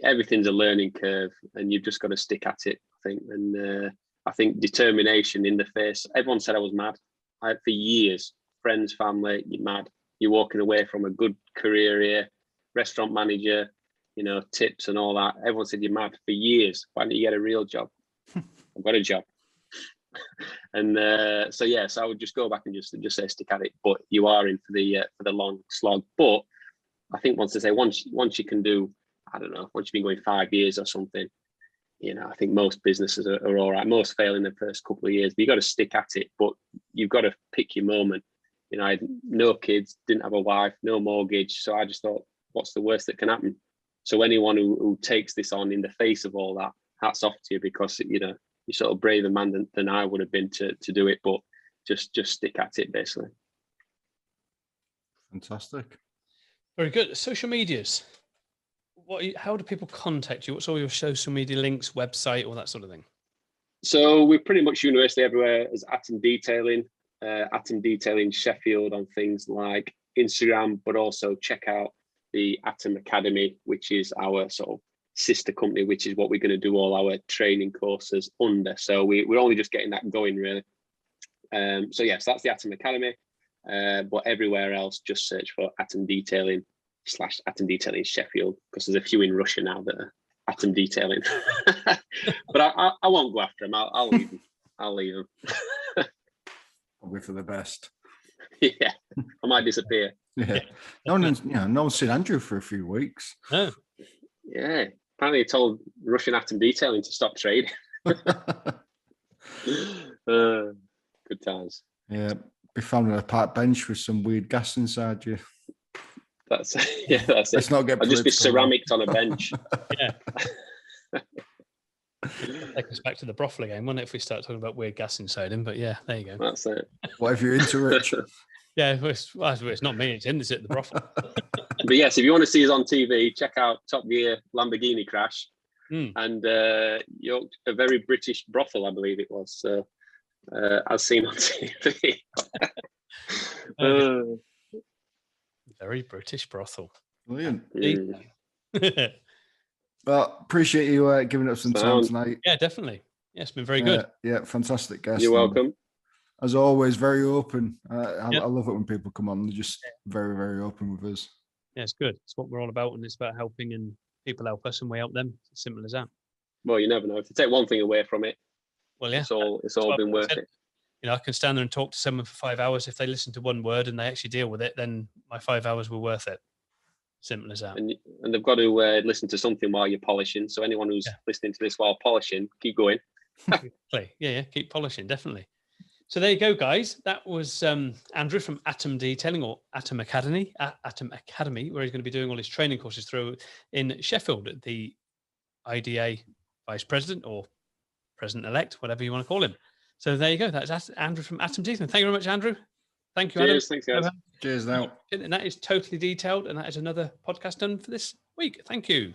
everything's a learning curve, and you've just got to stick at it, I think. And I think determination in the face. Everyone said I was mad. For years, friends, family, you're mad. You're walking away from a good career here, restaurant manager, tips and all that. Everyone said you're mad for years. Why don't you get a real job? I've got a job. And so I would just go back and just say stick at it. But you are in for the long slog. But I think once you can do, I don't know, once you've been going 5 years or something, I think most businesses are all right. Most fail in the first couple of years, but you got to stick at it. But you've got to pick your moment. I had no kids, didn't have a wife, no mortgage. So I just thought, what's the worst that can happen? So anyone who takes this on in the face of all that, hats off to you, because you're sort of braver man than I would have been to do it. But just stick at it, basically. Fantastic. Very good. Social medias. How do people contact you? What's all your social media links, website, all that sort of thing? So we're pretty much universally everywhere as Atom Detailing. Atom Detailing Sheffield on things like Instagram, but also check out the Atom Academy, which is our sort of sister company, which is what we're going to do all our training courses under. So we're only just getting that going, really. So that's the Atom Academy. But everywhere else, just search for Atom Detailing / Atom Detailing Sheffield, because there's a few in Russia now that are Atom Detailing. But I won't go after them. I'll leave them. I'll leave them. Probably for the best. Yeah, I might disappear. Yeah, no one's seen Andrew for a few weeks. Oh. Yeah, apparently he told Russian Atom Detailing to stop trading. Good times. Yeah, be found on a park bench with some weird gas inside you. That's it. Let's not get. I'll just be ceramicked on a bench. Yeah. Take us back to the brothel again, wouldn't it, if we start talking about weird gas inside him? But yeah, there you go. That's it. What if you're into it? Yeah, it's not me, it's him that's at the brothel. But yes, if you want to see us on TV, check out Top Gear Lamborghini crash, and a very British brothel, I believe it was. So as seen on TV. Very British brothel. Brilliant. Yeah. Well, appreciate you giving us some time tonight. Yeah, definitely. Yeah, it's been very good. Yeah, fantastic guest. You're welcome. As always, very open. I love it when people come on. They're just very, very open with us. Yeah, it's good. It's what we're all about, and it's about helping, and people help us and we help them. It's as simple as that. Well, you never know. If you take one thing away from it, well, yeah, it's all been worth it. I can stand there and talk to someone for 5 hours. If they listen to one word and they actually deal with it, then my 5 hours were worth it. Simple as that. And they've got to listen to something while you're polishing. So anyone who's listening to this while polishing, keep going. Yeah, keep polishing, definitely. So there you go, guys. That was Andrew from Atom Detailing, or Atom Academy, where he's going to be doing all his training courses through in Sheffield, the IDA Vice President or President-elect, whatever you want to call him. So there you go. That's Andrew from Atom Detailing. Thank you very much, Andrew. Thank you, Adam. Cheers, thanks, guys. Cheers now. And that is totally detailed, and that is another podcast done for this week. Thank you.